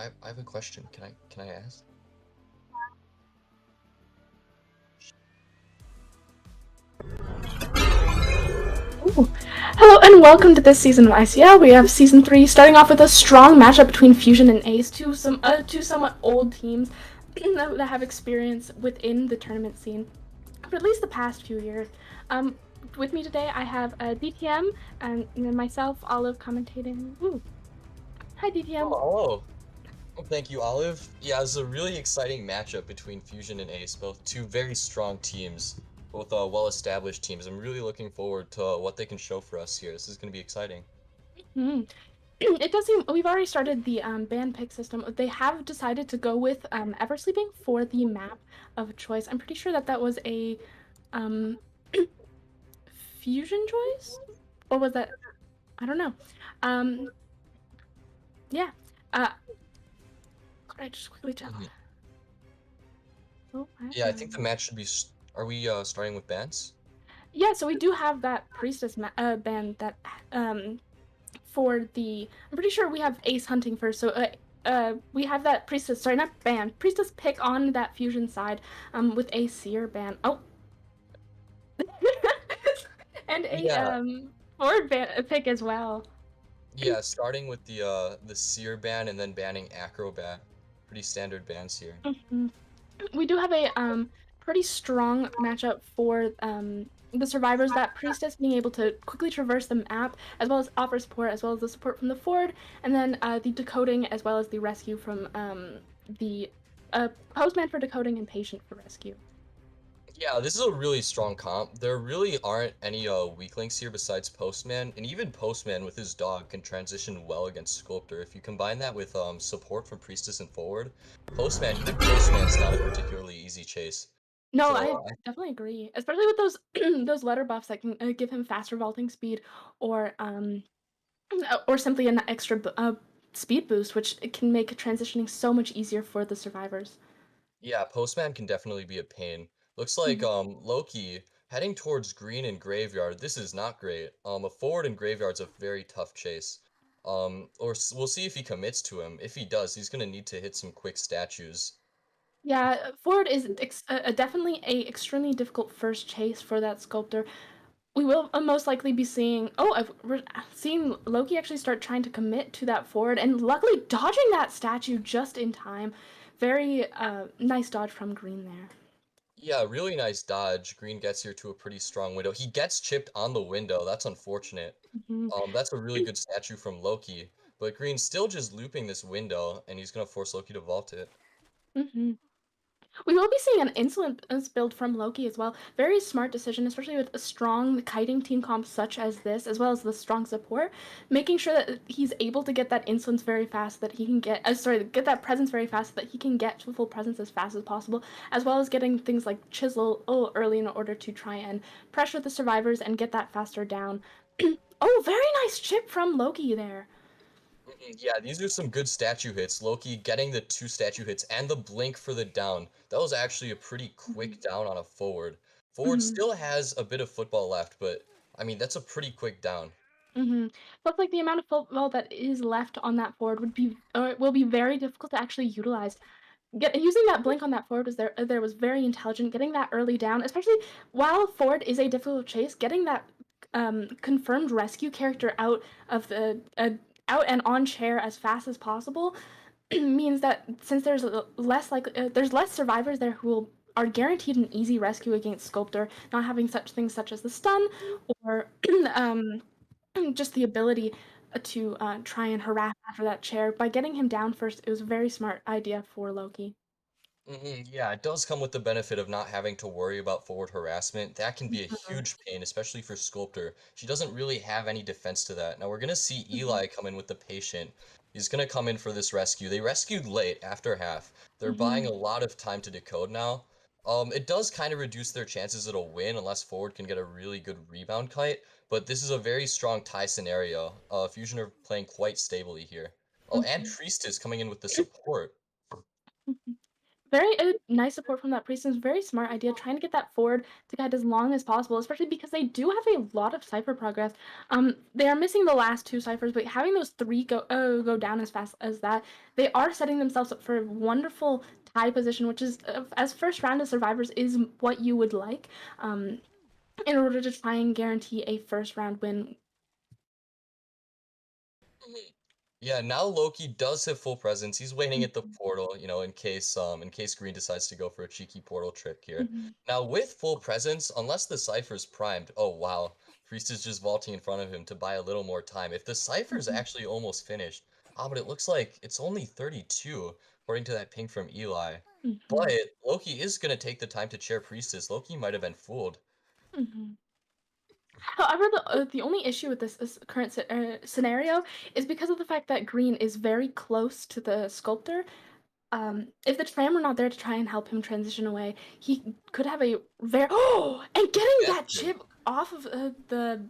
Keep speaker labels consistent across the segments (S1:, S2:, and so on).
S1: I have a question. Can I ask?
S2: Ooh. Hello and welcome to this season of ICL. We have season 3, starting off with a strong matchup between Fuzion and Ace, two somewhat old teams that have experience within the tournament scene for at least the past few years. With me today, I have DTM and myself, Olive, commentating. Ooh. Hi, DTM.
S1: Oh, hello. Well, thank you, Olive. Yeah, it's a really exciting matchup between Fusion and Ace, both two very strong teams, both well-established teams. I'm really looking forward to what they can show for us here. This is going to be exciting.
S2: Mm. It does seem we've already started the band pick system. They have decided to go with Ever Sleeping for the map of choice. I'm pretty sure that that was a um, fusion choice, or was that? I don't know. Um, yeah. Could I just quickly tell?
S1: Mhm.
S2: Oh,
S1: Yeah, I think the match should be. Are we starting with bands?
S2: yeah. So we do have that priestess band that for the. I'm pretty sure we have Ace hunting first. So we have that priestess. Sorry, not band. Priestess pick on that fusion side. With a seer band. Oh. And a
S1: Yeah,
S2: forward pick as well.
S1: yeah. Starting with the Seer band and then banning Acrobat. Pretty standard bands here.
S2: Mhm. We do have a pretty strong matchup for the survivors. That priestess being able to quickly traverse the map, as well as offer support, as well as the support from the forward, and then the decoding, as well as the rescue from the postman for decoding and patient for rescue.
S1: Yeah, this is a really strong comp. There really aren't any weak links here besides Postman, and even Postman with his dog can transition well against Sculptor. If you combine that with support from Priestess and Forward, even Postman's not a particularly easy chase.
S2: No,
S1: So
S2: I definitely agree, especially with those those letter buffs that can give him faster vaulting speed, or um, or simply an extra speed boost, which it can make transitioning so much easier for the survivors.
S1: yeah, Postman can definitely be a pain. Looks like Loki heading towards Green and Graveyard. This is not great. A Forward and Graveyard's a very tough chase. We'll see if he commits to him. If he does, he's gonna need to hit some quick statues.
S2: Yeah, Ford is definitely a extremely difficult first chase for that sculptor. We will most likely be seeing. We're seeing Loki actually start trying to commit to that Ford, and luckily dodging that statue just in time. Very nice dodge from Green there.
S1: Yeah, really nice dodge. Green gets here to a pretty strong window. He gets chipped on the window. That's unfortunate.
S2: Hmm.
S1: That's a really good statue from Loki. But Green's still just looping this window, and he's gonna force Loki to vault it.
S2: Hmm. We will be seeing an insolence build from Loki as well. Very smart decision, especially with a strong kiting team comp such as this, as well as the strong support, making sure that he's able to get that insolence very fast, that he can get, get that presence very fast, that he can get to full presence as fast as possible, as well as getting things like Chisel early in order to try and pressure the survivors and get that faster down. Oh, very nice chip from Loki there.
S1: Yeah, these are some good statue hits. Loki getting the two statue hits and the blink for the down. That was actually a pretty quick down on a forward. Forward
S2: Mm-hmm.
S1: still has a bit of football left, but I mean, that's a pretty quick down.
S2: Mm-hmm. Plus, like the amount of football that is left on that forward would be or will be very difficult to actually utilize. Using that blink on that forward was there was very intelligent. Getting that early down, especially while forward is a difficult chase, getting that confirmed rescue character out of the out and on chair as fast as possible means that since there's less survivors there who will are guaranteed an easy rescue against Sculptor, not having such things such as the stun or um, just the ability to try and harass after that chair. By getting him down first, it was a very smart idea for Loki.
S1: Yeah, it does come with the benefit of not having to worry about forward harassment. That can be a
S2: Mhm.
S1: huge pain, especially for Sculptor. She doesn't really have any defense to that. Now we're gonna see
S2: Mhm.
S1: Eli come in with the patient. He's gonna come in for this rescue. They rescued late after half. They're buying a
S2: Mhm.
S1: lot of time to decode now. It does kind of reduce their chances at a win unless forward can get a really good rebound kite, but this is a very strong tie scenario. Fusion are playing quite stably here. Oh, and
S2: Mhm.
S1: Priest is coming in with the support.
S2: Very nice support from that priestess. Very smart idea. Trying to get that forward to guide as long as possible, especially because they do have a lot of cipher progress. They are missing the last two ciphers, but having those three go down as fast as that, they are setting themselves up for a wonderful tie position, which is as first round of survivors is what you would like, in order to try and guarantee a first round win.
S1: Yeah, now Loki does have full presence. He's waiting at the
S2: Mhm,
S1: portal, in case Green decides to go for a cheeky portal trick here.
S2: mhm,
S1: Now with full presence, unless the Cipher's primed, oh wow, Priest is just vaulting in front of him to buy a little more time. If the Cipher's
S2: mhm,
S1: actually almost finished, but it looks like it's only 32, according to that ping from Eli.
S2: mhm,
S1: But Loki is gonna take the time to chair Priestess. Loki might have been fooled.
S2: mhm. However, the only issue with this current scenario is because of the fact that Green is very close to the sculptor. If the tram were not there to try and help him transition away, he could have a very and getting that
S1: Exactly.
S2: chip off of the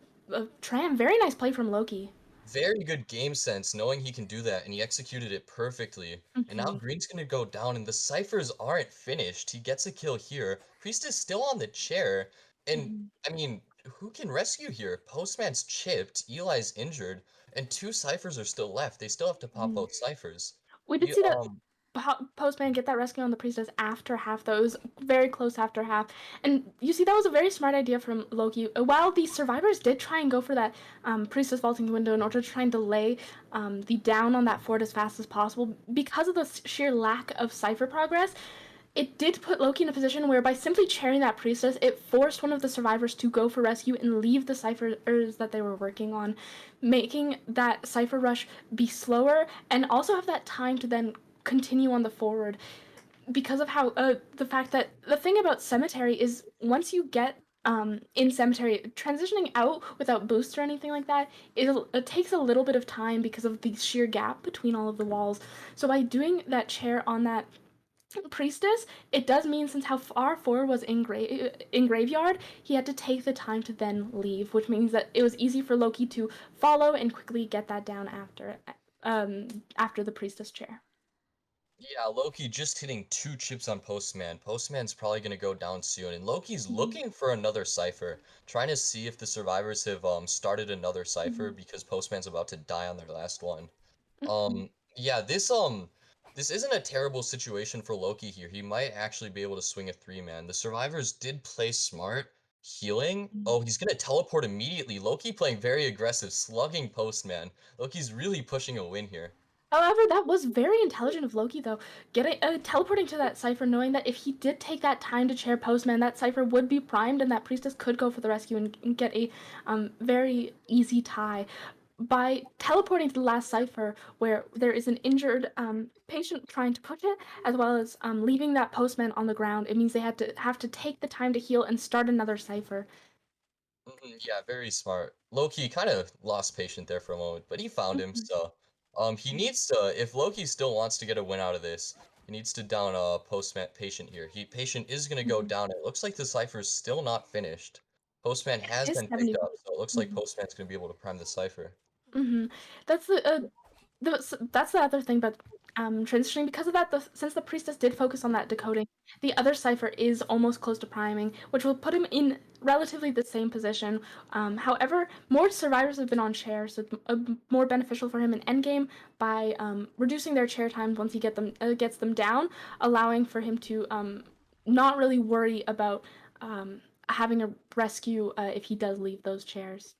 S2: tram. Very nice play from Loki.
S1: Very good game sense, knowing he can do that, and he executed it perfectly. And now
S2: Hmm.
S1: Green's gonna go down, and the ciphers aren't finished. He gets a kill here. Priest is still on the chair, and
S2: Hmm.
S1: I mean, who can rescue here? Postman's chipped, Eli's injured, and two ciphers are still left. They still have to pop
S2: Hmm.
S1: both ciphers.
S2: We did
S1: You
S2: see that Postman get that rescue on the priestess after half, though. It was very close after half. And you see, that was a very smart idea from Loki. While the survivors did try and go for that priestess vaulting window in order to try and delay the down on that fort as fast as possible, because of the sheer lack of cipher progress, it did put Loki in a position where by simply chairing that priestess, it forced one of the survivors to go for rescue and leave the ciphers that they were working on, making that cipher rush be slower and also have that time to then continue on the forward. Because of how the fact that the thing about cemetery is once you get in cemetery, transitioning out without boost or anything like that, it takes a little bit of time because of the sheer gap between all of the walls. So by doing that chair on that priestess, it does mean since how far forward was in graveyard, he had to take the time to then leave, which means that it was easy for Loki to follow and quickly get that down after the priestess chair.
S1: Yeah, Loki just hitting two chips on Postman. Postman's probably gonna go down soon, and Loki's
S2: Mm-hmm.
S1: looking for another cipher, trying to see if the survivors have started another cipher
S2: Mm-hmm.
S1: because Postman's about to die on their last one.
S2: Mm-hmm.
S1: Yeah, this isn't a terrible situation for Loki here. He might actually be able to swing a three-man. The survivors did play smart, healing.
S2: Mm-hmm.
S1: Oh, he's gonna teleport immediately. Loki playing very aggressive, slugging Postman. Loki's really pushing a win here.
S2: However, that was very intelligent of Loki, though. Getting teleporting to that cipher, knowing that if he did take that time to chair Postman, that cipher would be primed, and that priestess could go for the rescue and get a very easy tie. By teleporting to the last cipher, where there is an injured patient trying to push it, as well as leaving that postman on the ground, it means they had to have to take the time to heal and start another cipher.
S1: Yeah, very smart. Loki kind of lost patient there for a moment, but he found him,
S2: Mhm,
S1: so he needs to if Loki still wants to get a win out of this, he needs to down a postman patient here. Patient is gonna go
S2: mhm.
S1: down. It looks like the cipher's still not finished. Postman has
S2: It is
S1: been picked
S2: 70.
S1: up, so it looks like Postman's gonna be able to prime the cipher.
S2: Mhm. That's that's the other thing, but transitioning because of that, since the priestess did focus on that decoding, the other cipher is almost close to priming, which will put him in relatively the same position. However, more survivors have been on chair, so it's more beneficial for him in endgame by reducing their chair times once he gets them down, allowing for him to not really worry about having a rescue if he does leave those chairs.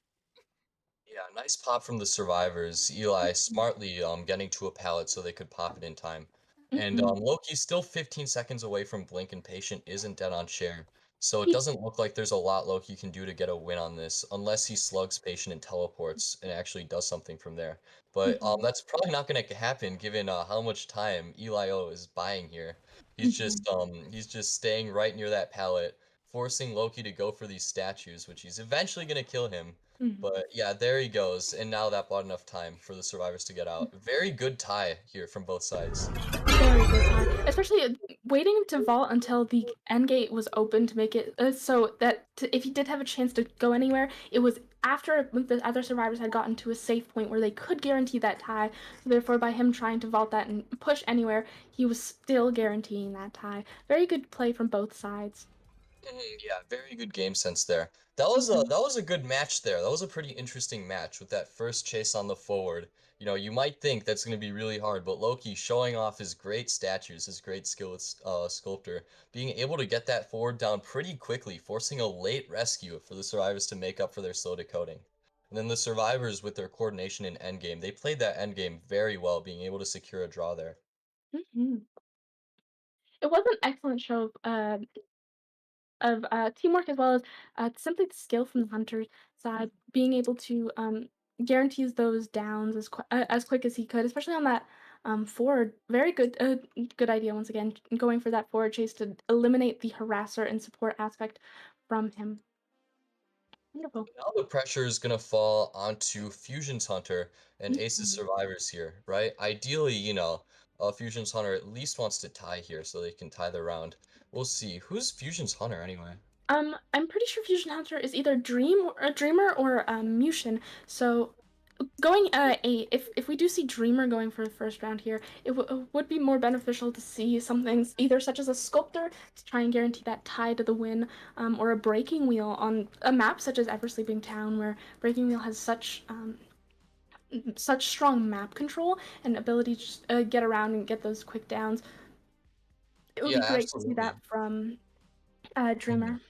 S1: Yeah, nice pop from the survivors. Eli smartly getting to a pallet so they could pop it in time. And
S2: Mhm.
S1: Loki's still 15 seconds away from Blink and Patient isn't dead on share. So it
S2: He
S1: doesn't look like there's a lot Loki can do to get a win on this unless he slugs Patient and teleports and actually does something from there. But
S2: Mhm.
S1: that's probably not going to happen given how much time Eli O is buying here.
S2: Mhm.
S1: He's just staying right near that pallet, forcing Loki to go for these statues, which he's eventually going to kill him.
S2: Mhm.
S1: But yeah, there he goes. And now that bought enough time for the survivors to get out. Very good tie here from both sides.
S2: Very good time, especially waiting to vault until the end gate was open to make it so that if he did have a chance to go anywhere, it was after the other survivors had gotten to a safe point where they could guarantee that tie. So therefore, by him trying to vault that and push anywhere, he was still guaranteeing that tie. Very good play from both sides.
S1: Yeah, very good game sense there. That was a good match there. That was a pretty interesting match with that first chase on the forward. You might think that's going to be really hard, but Loki showing off his great statues, his great skill as sculptor, being able to get that forward down pretty quickly, forcing a late rescue for the survivors to make up for their slow decoding. And then the survivors with their coordination in endgame, they played that endgame very well, being able to secure a draw there.
S2: Mhm. It was an excellent show of teamwork as well as simply the skill from the hunter's side, being able to guarantees those downs as quick as he could, especially on that forward. Very good, good idea once again, going for that forward chase to eliminate the harasser and support aspect from him. Wonderful.
S1: Now the pressure is gonna fall onto Fusion's Hunter and Ace's
S2: Mhm.
S1: Survivors here, right? Ideally, Fusion's Hunter at least wants to tie here so they can tie the round. We'll see. Who's Fusion's Hunter anyway?
S2: I'm pretty sure Fusion Hunter is either Dreamer or Mushin. So going if we do see Dreamer going for the first round here, it would be more beneficial to see something either such as a Sculptor to try and guarantee that tie to the win, or a Breaking Wheel on a map such as Ever Sleeping Town, where Breaking Wheel has such strong map control and ability to just, get around and get those quick downs. It would
S1: Yeah,
S2: be great to see
S1: absolutely.
S2: that from
S1: Mhm.
S2: Dreamer.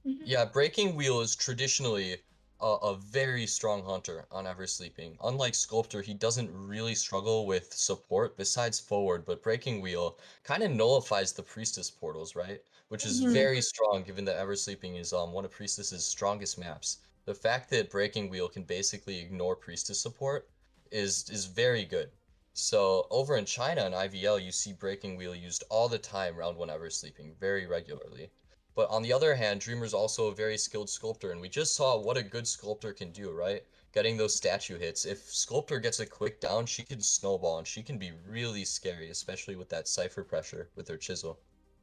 S2: Hmm.
S1: Yeah, Breaking Wheel is traditionally a very strong hunter on Eversleeping. Unlike Sculptor, he doesn't really struggle with support besides forward, but Breaking Wheel kind of nullifies the Priestess portals, right? Which is
S2: Hmm.
S1: very strong given that Eversleeping is one of Priestess's strongest maps. The fact that Breaking Wheel can basically ignore Priestess support is very good. So over in China and IVL, you see Breaking Wheel used all the time round one Eversleeping, very regularly. But on the other hand, Dreamer's also a very skilled sculptor, and we just saw what a good sculptor can do, right? Getting those statue hits. If Sculptor gets a quick down, she can snowball, and she can be really scary, especially with that Cipher pressure with her chisel.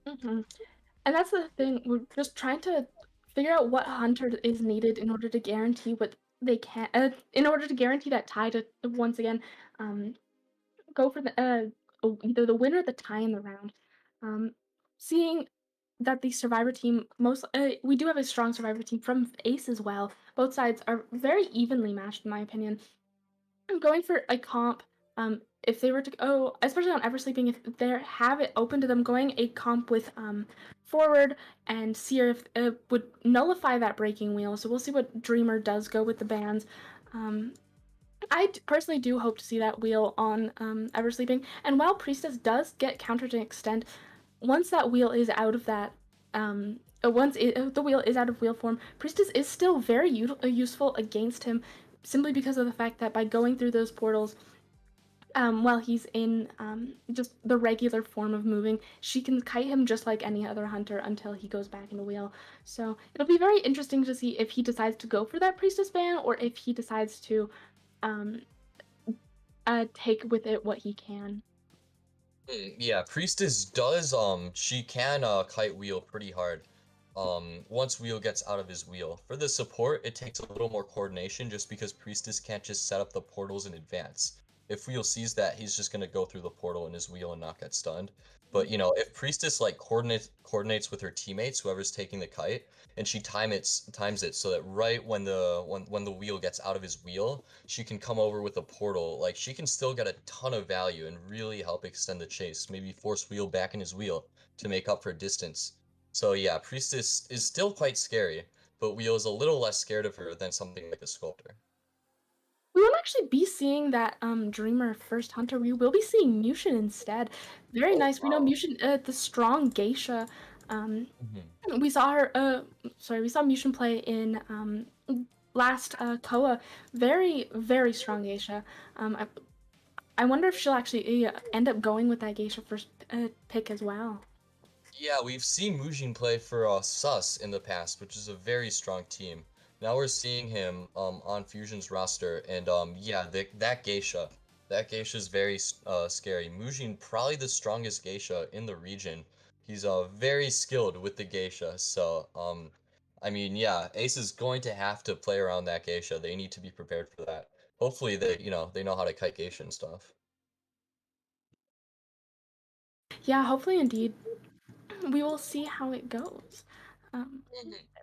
S2: Hmm. And that's the thing, we're just trying to figure out what hunter is needed in order to guarantee what they can, in order to guarantee that tie to once again, um, go for the either the win or the tie in the round. Um, Seeing that the survivor team we do have a strong survivor team from Ace as well. Both sides are very evenly matched in my opinion. I'm going for a comp. If they were to go, especially on Eversleeping, if they have it open to them, going a comp with forward and see if it would nullify that breaking wheel. So we'll see what Dreamer does go with the bans. Um, personally do hope to see that wheel on Eversleeping. And while Priestess does get counter to an extent, once that wheel is out of that, the wheel is out of wheel form, Priestess is still very useful against him, simply because of the fact that by going through those portals, while he's in just the regular form of moving, she can kite him just like any other hunter until he goes back in the wheel. So it'll be very interesting to see if he decides to go for that Priestess ban or if he decides to um, take with it what he can.
S1: Yeah, Priestess does she can kite wheel pretty hard. Once wheel gets out of his wheel. For the support, it takes a little more coordination just because Priestess can't just set up the portals in advance. If wheel sees that, he's just gonna go through the portal in his wheel and not get stunned. But if Priestess like coordinates with her teammates, whoever's taking the kite, and she times it so that right when the wheel gets out of his wheel, she can come over with a portal. Like she can still get a ton of value and really help extend the chase. Maybe force wheel back in his wheel to make up for distance. So yeah, Priestess is still quite scary, but Wheel is a little less scared of her than something like a Sculptor.
S2: We won't actually be seeing that Dreamer first hunter. We will be seeing Mushin instead. Very
S1: Oh
S2: nice. We know
S1: wow.
S2: Mushin, the strong geisha. Um,
S1: Hmm.
S2: we saw her. We saw Mushin play in last Koa. Very strong geisha. I wonder if she'll actually end up going with that geisha first pick as well.
S1: Yeah, we've seen Mujin play for Sus in the past, which is a very strong team. Now we're seeing him on Fusion's roster, and yeah, that geisha is very scary. Mujin probably the strongest geisha in the region. He's very skilled with the geisha, so I mean, yeah, Ace is going to have to play around that geisha. They need to be prepared for that. Hopefully they know how to kite geisha and stuff.
S2: Yeah, hopefully indeed. We will see how it goes. There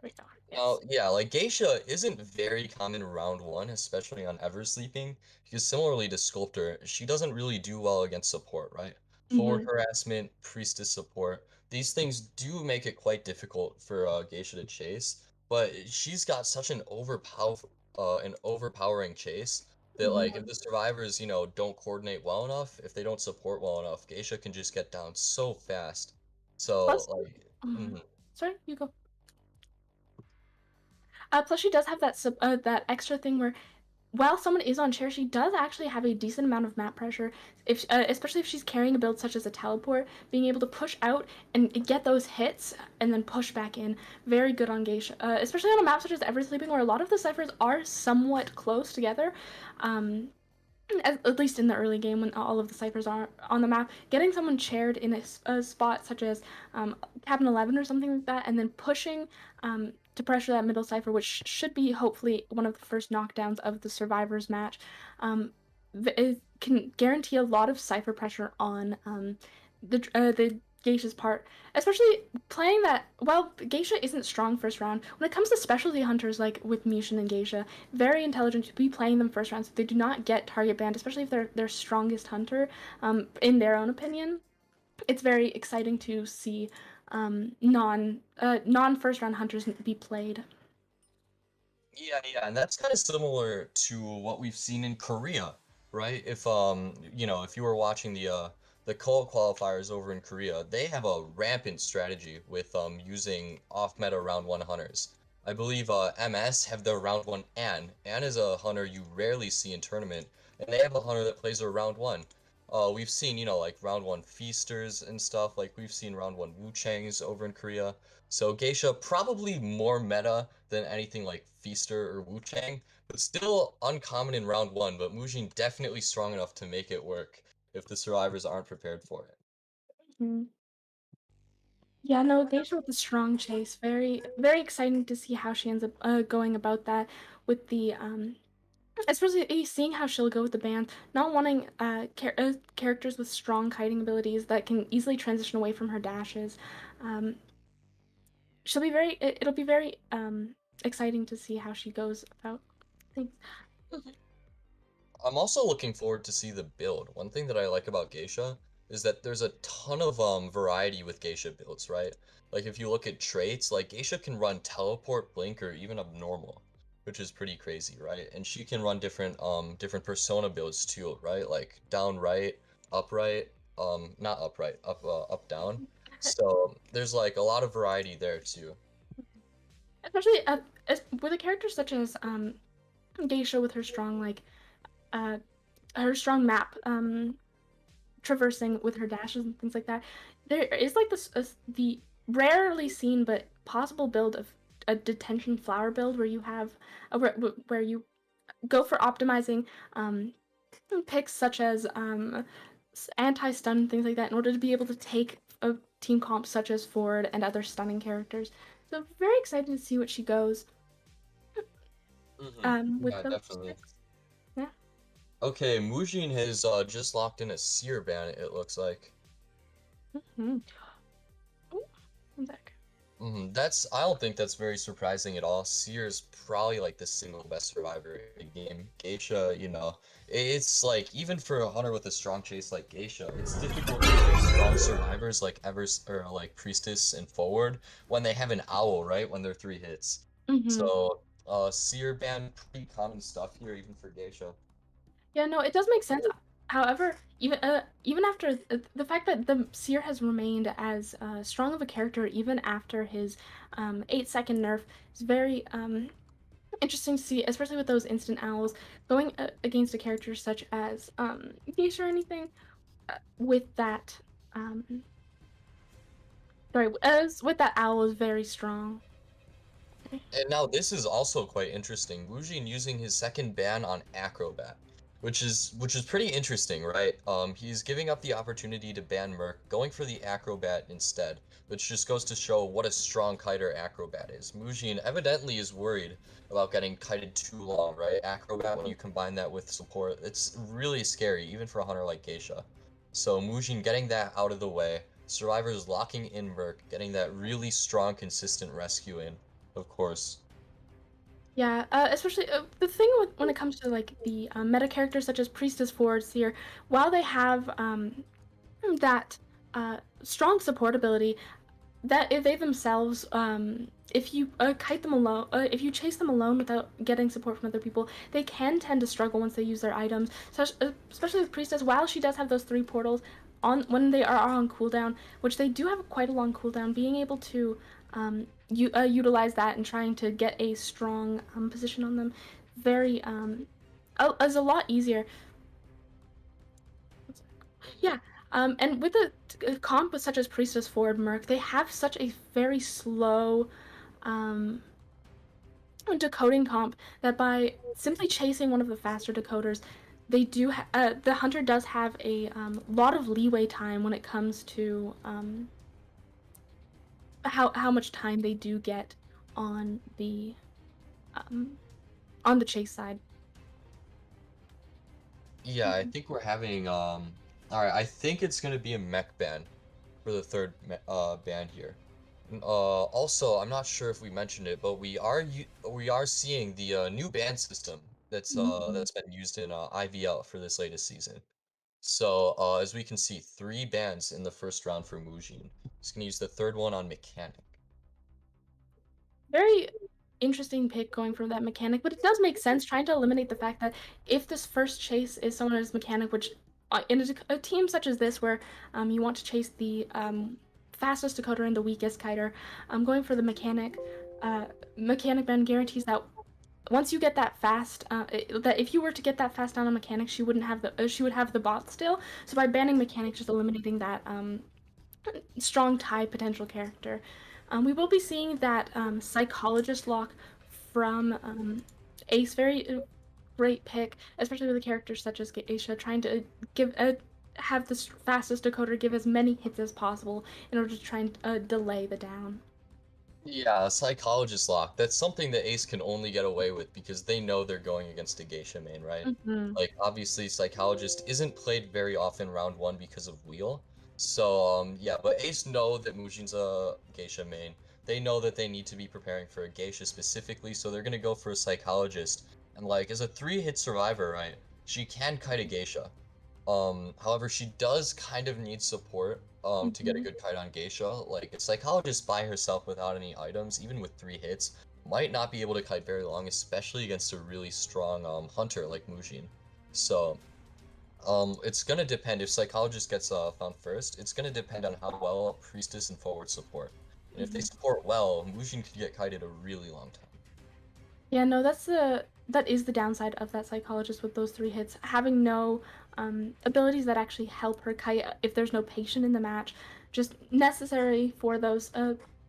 S2: we go.
S1: Now,
S2: Yes.
S1: yeah, like Geisha isn't very common round one, especially on Eversleeping, because similarly to Sculptor, she doesn't really do well against support, right? Forward
S2: Mhm.
S1: harassment, Priestess support, these things do make it quite difficult for Geisha to chase, but she's got such an overpowering chase that like if
S2: Mhm.
S1: the survivors, don't coordinate well enough, if they don't support well enough, Geisha can just get down so fast. So
S2: Plus,
S1: like,
S2: mhm.
S1: mhm.
S2: Sorry, you go. Plus, she does have that extra thing where while someone is on chair, she does actually have a decent amount of map pressure. If especially if she's carrying a build such as a teleport, being able to push out and get those hits and then push back in, very good on Geisha. Especially on a map such as Eversleeping, where a lot of the ciphers are somewhat close together. Um, at least in the early game when all of the ciphers are on the map, getting someone chaired in a spot such as cabin 11 or something like that, and then pushing to pressure that middle cipher, which should be hopefully one of the first knockdowns of the survivors match, it can guarantee a lot of cipher pressure on the Geisha's part, especially playing that. While Geisha isn't strong first round, when it comes to specialty hunters like with Mushin and Geisha, very intelligent to be playing them first round so they do not get target banned, especially if they're their strongest hunter, in their own opinion. It's very exciting to see non first round hunters be played.
S1: Yeah, and that's kind of similar to what we've seen in Korea, right? If you were watching the call qualifiers over in Korea, they have a rampant strategy with using off-meta round one hunters. I believe MS have their round one Anne. Anne is a hunter you rarely see in tournament, and they have a hunter that plays her round one. We've seen, like round one feasters and stuff, like we've seen round one Wu Changs over in Korea. So Geisha probably more meta than anything like Feaster or Wu Chang, but still uncommon in round one, but Mujin definitely strong enough to make it work if the survivors aren't prepared for it.
S2: Mm. Yeah, no, Geisha with a strong chase. Very, very exciting to see how she ends up going about that with the especially seeing how she'll go with the band, not wanting characters with strong kiting abilities that can easily transition away from her dashes. Um, she'll be very. It'll be very exciting to see how she goes about things.
S1: I'm also looking forward to see the build. One thing that I like about Geisha is that there's a ton of variety with Geisha builds, right? Like if you look at traits, like Geisha can run teleport, blink, or even abnormal, which is pretty crazy, right? And she can run different persona builds too, right? Like down right, upright, not upright, up down. So there's like a lot of variety there too.
S2: Especially with a character such as Geisha with her strong uh her strong map traversing with her dashes and things like that. There is like the rarely seen but possible build of a detention flower build where you have where you go for optimizing um, picks such as anti-stun and things like that in order to be able to take a team comp such as Ford and other stunning characters. So very excited to see what she goes with
S1: Yeah,
S2: those
S1: definitely.
S2: picks. Yeah.
S1: Okay, Mujin has just locked in a seer ban, it looks like.
S2: Mm-hmm. Oh, one sec.
S1: I don't think that's very surprising at all. Seer is probably like the single best survivor in the game. Geisha, it's like even for a hunter with a strong chase like Geisha, it's difficult to get strong survivors like or like Priestess and Forward when they have an owl, right? When they're three hits.
S2: Mm-hmm.
S1: So, Seer ban, pretty common stuff here even for Geisha.
S2: Yeah, no, it does make sense. However, even after the fact that the Seer has remained as strong of a character even after his 8-second nerf is very interesting to see, especially with those instant owls going against a character such as Geisha or anything with that um sorry as with that owl is very strong.
S1: And now this is also quite interesting. Wujin using his second ban on Acrobat. which is pretty interesting, right? He's giving up the opportunity to ban Merc, going for the Acrobat instead, which just goes to show what a strong kiter Acrobat is. Mujin evidently is worried about getting kited too long, right? Acrobat, when you combine that with support, it's really scary, even for a hunter like Geisha. So Mujin getting that out of the way, Survivors locking in Merc, getting that really strong, consistent rescue in, of course.
S2: Yeah, especially the thing with when it comes to like the meta characters such as Priestess Ford, Seer, while they have that strong support ability, that if they themselves, if you kite them alone, if you chase them alone without getting support from other people, they can tend to struggle once they use their items. Especially with Priestess, while she does have those three portals on when they are on cooldown, which they do have quite a long cooldown, being able to utilize that and trying to get a strong position on them, very is a lot easier. Yeah, and with a comp with such as Priestess Ford Merc, they have such a very slow um, decoding comp that by simply chasing one of the faster decoders, the hunter does have a lot of leeway time when it comes to how much time they do get on the um, on the chase side.
S1: Yeah, I think we're having all right, I think it's gonna be a mech ban for the third ban here. Also, I'm not sure if we mentioned it, but we are seeing the new ban system
S2: Mhm.
S1: that's been used in IVL for this latest season. So as we can see, three bans in the first round for Mujin. He's gonna use the third one on Mechanic.
S2: Very interesting pick going from that mechanic, but it does make sense trying to eliminate the fact that if this first chase is someone as mechanic, which in a team such as this where you want to chase the fastest decoder and the weakest kiter, going for the mechanic ban guarantees that once you get that fast, that if you were to get that fast down on mechanic, she would have the bot still. So by banning mechanic, just eliminating that strong tie potential character. We will be seeing that psychologist lock from Ace. Very great pick, especially with a character such as Geisha, trying to give have the fastest decoder give as many hits as possible in order to try and delay the down.
S1: Yeah, a psychologist lock. That's something that Ace can only get away with because they know they're going against a geisha main, right?
S2: Hmm.
S1: Like obviously psychologist isn't played very often round one because of wheel. So yeah, but Ace know that Mujin's a geisha main. They know that they need to be preparing for a geisha specifically, so they're gonna go for a psychologist. And like as a three-hit survivor, right? She can kite a geisha. However, she does kind of need support to get a
S2: Hmm.
S1: good kite on Geisha. Like, a psychologist by herself without any items, even with three hits, might not be able to kite very long, especially against a really strong hunter like Mujin. So, it's gonna depend if psychologist gets found first. It's gonna depend on how well priestess and forward support. And if they
S2: Hmm.
S1: support well, Mujin could get kited a really long time.
S2: Yeah, no, that is the downside of that psychologist with those three hits, having no abilities that actually help her kite if there's no patient in the match. Just necessary for those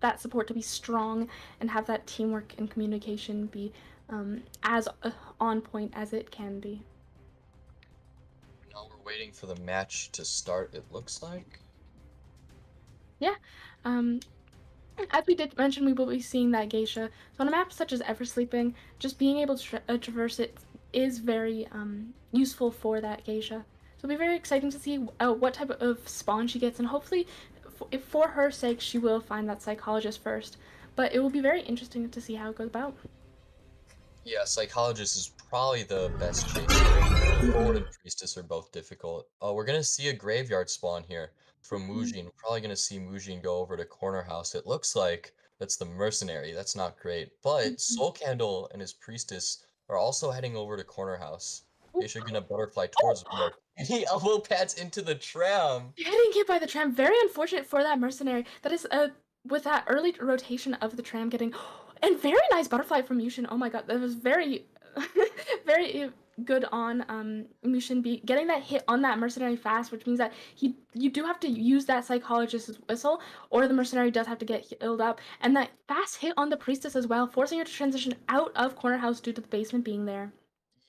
S2: that support to be strong and have that teamwork and communication be as on point as it can be.
S1: Now we're waiting for the match to start, it looks like.
S2: Yeah. Um, as we did mention, we will be seeing that geisha. So on a map such as Eversleeping, just being able to traverse it is very useful for that geisha. So it'll be very exciting to see what type of spawn she gets, and hopefully, if for her sake, she will find that psychologist first. But it will be very interesting to see how it goes about.
S1: Yeah, Psychologist is probably the best chase here. Forward
S2: Mhm.
S1: and Priestess are both difficult. We're gonna see a graveyard spawn here from
S2: Mhm.
S1: Mujin. We're probably gonna see Mujin go over to Corner House. It looks like that's the Mercenary. That's not great. But
S2: Mhm.
S1: Soul Candle and his Priestess are also heading over to Corner House.
S2: Ooh.
S1: Geisha gonna butterfly towards
S2: Oh!
S1: Merc. And he elbow pads into the tram!
S2: Getting hit by the tram, very unfortunate for that mercenary. That is with that early rotation of the tram getting, and very nice butterfly from Yushin. Oh my god, that was very, very good on Mushin be getting that hit on that mercenary fast, which means that you do have to use that psychologist's whistle, or the mercenary does have to get healed up, and that fast hit on the priestess as well, forcing her to transition out of corner house due to the basement being there.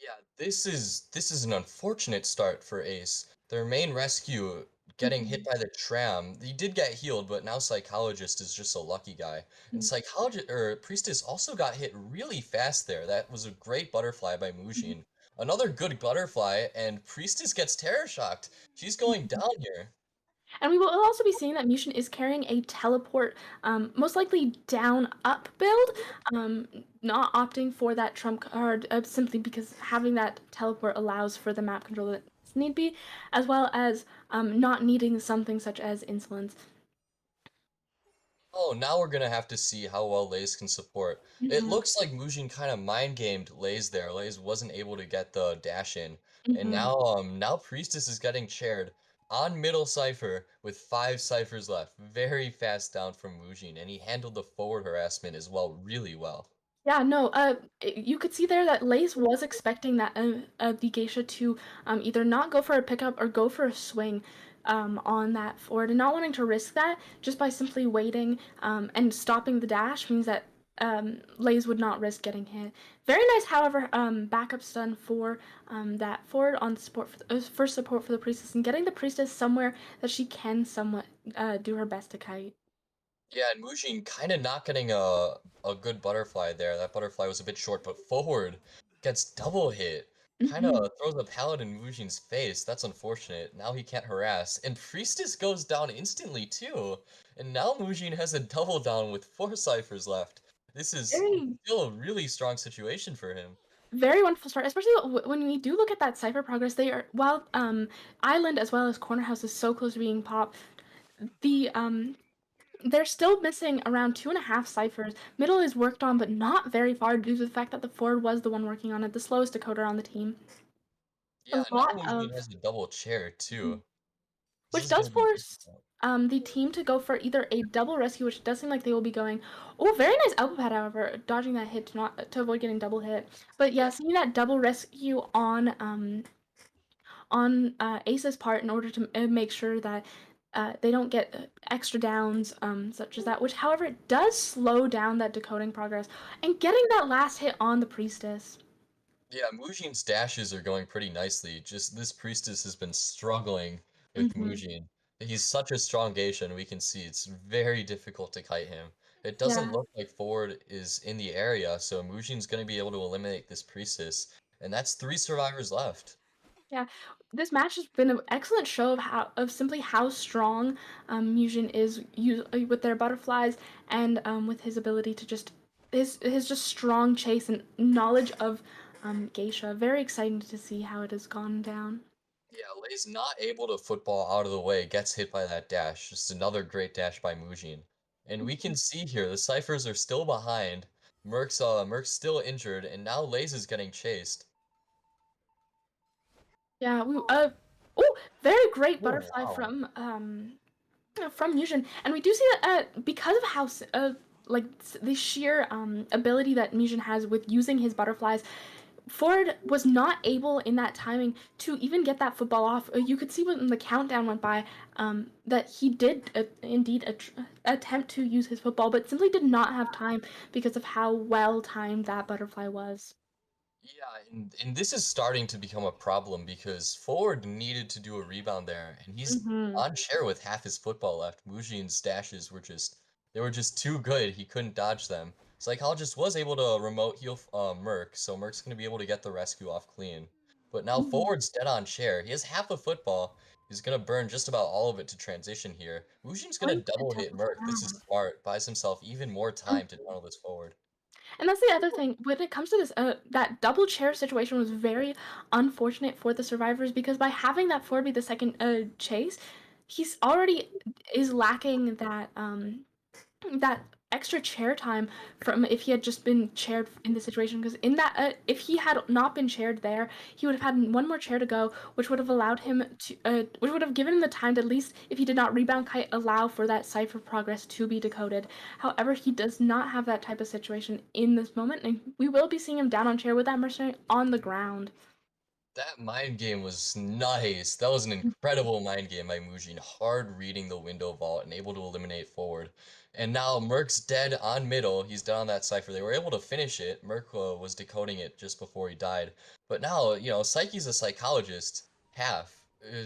S1: Yeah, This is an unfortunate start for Ace. Their main rescue getting hit
S2: Mhm,
S1: by the tram. He did get healed, but now Psychologist is just a lucky guy. And
S2: mhm,
S1: Psychologist or Priestess also got hit really fast there. That was a great butterfly by
S2: mhm,
S1: Mujin. Another good butterfly, and Priestess gets terror shocked. She's going
S2: mhm.
S1: down here.
S2: And we will also be seeing that Mushin is carrying a teleport, most likely down up build, not opting for that trump card simply because having that teleport allows for the map control that need be, as well as not needing something such as insolence.
S1: Oh, now we're gonna have to see how well Lays can support. It
S2: Hmm.
S1: looks like Mujin kind of mind gamed Lays there. Lays wasn't able to get the dash in. And
S2: Hmm.
S1: now Priestess is getting chaired on middle Cipher with 5 ciphers left. Very fast down from Mujin, and he handled the forward harassment as well really well.
S2: Yeah, no, you could see there that Lace was expecting that the geisha to either not go for a pickup or go for a swing on that forward, and not wanting to risk that just by simply waiting and stopping the dash means that Lays would not risk getting hit. Very nice, however, backup stun for that forward on support for support for the priestess and getting the priestess somewhere that she can somewhat do her best to kite.
S1: Yeah, and Mujin kind of not getting a good butterfly there. That butterfly was a bit short, but forward gets double hit. Kind
S2: Hmm.
S1: of throws a pallet in Mujin's face. That's unfortunate. Now he can't harass. And Priestess goes down instantly too. And now Mujin has a double down with 4 ciphers left. This is
S2: Very
S1: still a really strong situation for him.
S2: Very wonderful start, especially when we do look at that Cipher progress. They are while Island as well as Corner House is so close to being popped. The they're still missing around 2.5 ciphers. Middle is worked on, but not very far due to the fact that the forward was the one working on it, the slowest decoder on the team. A
S1: Yeah, now
S2: lot
S1: Mujin
S2: of
S1: has a double chair too. This
S2: which
S1: is
S2: does
S1: gonna be
S2: force
S1: difficult.
S2: the team to go for either a double rescue, which does seem like they will be going. Oh, very nice elbow pad, however, dodging that hit to avoid getting double hit. But yeah,
S1: Yeah.
S2: seeing that double rescue on Ace's part in order to make sure that they don't get extra downs, such as that, which, however, it does slow down that decoding progress and getting that last hit on the priestess.
S1: Yeah, Mujin's dashes are going pretty nicely. Just this priestess has been struggling with
S2: Hmm.
S1: Mujin. He's such a strong geisha, and we can see it's very difficult to kite him. It doesn't
S2: Yeah,
S1: look like Ford is in the area, so Mujin's going to be able to eliminate this priestess. And that's 3 survivors left.
S2: yeah. This match has been an excellent show of simply how strong Mujin is with their butterflies and with his ability to just his just strong chase and knowledge of geisha. Very exciting to see how it has gone down.
S1: Yeah, Lay's not able to football out of the way, gets hit by that dash. Just another great dash by Mujin. And we can see here, the Ciphers are still behind. Merc's still injured, and now Lays is getting chased.
S2: Yeah, we oh, very great
S1: Oh,
S2: butterfly
S1: wow.
S2: from Mujin, and we do see that because of how like the sheer ability that Mujin has with using his butterflies, Ford was not able in that timing to even get that football off. You could see when the countdown went by that he did indeed attempt to use his football, but simply did not have time because of how well timed that butterfly was.
S1: Yeah, and this is starting to become a problem because Ford needed to do a rebound there, and he's
S2: Hmm.
S1: on share with half his football left. Mujin's dashes were just too good. He couldn't dodge them. Psychologist was able to remote heal Merc, so Merc's gonna be able to get the rescue off clean. But now Ford's dead on share. He has half a football. He's gonna burn just about all of it to transition here. Mujin's gonna
S2: Going to
S1: double hit
S2: double
S1: Merc. This is
S2: down.
S1: smart. Buys himself even more time to tunnel this forward.
S2: And that's the other thing. When it comes to this, that double chair situation was very unfortunate for the survivors because by having that Ford be the second chase, he's already is lacking that extra chair time from if he had just been chaired in the situation because in that if he had not been chaired there he would have had one more chair to go which would have allowed him to which would have given him the time to at least if he did not rebound kite allow for that cipher progress to be decoded. However, he does not have that type of situation in this moment and we will be seeing him down on chair with that mercenary on the ground.
S1: That mind game was nice. That was an incredible mind game by Mujin. Hard reading the window vault and able to eliminate forward. And now Merc's dead on middle. He's dead on that cipher. They were able to finish it. Merc was decoding it just before he died. But now, Psyche's a psychologist. Half.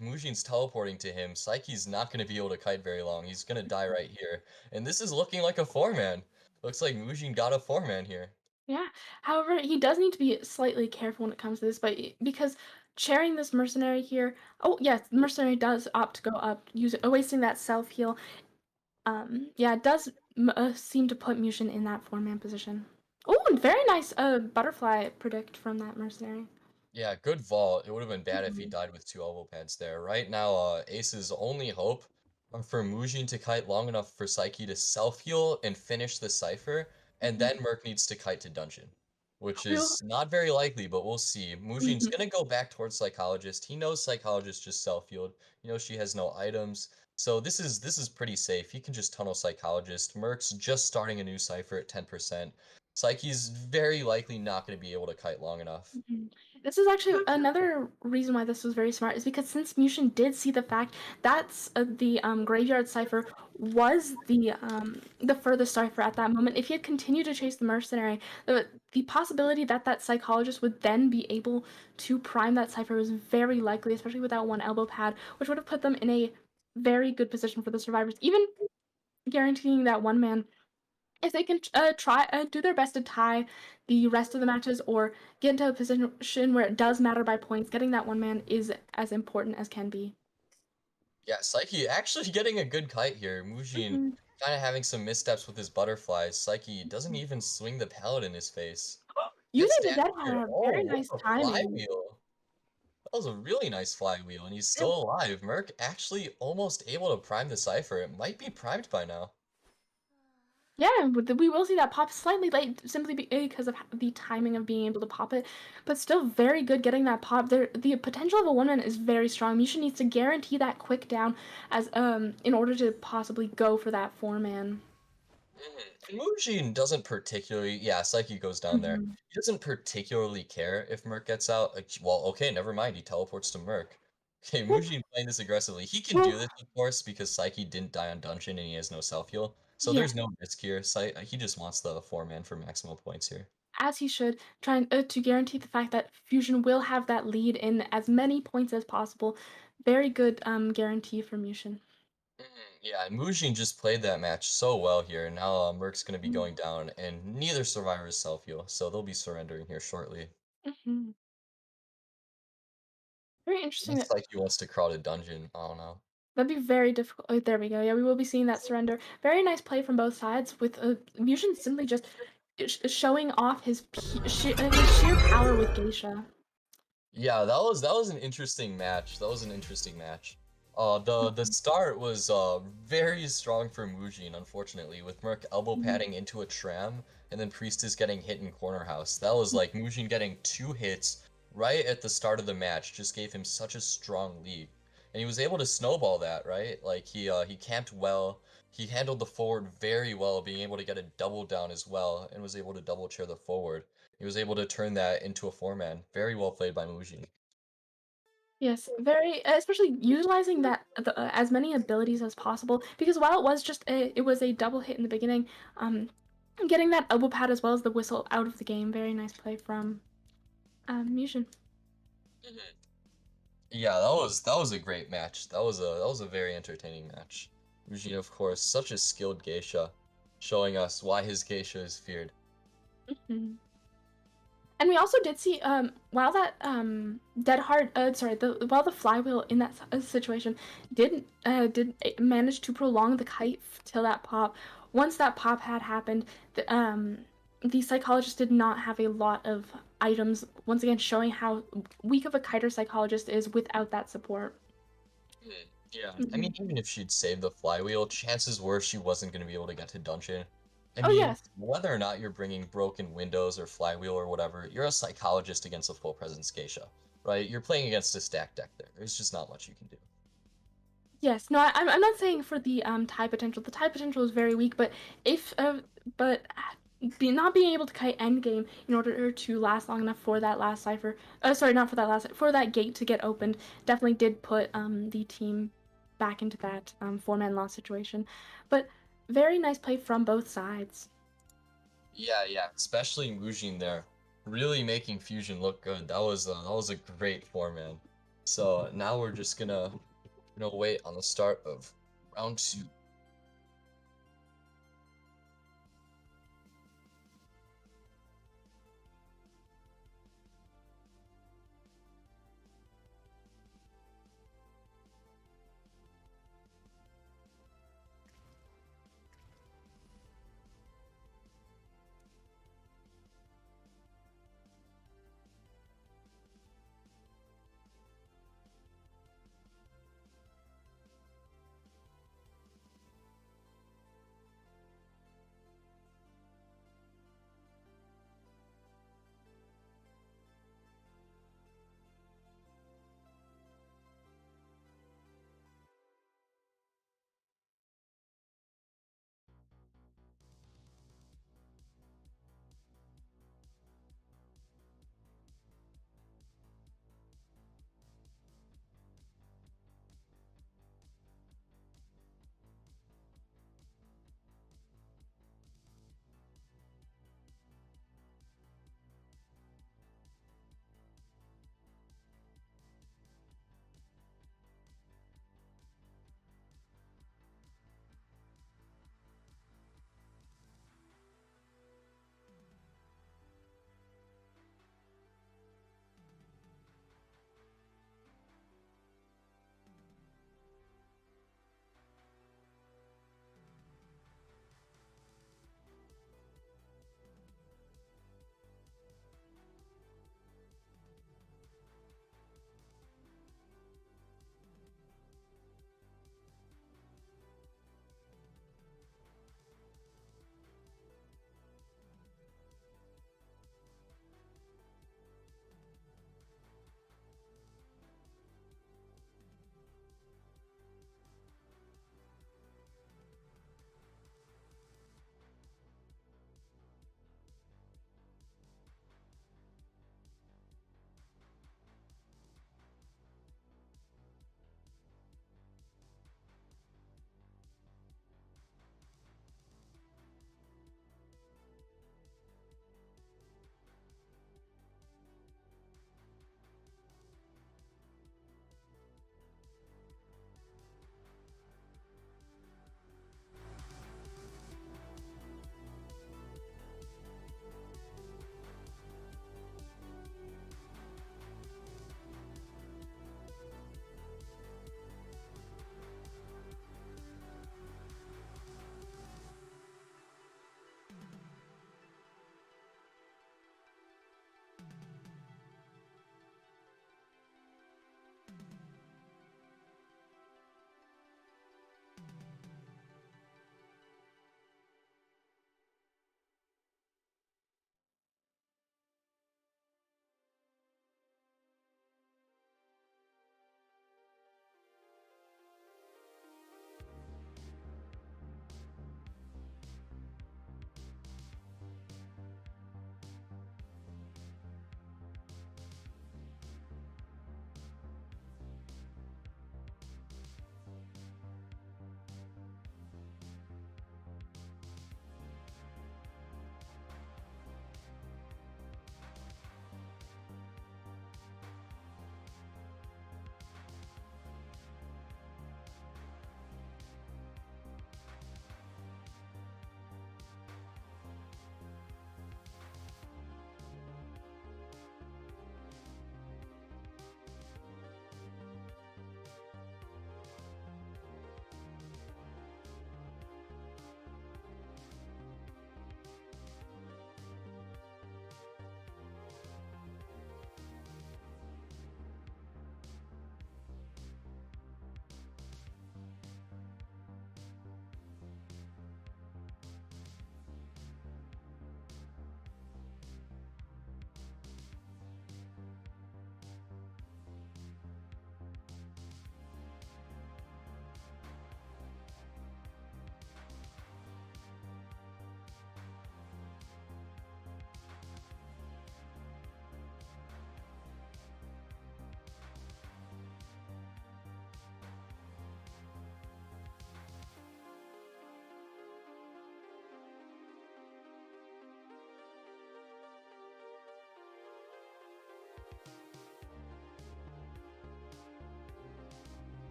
S1: Mujin's teleporting to him. Psyche's not going to be able to kite very long. He's going to die right here. And this is looking like a four-man. Looks like Mujin got a four-man here.
S2: Yeah. However, he does need to be slightly careful when it comes to this, but because sharing this mercenary here, oh yes, mercenary does opt to go up, wasting that self heal. Yeah, it does seem to put Mushin in that four-man position. Oh, very nice butterfly predict from that mercenary.
S1: Yeah, good vault. It would have been bad if he
S2: Mhm.
S1: died with two elbow pads there. Right now, Ace's only hope are for Mujin to kite long enough for Psyche to self-heal and finish the Cipher, and
S2: Mhm.
S1: then Merc needs to kite to Dungeon, which
S2: We will.
S1: is not very likely, but we'll see. Mujin's
S2: Mhm.
S1: gonna go back towards Psychologist. He knows Psychologist just self-healed. She has no items, so this is pretty safe. He can just tunnel Psychologist. Merc's just starting a new Cipher at 10%. Psyche's very likely not going to be able to kite long enough.
S2: Mhm. This is actually another reason why this was very smart is because since Mushin did see the fact that's the graveyard cipher was the furthest cipher at that moment. If he had continued to chase the mercenary, the possibility that that psychologist would then be able to prime that cipher was very likely, especially with that one elbow pad, which would have put them in a very good position for the survivors, even guaranteeing that one man if they can try do their best to tie the rest of the matches or get into a position where it does matter by points, getting that one man is as important as can be.
S1: Yeah, Psyche actually getting a good kite here. Mujin
S2: Mhm.
S1: kind of having some missteps with his butterflies. Psyche doesn't even swing the pallet in his face.
S2: Using
S1: Gets
S2: the
S1: down
S2: dead
S1: here.
S2: power,
S1: Oh,
S2: very
S1: what
S2: nice
S1: a
S2: timing.
S1: flywheel. That was a really nice flywheel, and he's
S2: It,
S1: still alive. Merc actually almost able to prime the Cipher. It might be primed by now.
S2: yeah, we will see that pop slightly late simply because of the timing of being able to pop it, but still very good getting that pop. There, the potential of a one man is very strong. Misha needs to guarantee that quick down as in order to possibly go for that four man.
S1: And Mujin doesn't particularly, yeah, Psyche goes down there. He doesn't particularly care if Merc gets out. Like, well, okay, never mind. He teleports to Merc. Okay,
S2: Well,
S1: Mujin playing this aggressively. He can do
S2: well,
S1: this, of course, because Psyche didn't die on Dungeon and he has no self-heal. So
S2: yeah.
S1: there's no risk here. He just wants the four-man for maximal points here.
S2: As he should, trying to guarantee the fact that Fusion will have that lead in as many points as possible. Very good guarantee from Yushin.
S1: Yeah, and Mujin just played that match so well here. Now Merc's going to be
S2: Mm-hmm.
S1: going down, and neither survivor is self-heal, so they'll be surrendering here shortly.
S2: Mm-hmm. Very interesting.
S1: Unless Psyche wants to crawl to Dungeon. I don't know.
S2: That'd be very difficult. Oh, there we go. Yeah, we will be seeing that surrender. Very nice play from both sides with Yushin simply just showing off his sheer power with Geisha.
S1: Yeah, that was an interesting match. That was an interesting match. The start was very strong for Mujin, unfortunately, with Merc elbow
S2: Mhm.
S1: padding into a tram and then Priestess getting hit in corner house. That was like Mujin getting two hits right at the start of the match just gave him such a strong lead. And he was able to snowball that, right? Like he camped well. He handled the forward very well, being able to get a double down as well, and was able to double chair the forward. He was able to turn that into a four-man. Very well played by Mujin.
S2: Yes, very especially utilizing as many abilities as possible because while it was a double hit in the beginning, um, getting that elbow pad as well as the whistle out of the game. Very nice play from Mushin.
S1: Mhm. Yeah, that was a great match. That was a very entertaining match. Mujin, of course, such a skilled geisha, showing us why his geisha is feared.
S2: Mhm. And we also did see while that dead hard sorry the while the flywheel in that situation did manage to prolong the kite till that pop. Once that pop had happened, the psychologist did not have a lot of items. Once again, showing how weak of a kiter psychologist is without that support.
S1: Mhm. Yeah, I
S2: Mhm.
S1: mean, even if she'd saved the flywheel, chances were she wasn't going to be able to get to dungeon. I
S2: Oh
S1: mean,
S2: yes,
S1: whether or not you're bringing broken windows or flywheel or whatever, you're a psychologist against a full presence geisha, right? You're playing against a stacked deck there. There's just not much you can do.
S2: yes. No, I'm not saying for the tie potential. The tie potential is very weak, but if but not being able to kite endgame in order to last long enough for that last cipher. Sorry, not for that last, for that gate to get opened. Definitely did put the team back into that four-man loss situation. But very nice play from both sides.
S1: Yeah, yeah, especially Mujin there, really making Fuzion look good. That was a great four-man. So now we're just gonna wait on the start of round two.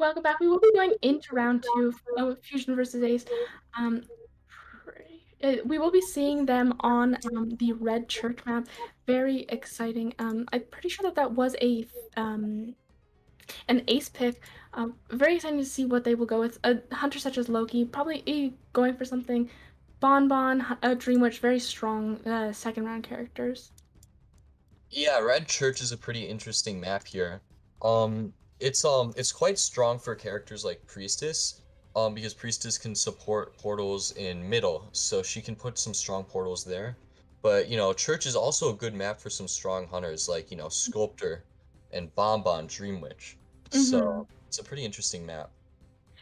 S2: Welcome back. We will be going into round 2 of Fusion versus Ace. Um, we will be seeing them on the red church map. Very exciting. I'm pretty sure that that was an ace pick. Very exciting to see what they will go with. A hunter such as Loki, probably going for something. Bonbon, Dream Witch, very strong second round characters.
S1: Yeah, Red Church is a pretty interesting map here. It's quite strong for characters like Priestess, because Priestess can support portals in middle, so she can put some strong portals there. But, Church is also a good map for some strong hunters like, Sculptor and Bonbon Dream Witch.
S2: Mm-hmm.
S1: So, it's a pretty interesting map.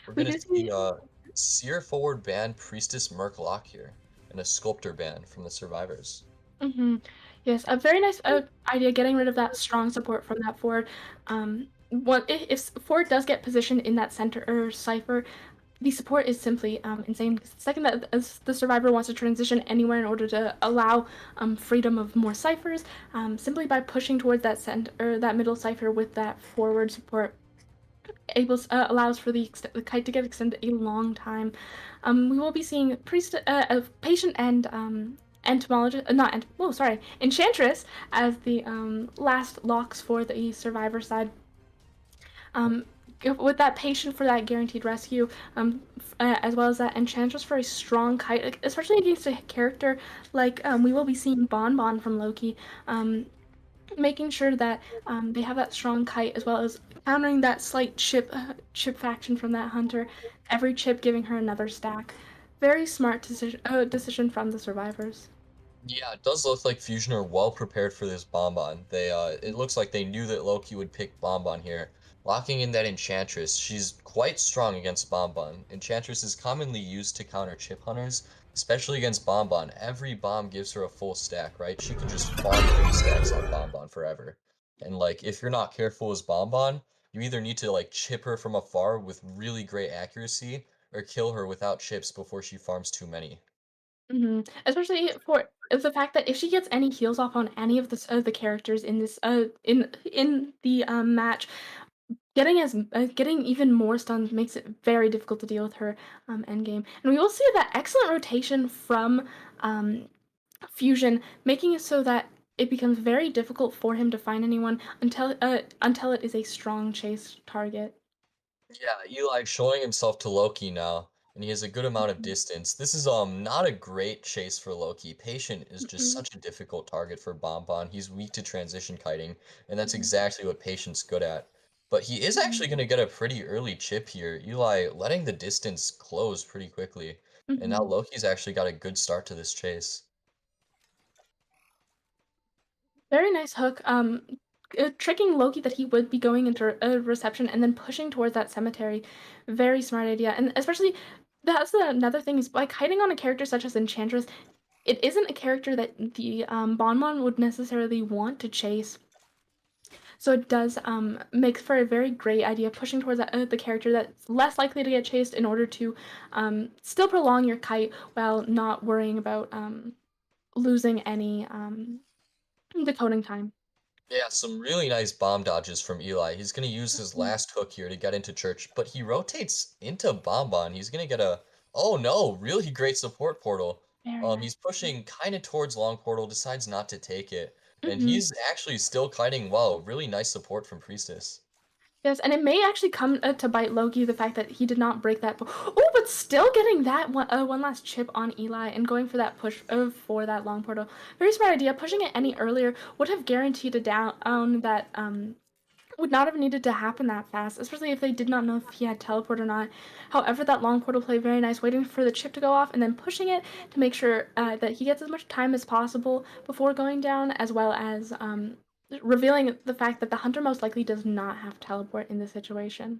S1: We're
S2: We
S1: gonna
S2: do
S1: see
S2: see.
S1: Seer forward ban Priestess Merc Lock here, and a Sculptor ban from the survivors.
S2: Mm-hmm. Yes, a very nice idea getting rid of that strong support from that forward. What if forward does get positioned in that center or cipher, the support is simply insane. Because the second that the survivor wants to transition anywhere in order to allow freedom of more ciphers, simply by pushing towards that center or that middle cipher with that forward support, allows for the kite to get extended a long time. We will be seeing patient and entomologist, not ent- oh sorry, enchantress as the last locks for the survivor side. Um, with that patient for that guaranteed rescue, as well as that enchantress for a strong kite, especially against a character like we will be seeing Bonbon from Loki. Making sure that they have that strong kite as well as countering that slight chip faction from that hunter. Every chip giving her another stack. Very smart decision from the survivors.
S1: Yeah, it does look like Fusion are well prepared for this Bonbon. It looks like they knew that Loki would pick Bonbon here. Locking in that Enchantress, she's quite strong against Bonbon. Enchantress is commonly used to counter chip hunters, especially against Bonbon. Every bomb gives her a full stack, right? She can just farm 3 stacks on Bonbon forever. And like, if you're not careful as Bonbon, you either need to like chip her from afar with really great accuracy, or kill her without chips before she farms too many.
S2: Especially for the fact that if she gets any heals off on any of the characters in this in the match, getting even more stuns makes it very difficult to deal with her endgame. And we will see that excellent rotation from um, Fusion, making it so that it becomes very difficult for him to find anyone until it is a strong chase target.
S1: Yeah, Eli showing himself to Loki now, and he has a good amount of
S2: Mhm,
S1: distance. This is not a great chase for Loki. Patient is just
S2: mhm,
S1: such a difficult target for Bonbon. He's weak to transition kiting, and that's
S2: mhm,
S1: exactly what Patient's good at. But he is
S2: mhm,
S1: actually going to get a pretty early chip here. Eli letting the distance close pretty quickly, and now
S2: mhm.
S1: Loki's actually got a good start to this chase.
S2: Very nice hook. Tricking Loki that he would be going into a reception and then pushing towards that cemetery. Very smart idea, and especially that's another thing is by kiting on a character such as Enchantress, it isn't a character that the Bonbon would necessarily want to chase. So it does make for a very great idea pushing towards the character that's less likely to get chased in order to still prolong your kite while not worrying about losing any decoding time.
S1: Yeah, some really nice bomb dodges from Eli. He's going to use his
S2: Mhm.
S1: last hook here to get into church, but he rotates into Bonbon. He's going to get a, oh no, really great support portal.
S2: Very nice.
S1: He's pushing kind of towards long portal, decides not to take it, and
S2: Hmm.
S1: he's actually still kiting well. Really nice support from Priestess.
S2: Yes, and it may actually come to bite Loki the fact that he did not break that. Oh, but still getting that one last chip on Eli and going for that push for that long portal. Very smart idea. Pushing it any earlier would have guaranteed a down that would not have needed to happen that fast, especially if they did not know if he had teleport or not. However, that long portal play very nice, waiting for the chip to go off and then pushing it to make sure that he gets as much time as possible before going down, as well as revealing the fact that the hunter most likely does not have teleport in this situation.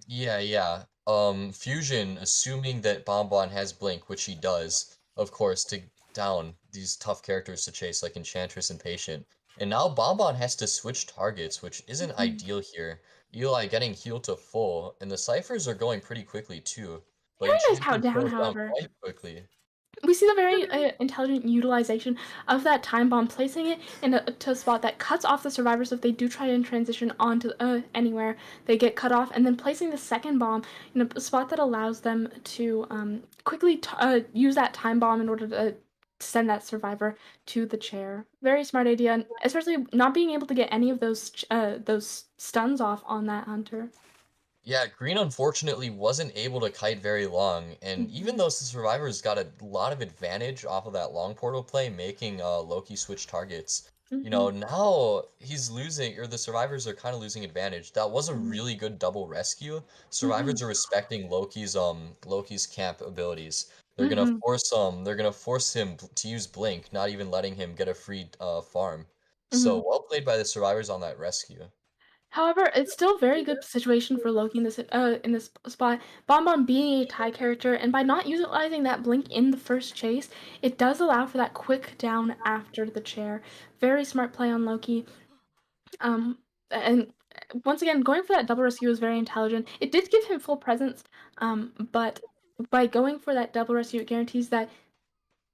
S1: Yeah, yeah. Fusion, assuming that Bonbon has Blink, which he does, of course, to down these tough characters to chase like Enchantress and Patient. And now Bonbon has to switch targets, which isn't
S2: Mhm.
S1: ideal here. Eli getting healed to full, and the ciphers are going pretty quickly too. But
S2: Very nice
S1: Enchantress
S2: countdown,
S1: goes down
S2: however.
S1: quite quickly.
S2: We see the very intelligent utilization of that time bomb, placing it in to a spot that cuts off the survivors if they do try and transition onto anywhere. They get cut off, and then placing the second bomb in a spot that allows them to quickly use that time bomb in order to send that survivor to the chair. Very smart idea, and especially not being able to get any of those stuns off on that hunter.
S1: Yeah, Green unfortunately wasn't able to kite very long, and even
S2: Hmm.
S1: though the survivors got a lot of advantage off of that long portal play, making Loki switch targets,
S2: Hmm.
S1: now he's losing, or the survivors are kind of losing advantage. That was a
S2: Hmm.
S1: really good double rescue.
S2: Hmm.
S1: Survivors are respecting Loki's camp abilities.
S2: Hmm.
S1: They're gonna force him to use Blink, not even letting him get a free farm.
S2: Hmm.
S1: So well played by the survivors on that rescue.
S2: However, it's still a very good situation for Loki in this spot. Bonbon being a tie character, and by not utilizing that blink in the first chase, it does allow for that quick down after the chair. Very smart play on Loki. And once again, going for that double rescue was very intelligent. It did give him full presence, but by going for that double rescue, it guarantees that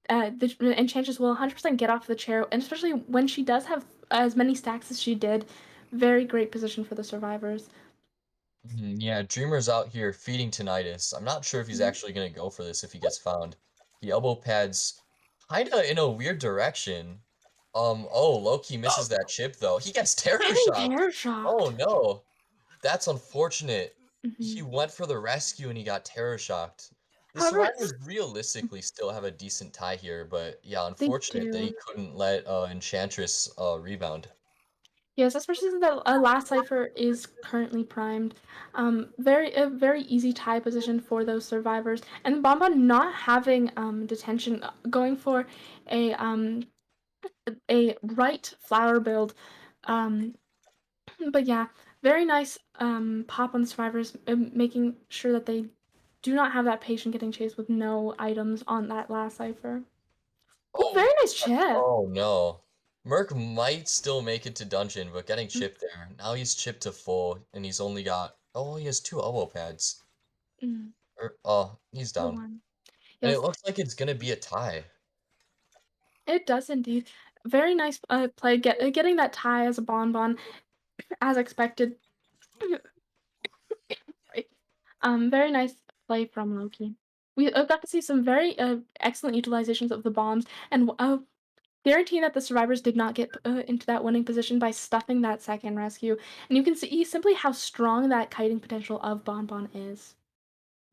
S2: the Enchantress will 100% get off the chair, and especially when she does have as many stacks as she did, very great position for the survivors.
S1: Yeah, Dreamer's out here feeding tinnitus. I'm not sure if he's
S2: Mhm.
S1: actually gonna go for this if he gets found. He elbow pads kinda in a weird direction. Oh, Loki misses that chip though. He gets terror
S2: Getting
S1: shocked.
S2: terror
S1: Oh
S2: shocked.
S1: no, that's unfortunate. He
S2: Mhm.
S1: went for the rescue and he got terror shocked. The
S2: However, it's
S1: survivors realistically still have a decent tie here, but yeah,
S2: they
S1: unfortunate that he
S2: do.
S1: couldn't let Enchantress rebound.
S2: Yes, especially since the last cipher is currently primed. Very a very easy tie position for those survivors, and Bonbon not having detention, going for a um a right flower build. Um, but yeah, very nice pop on the survivors, making sure that they do not have that patient getting chased with no items on that last cipher. Oh,
S1: Oh,
S2: very nice chip.
S1: oh no. Merc might still make it to dungeon, but getting chipped there. Now he's chipped to full, and he's only got, oh, he has two elbow pads.
S2: Mm,
S1: Oh, he's
S2: the
S1: down.
S2: one.
S1: And it
S2: Yes,
S1: looks like it's gonna be a tie.
S2: it does indeed. Very nice play, getting that tie as a bonbon as expected. Right. Very nice play from Loki. We got to see some very excellent utilizations of the bombs and guaranteeing that the survivors did not get into that winning position by stuffing that second rescue. And you can see simply how strong that kiting potential of Bonbon is.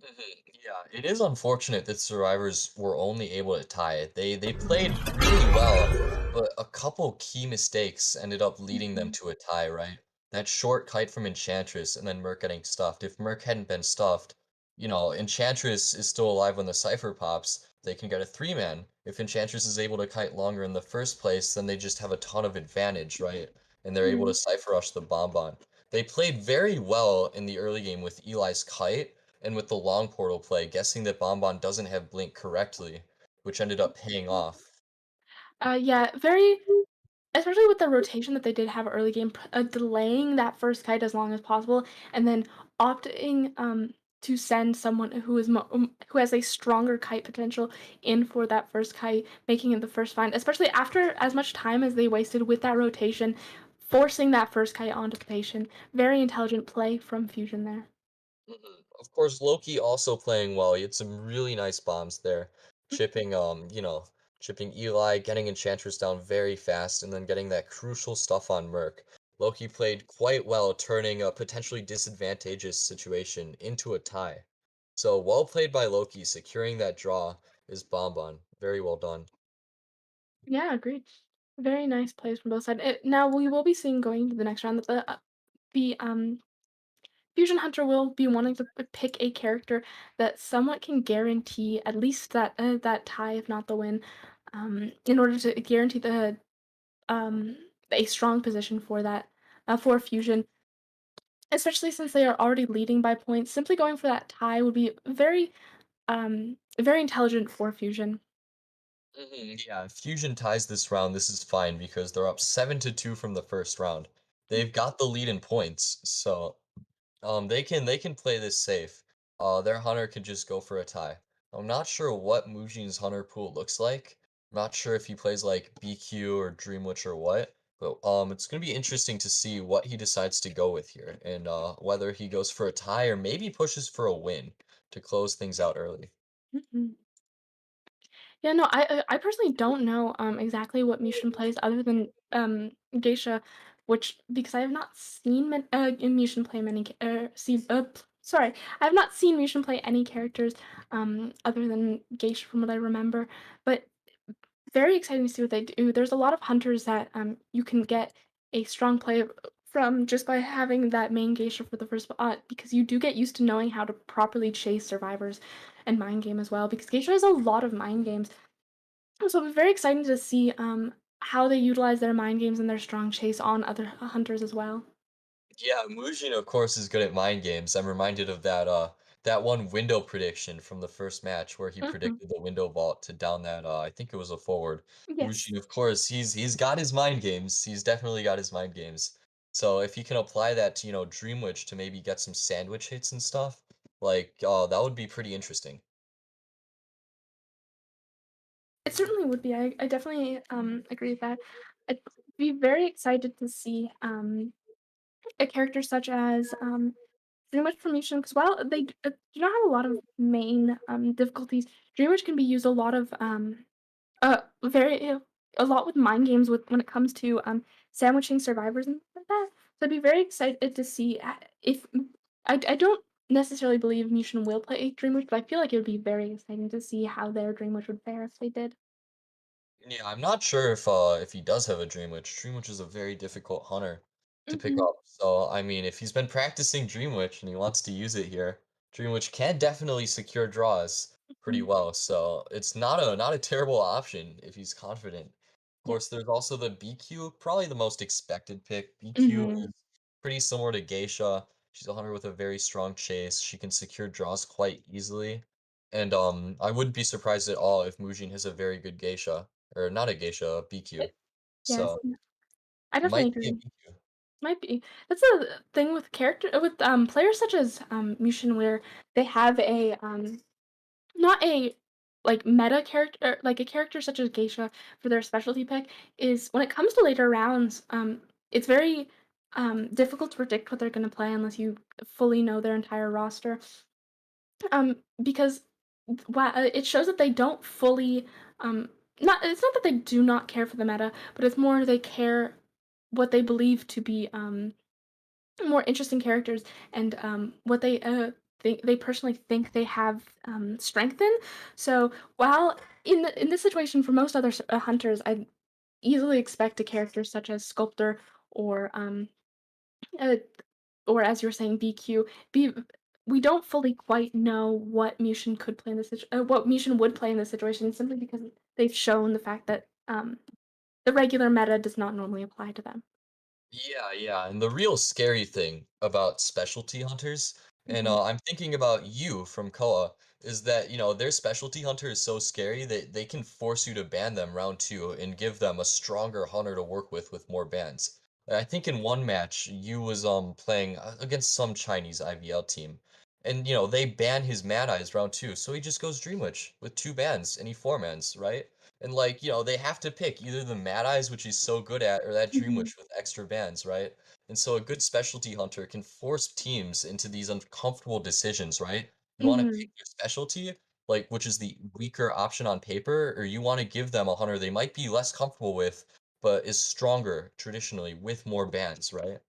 S1: Yeah, it is unfortunate that survivors were only able to tie it. They played really well, but a couple key mistakes ended up leading them
S2: Mhm.
S1: to a tie, right? That short kite from Enchantress and then Merc getting stuffed. If Merc hadn't been stuffed, Enchantress is still alive when the Cipher pops. They can get a three-man. If Enchantress is able to kite longer in the first place, then they just have a ton of advantage, right? And they're able to
S2: Mhm.
S1: Cipher rush the Bonbon. They played very well in the early game with Eli's kite, and with the long portal play, guessing that Bonbon doesn't have Blink correctly, which ended up paying off.
S2: Yeah, very. Especially with the rotation that they did have early game, delaying that first kite as long as possible, and then opting, to send someone who has a stronger kite potential in for that first kite, making it the first find, especially after as much time as they wasted with that rotation, forcing that first kite onto the patient. Very intelligent play from Fusion there.
S1: Of course, Loki also playing well. He had some really nice bombs there, chipping Eli, getting Enchantress down very fast, and then getting that crucial stuff on Merc. Loki played quite well, turning a potentially disadvantageous situation into a tie. So well played by Loki, securing that draw is Bonbon. Very well done.
S2: Yeah, agreed. Very nice plays from both sides. Now we will be seeing going to the next round that the Fusion Hunter will be wanting to pick a character that somewhat can guarantee at least that tie, if not the win, in order to guarantee um, a strong position for that for Fusion. Especially since they are already leading by points, simply going for that tie would be very intelligent for Fusion.
S1: Yeah, if Fusion ties this round, this is fine because they're up 7-2 from the first round. They've got the lead in points, so they can play this safe. Their hunter can just go for a tie. I'm not sure what Mujin's Hunter pool looks like. I'm not sure if he plays like BQ or Dreamwitch or what, but it's gonna be interesting to see what he decides to go with here and whether he goes for a tie or maybe pushes for a win to close things out early.
S2: Mhm. Yeah, no, I personally don't know, exactly what Mushin plays other than, Geisha, which because I have not seen Mushin play many ca see sorry, I have not seen Mushin play any characters, other than Geisha from what I remember, but very exciting to see what they do. There's a lot of hunters that, you can get a strong play from just by having that main geisha for the first spot, because you do get used to knowing how to properly chase survivors and mind game as well, because geisha has a lot of mind games. So it'll be very exciting to see, how they utilize their mind games and their strong chase on other hunters as well.
S1: Yeah, Mujin, of course, is good at mind games. I'm reminded of that one window prediction from the first match where he
S2: Mhm.
S1: predicted the window vault to down that I think it was a forward.
S2: Yes.
S1: Mujin, of course, he's got his mind games. He's definitely got his mind games. So if he can apply that to, Dreamwitch to maybe get some sandwich hits and stuff, like that would be pretty interesting.
S2: It certainly would be. I definitely, agree with that. I'd be very excited to see, a character such as, Dreamwitch Formation, because while they do not have a lot of main, difficulties, Dreamwitch can be used a lot of, very a lot with mind games with when it comes to, sandwiching survivors and things like that. So I'd be very excited to see if I don't necessarily believe Mushin will play Dreamwitch, but I feel like it would be very exciting to see how their Dreamwitch would fare if they did.
S1: Yeah, I'm not sure if he does have a Dreamwitch. Dreamwitch is a very difficult hunter to pick
S2: Mhm.
S1: up. So, I mean, if he's been practicing Dreamwitch and he wants to use it here, Dreamwitch can definitely secure draws pretty
S2: Mhm.
S1: well. So, it's not a terrible option if he's confident. Of
S2: Yeah.
S1: course, there's also the BQ, probably the most expected pick. BQ
S2: Mhm.
S1: is pretty similar to Geisha. She's a hunter with a very strong chase. She can secure draws quite easily. And I wouldn't be surprised at all if Mujin has a very good Geisha. Or not a geisha, a
S2: Y
S1: BQ.
S2: yes,
S1: So,
S2: I
S1: it
S2: definitely
S1: might be a
S2: agree.
S1: BQ.
S2: Might be. That's a thing with players such as, Mushin where they have a, not a, like, meta character like, a character such as Geisha for their specialty pick is when it comes to later rounds, it's very, difficult to predict what they're gonna play unless you fully know their entire roster, because it shows that they don't fully, not it's not that they do not care for the meta, but it's more they care what they believe to be, more interesting characters and what they personally think they have strength in. So while in this situation for most other hunters, I easily expect a character such as Sculptor or uh, or as you were saying BQ. Be We don't fully quite know what Mushin could play in this what Mushin would play in this situation simply because they've shown the fact that the regular meta does not normally apply to them.
S1: Yeah, yeah, and the real scary thing about specialty hunters, and
S2: Mhm.
S1: I'm thinking about you from Koa, is that, their specialty hunter is so scary that they can force you to ban them round two and give them a stronger hunter to work with more bans. I think in one match, you was playing against some Chinese IVL team, and they ban his Mad Eyes round two, so he just goes Dreamwitch with two bans and he four mans, right? And like, they have to pick either the Mad Eyes, which he's so good at, or that
S2: Mhm.
S1: Dreamwitch with extra bands, right? And so a good specialty hunter can force teams into these uncomfortable decisions, right? You want to pick
S2: Mhm.
S1: your specialty, like which is the weaker option on paper, or you want to give them a hunter they might be less comfortable with, but is stronger traditionally with more bands, right?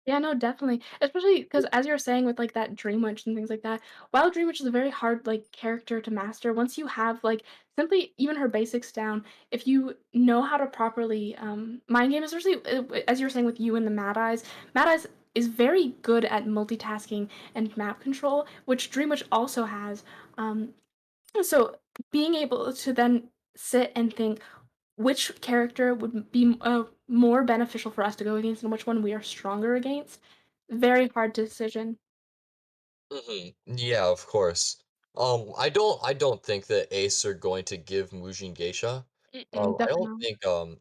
S2: Yeah, no, definitely. Especially because as you were saying with, like, that Dream Witch and things like that, while Dream Witch is a very hard, like, character to master, once you have, like, simply even her basics down, if you know how to properly, mind game, especially, as you were saying with you and the Mad Eyes is very good at multitasking and map control, which Dream Witch also has, so being able to then sit and think, which character would be, more beneficial for us to go against and which one we are stronger against? Very hard decision.
S1: Yeah, of course. I don't think that Ace are going to give Mujin Geisha.
S2: Mm-mm,
S1: I
S2: definitely
S1: don't
S2: not.
S1: think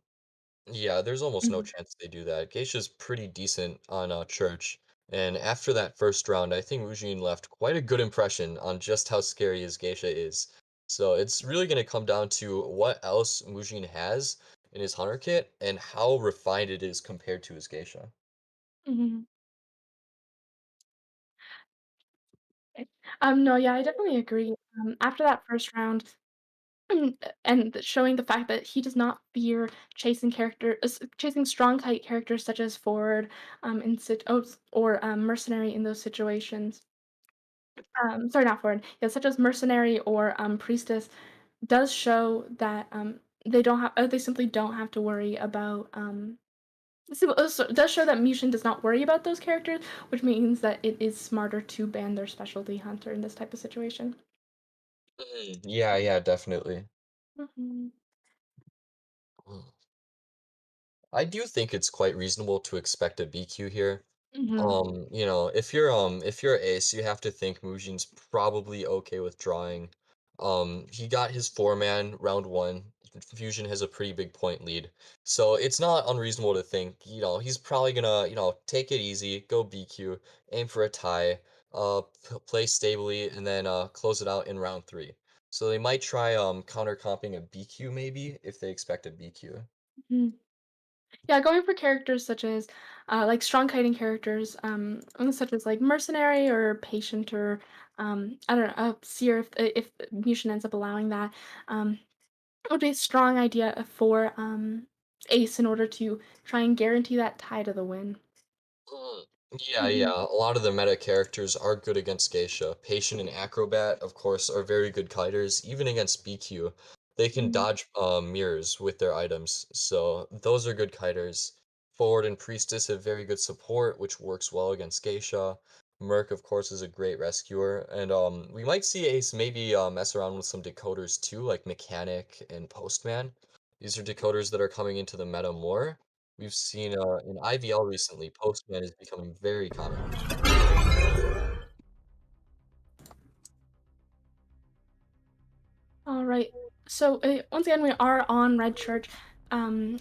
S1: yeah, there's almost no
S2: Mhm.
S1: chance they do that. Geisha's pretty decent on Church, and after that first round, I think Mujin left quite a good impression on just how scary his Geisha is. So it's really going to come down to what else Mujin has in his hunter kit and how refined it is compared to his geisha.
S2: Mhm. No, yeah, I definitely agree. After that first round, showing the fact that he does not fear chasing strong kite characters such as Ford, or Mercenary in those situations. Sorry, not Ford. Yeah, such as Mercenary or Priestess does show that they simply don't have to worry about it does show that Mushin does not worry about those characters, which means that it is smarter to ban their specialty hunter in this type of situation.
S1: Yeah, yeah, definitely.
S2: Mhm.
S1: Mm. I do think it's quite reasonable to expect a BQ here.
S2: Mhm.
S1: If you're ace, you have to think Mujin's probably okay with drawing. He got his four-man round one. Fusion has a pretty big point lead. So it's not unreasonable to think, he's probably gonna, take it easy, go BQ, aim for a tie, play stably, and then close it out in round three. So they might try counter comping a BQ maybe if they expect a BQ.
S2: Mhm. Yeah, going for characters such as, like strong kiting characters, such as like mercenary or patient or I don't know, seer if Mushin ends up allowing that, would be a strong idea for Ace in order to try and guarantee that tie to the win.
S1: Mm, yeah,
S2: Hmm.
S1: yeah. A lot of the meta characters are good against Geisha. Patient and Acrobat, of course, are very good kiters. Even against BQ, they can
S2: Hmm.
S1: dodge mirrors with their items, so those are good kiters. Forward and Priestess have very good support, which works well against Geisha. Merc, of course, is a great rescuer, and we might see Ace maybe mess around with some decoders too, like Mechanic and Postman. These are decoders that are coming into the meta more. We've seen in IVL recently, Postman is becoming very common.
S2: All right. So once again, we are on Red Church. Um,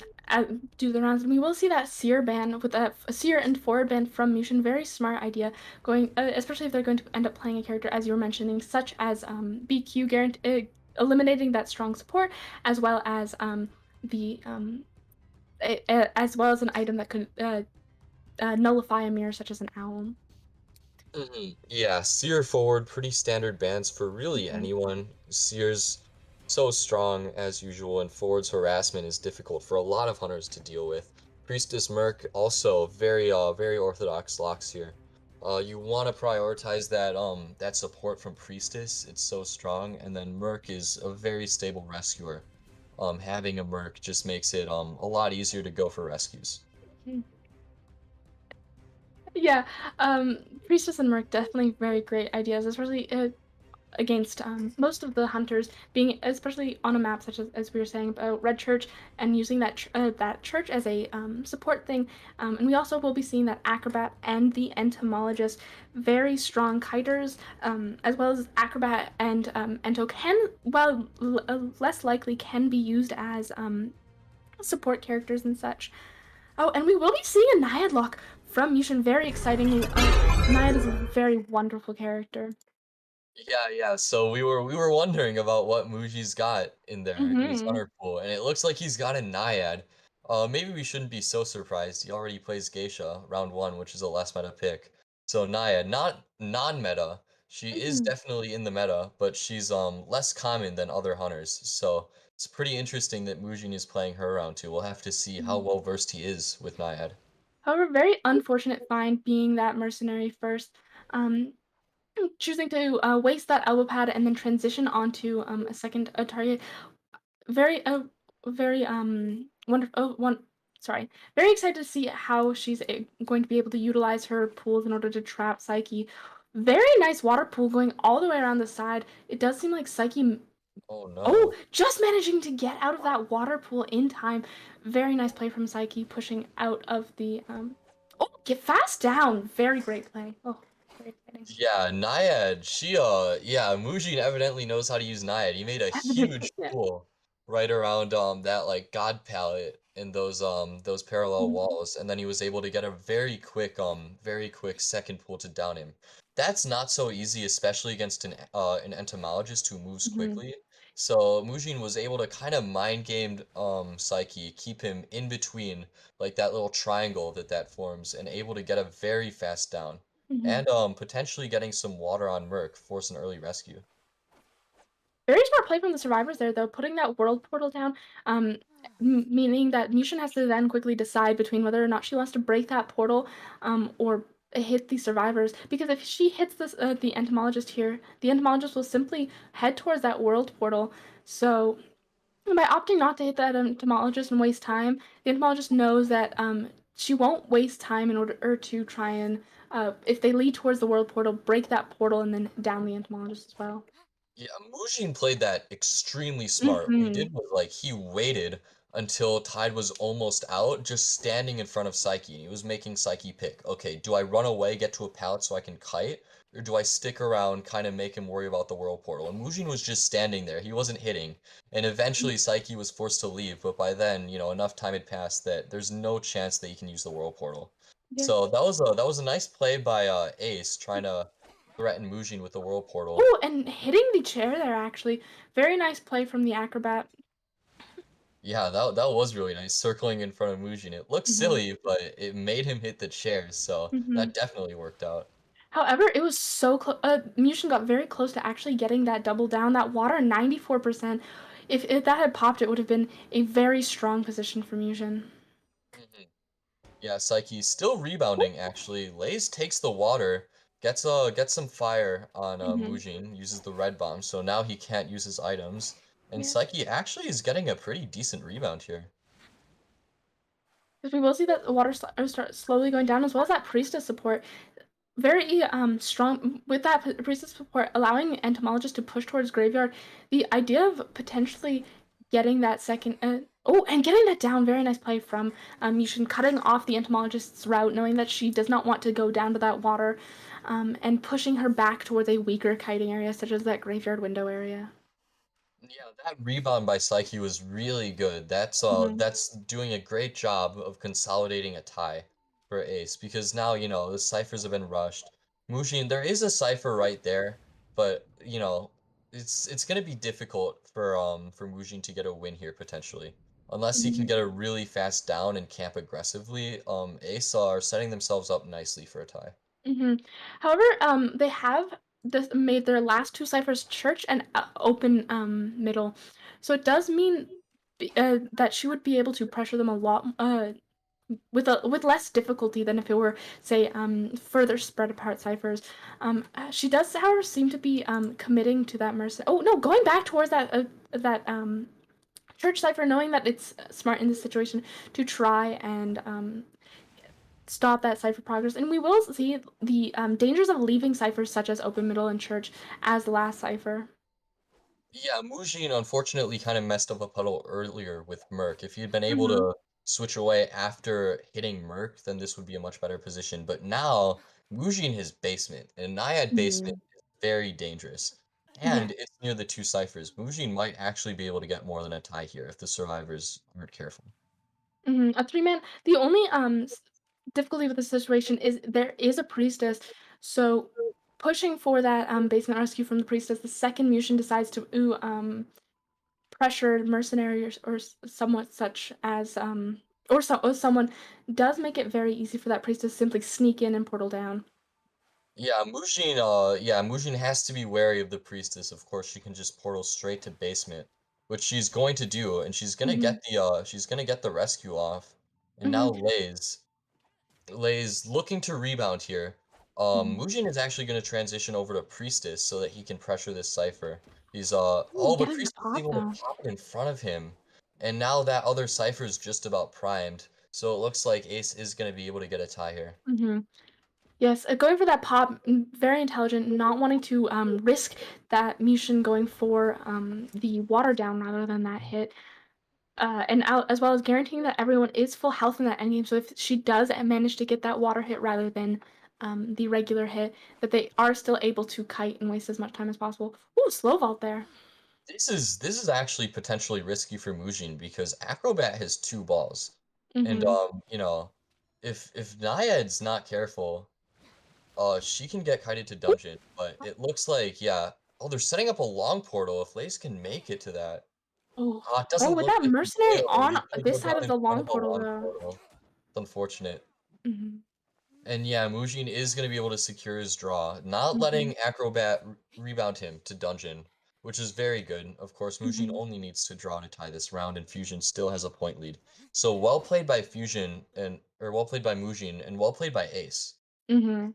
S2: do the rounds, and we will see that seer ban with a seer and forward ban from Mushin. Very smart idea. Going, especially if they're going to end up playing a character as you were mentioning, such as BQ, eliminating that strong support, as well as as well as an item that could nullify a mirror, such as an owl.
S1: Yeah, Seer forward, pretty standard bans for really
S2: Mhm.
S1: anyone. Seer's so strong as usual, and forward's harassment is difficult for a lot of hunters to deal with. Priestess Merc also very orthodox locks here. You want to prioritize that support from Priestess. It's so strong, and then Merc is a very stable rescuer. Having a Merc just makes it a lot easier to go for rescues.
S2: Yeah, Priestess and Merc definitely very great ideas, especially against most of the hunters being, especially on a map such as we were saying about Red Church and using that church as a support thing. And we also will be seeing that Acrobat and the Entomologist, very strong kiters, as well as Acrobat and Ento can, while less likely, can be used as support characters and such. Oh, and we will be seeing a Naiad lock from Yushin. Very exciting. Naiad is a very wonderful character.
S1: Yeah, yeah. So we were wondering about what Muji's got in there in his
S2: Mm-hmm.
S1: hunter pool, and it looks like he's got a Naiad. Maybe we shouldn't be so surprised. He already plays Geisha round one, which is a less meta pick. So Naiad, not non-meta. She is
S2: Mm-hmm.
S1: definitely in the meta, but she's less common than other hunters. So it's pretty interesting that Mujin is playing her round two. We'll have to see how well versed he is with Naiad.
S2: However, very unfortunate find being that mercenary first. Um, Choosing to waste that elbow pad and then transition onto a second target. Very, very wonderful. Sorry. Very excited to see how she's going to be able to utilize her pools in order to trap Psyche. Very nice water pool going all the way around the side. It does seem like Psyche.
S1: Oh
S2: Oh,
S1: no.
S2: just managing to get out of that water pool in time. Very nice play from Psyche, pushing out of the. Oh, get fast down. Very great play. Oh, very exciting.
S1: Yeah, Naiad, yeah, Mujin evidently knows how to use Naiad. He made a huge
S2: Evidently, yeah.
S1: pool right around that like God palette and those parallel
S2: Mhm.
S1: walls, and then he was able to get a very quick second pool to down him. That's not so easy, especially against an entomologist who moves
S2: Mhm.
S1: quickly. So Mujin was able to kind of mind game Psyche, keep him in between like that little triangle that forms, and able to get a very fast down,
S2: Mhm.
S1: and potentially getting some water on Merc, force an early rescue.
S2: Very smart play from the survivors there, though, putting that world portal down, um, meaning that Mushin has to then quickly decide between whether or not she wants to break that portal, or hit the survivors. Because if she hits the entomologist here, the entomologist will simply head towards that world portal. So by opting not to hit that entomologist and waste time, the entomologist knows that she won't waste time in order to try and, if they lead towards the world portal, break that portal and then down the entomologist as well.
S1: Yeah, Mujin played that extremely smart. What he
S2: Hmm.
S1: did was like he waited until Tide was almost out, just standing in front of Psyche. He was making Psyche pick, okay, do I run away, get to a pallet so I can kite, or do I stick around, kind of make him worry about the world portal? And Mujin was just standing there. He wasn't hitting. And eventually Psyche was forced to leave, but by then, enough time had passed that there's no chance that he can use the world portal.
S2: Yeah.
S1: So that was a nice play by Ace trying to threaten Mujin with the world portal.
S2: Oh, and hitting the chair there actually. Very nice play from the acrobat.
S1: Yeah, that was really nice, circling in front of Mujin. It looked
S2: Hmm.
S1: silly, but it made him hit the chair, so
S2: Hmm.
S1: that definitely worked out.
S2: However, it was so close. Mushin got very close to actually getting that double down. That water, 94%. If that had popped, it would have been a very strong position for Mushin.
S1: Mhm. Yeah, Psyche's still rebounding actually. Lays takes the water, gets some fire on
S2: Mm-hmm.
S1: Mujin, uses the red bomb, so now he can't use his items. And
S2: Yeah.
S1: Psyche actually is getting a pretty decent rebound here.
S2: Because we will see that the water start slowly going down, as well as that priestess support. Very strong with that priestess support, allowing entomologist to push towards graveyard. The idea of potentially getting that second, oh, and getting that down. Very nice play from Yushin, cutting off the entomologist's route, knowing that she does not want to go down to that water, and pushing her back towards a weaker kiting area, such as that graveyard window area.
S1: Yeah, that rebound by Psyche was really good. That's
S2: Hmm.
S1: that's doing a great job of consolidating a tie for Ace because now, the ciphers have been rushed. Mujin, there is a cipher right there, but it's gonna be difficult for Mujin to get a win here potentially. Unless he can
S2: Hmm.
S1: get a really fast down and camp aggressively, Ace are setting themselves up nicely for a tie.
S2: Hmm. However, they have made their last two ciphers church and open middle, so it does mean that she would be able to pressure them a lot with less difficulty than if it were, say, further spread apart ciphers. She does, however, seem to be committing to that mercy. Oh no, going back towards that church cipher, knowing that it's smart in this situation to try and stop that cipher progress. And we will see the dangers of leaving ciphers such as open, middle, and church as the last cipher.
S1: Yeah, Mujin unfortunately kind of messed up a puddle earlier with Merc. If he had been able
S2: Hmm.
S1: to switch away after hitting Merc, then this would be a much better position. But now, Mujin his basement, and Naiad basement
S2: Hmm.
S1: is very dangerous.
S2: Yeah.
S1: And it's near the two ciphers. Mujin might actually be able to get more than a tie here if the survivors aren't careful.
S2: A three man. The only difficulty with the situation is there is a priestess, so pushing for that basement rescue from the priestess, the second Mushin decides to pressure mercenary or somewhat such as or someone does make it very easy for that priestess to simply sneak in and portal down.
S1: Yeah, Mujin has to be wary of the priestess. Of course, she can just portal straight to basement, which she's going to do, and
S2: Hmm.
S1: she's gonna get the rescue off. And now
S2: Hmm.
S1: Lay's looking to rebound here.
S2: Hmm.
S1: Mujin is actually gonna transition over to priestess so that he can pressure this cipher. He's
S2: Ooh,
S1: but
S2: getting the
S1: priestess is
S2: pop
S1: able to
S2: though.
S1: pop it in front of him, and now that other cipher is just about primed. So it looks like Ace is gonna be able to get a tie here.
S2: Hmm. Yes, going for that pop, very intelligent, not wanting to risk that Mushin going for the water down rather than that hit. And out as well as guaranteeing that everyone is full health in that endgame. So if she does manage to get that water hit rather than the regular hit, that they are still able to kite and waste as much time as possible. Ooh, slow vault there.
S1: This is actually potentially risky for Mujin because Acrobat has two balls. And
S2: Mm-hmm.
S1: if Naiad's not careful, she can get kited to
S2: Ooh,
S1: dungeon, but it looks like, yeah, Oh, they're setting up a long portal. If Lace can make it to that.
S2: Oh.
S1: It
S2: Oh,
S1: doesn't
S2: with
S1: look
S2: that
S1: like he
S2: mercenary
S1: will.
S2: on
S1: He's gonna
S2: this
S1: go
S2: side
S1: down
S2: of
S1: in
S2: the
S1: front
S2: long
S1: of a
S2: portal,
S1: long
S2: though.
S1: portal. It's unfortunate.
S2: Mhm.
S1: And yeah, Mujin is going to be able to secure his draw, not
S2: Mhm.
S1: letting Acrobat rebound him to Dungeon, which is very good. Of course, Mujin
S2: Mhm.
S1: only needs to draw to tie this round, and Fusion still has a point lead. So well played by Fusion or well played by Mujin and well played by Ace.
S2: Mhm.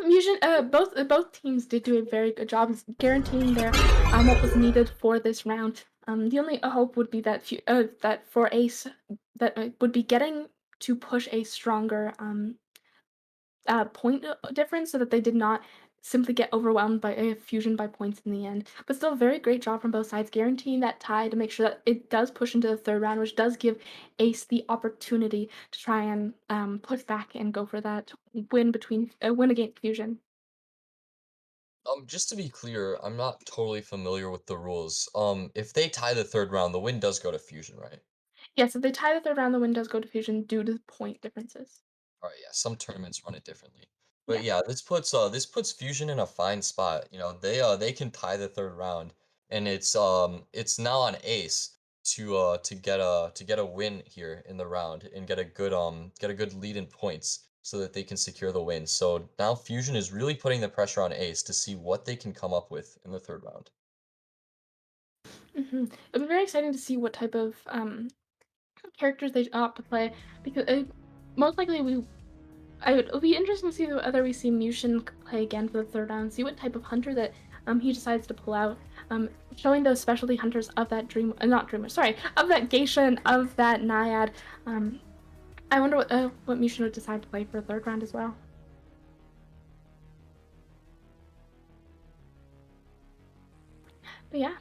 S2: Fusion, both teams did do a very good job of guaranteeing their what was needed for this round. The only hope would be that for Ace that would be getting to push a stronger point difference so that they did not simply get overwhelmed by a fusion by points in the end. But still, very great job from both sides, guaranteeing that tie to make sure that it does push into the third round, which does give Ace the opportunity to try and push back and go for that win against Fusion.
S1: Just to be clear, I'm not totally familiar with the rules. If they tie the third round, the win does go to Fusion, right?
S2: Yes, if they tie the third round, the win does go to Fusion due to point differences.
S1: Alright, yeah, some tournaments run it differently. But
S2: Yeah.
S1: yeah, this puts Fusion in a fine spot. You know, they can tie the third round, and it's now on Ace to get a win here in the round and get a good lead in points so that they can secure the win. So now Fusion is really putting the pressure on Ace to see what they can come up with in the third round.
S2: It'll be very exciting to see what type of characters they opt to play because most likely it'll be interesting to see whether we see Mushin play again for the third round, see what type of hunter that he decides to pull out. Showing those specialty hunters of that not dreamer, sorry, of that geisha and of that naiad. Um, I wonder what Mushin would decide to play for the third round as well. But yeah.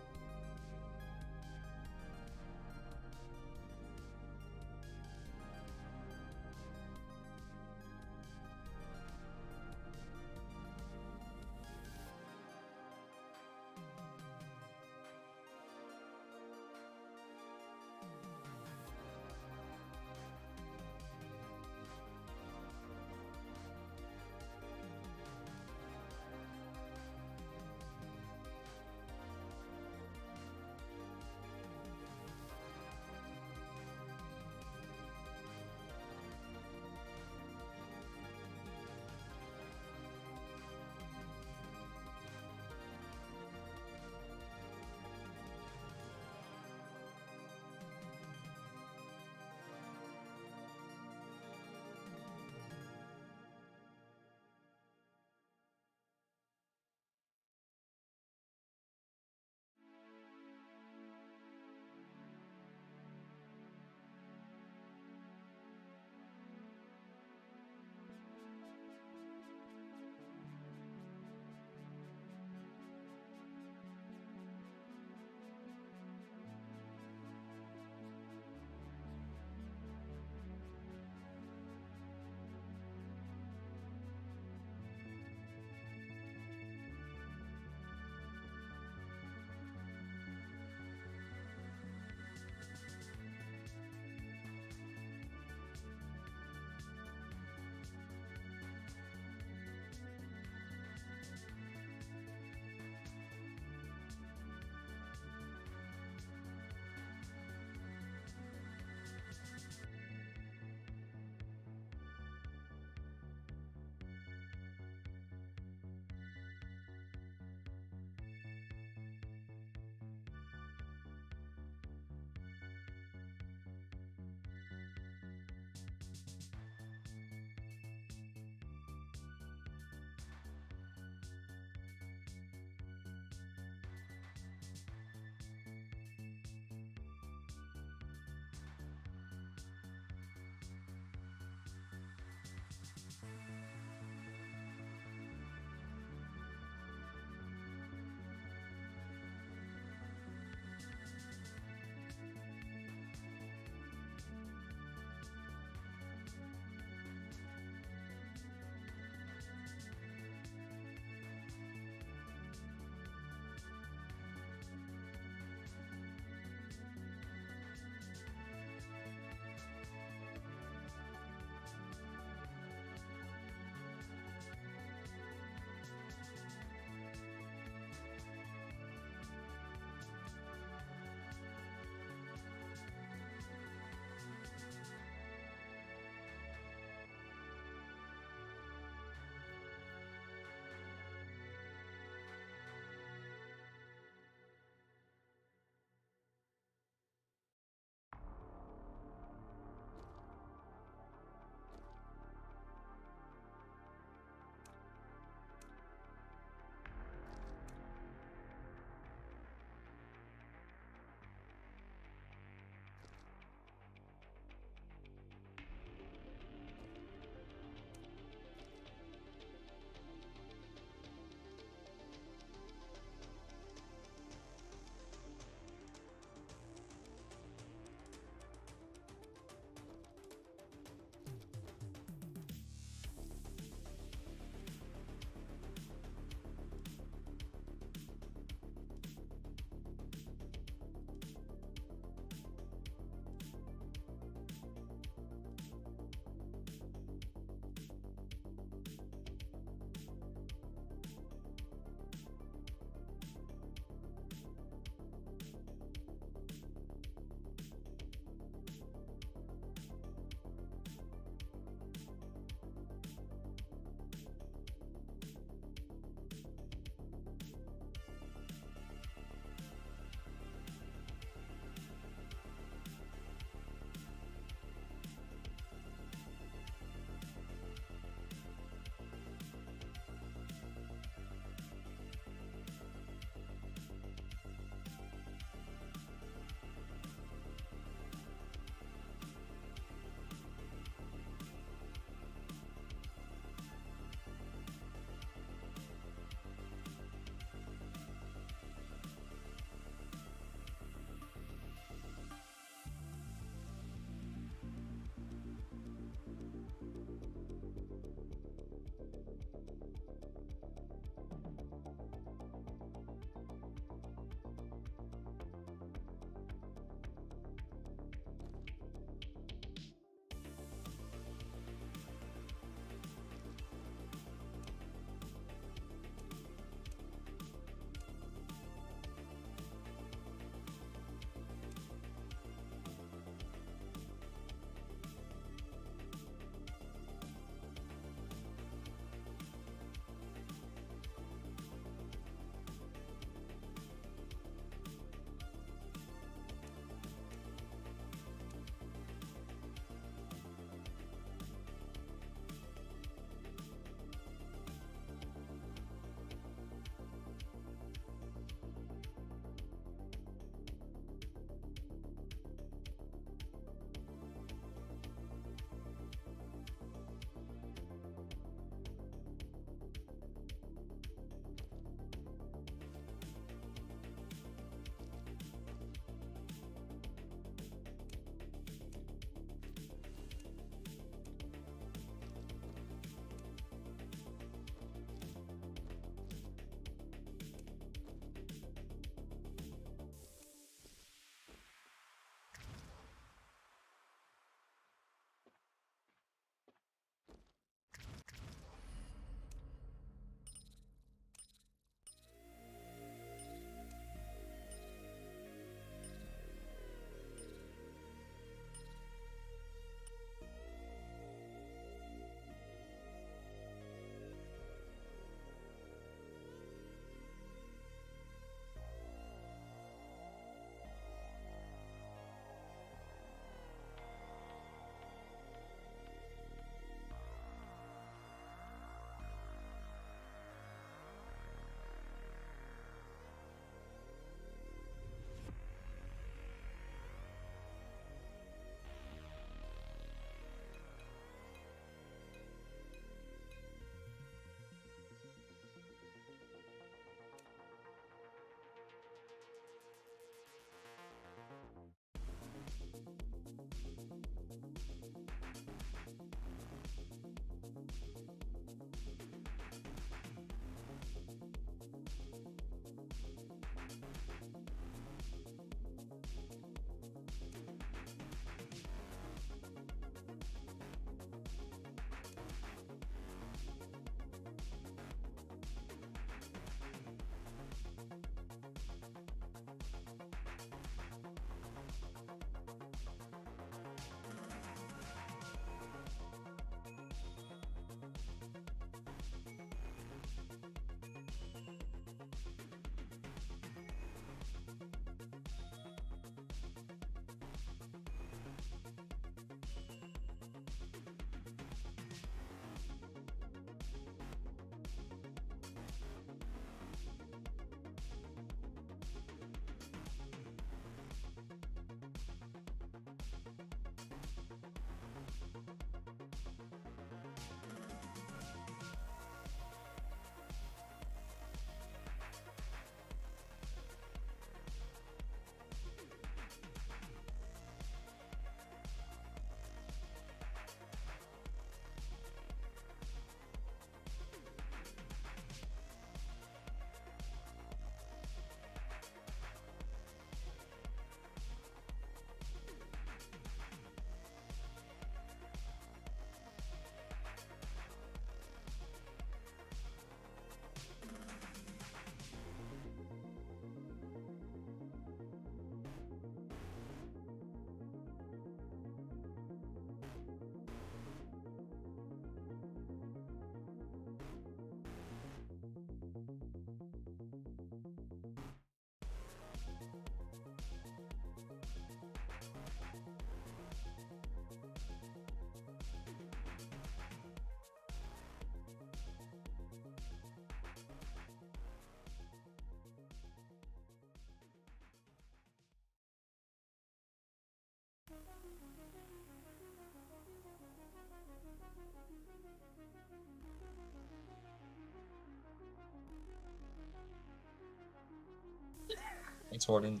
S1: Thanks, Warden.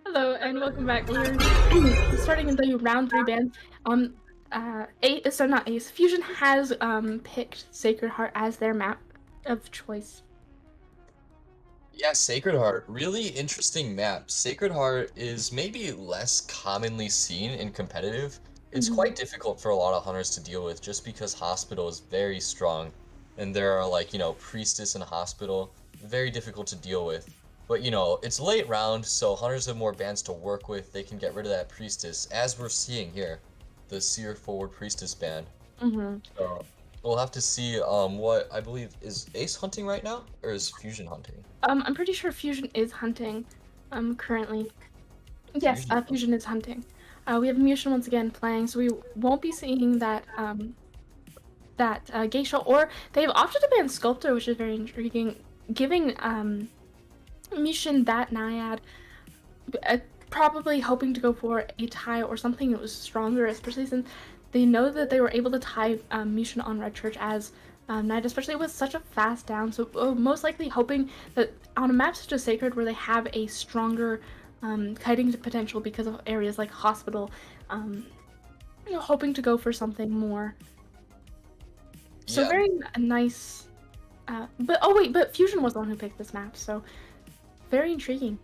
S2: Hello and welcome back. We're starting in the round 3 band. Not Ace. Fusion has picked Sacred Heart as their map of choice.
S1: Yeah, Sacred Heart, really interesting map. Sacred Heart is maybe less commonly seen in competitive. It's
S2: Hmm.
S1: quite difficult for a lot of hunters to deal with just because Hospital is very strong. And there are like, Priestess and Hospital, very difficult to deal with. But it's late round, so hunters have more bans to work with. They can get rid of that Priestess, as we're seeing here, the Seer forward Priestess ban.
S2: Hmm.
S1: So we'll have to see what I believe is Ace hunting right now, or is Fusion hunting?
S2: I'm pretty sure Fusion is hunting currently. Yes,
S1: Fusion.
S2: Fusion is hunting. We have Mushin once again playing, so we won't be seeing that Geisha, or they've opted to ban Sculptor, which is very intriguing, giving Mushin that Naiad, uh, probably hoping to go for a tie or something that was stronger, especially since they know that they were able to tie Mushin on Red Church as Knight, especially with such a fast down. So most likely hoping that on a map such as Sacred, where they have a stronger kiting potential because of areas like Hospital, um, hoping to go for something more. So
S1: Yeah,
S2: very nice. But Fusion was the one who picked this map, so very intriguing.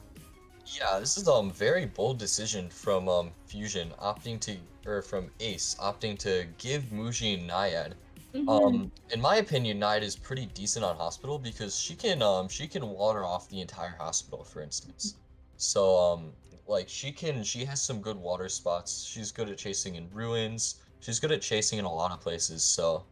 S1: yeah, this is very bold decision from Fusion opting to or from Ace opting to give Mujin Naiad.
S2: Hmm.
S1: In my opinion, Naiad is pretty decent on Hospital because she can water off the entire hospital, for instance. So like she has some good water spots. She's good at chasing in ruins. She's good at chasing in a lot of places. So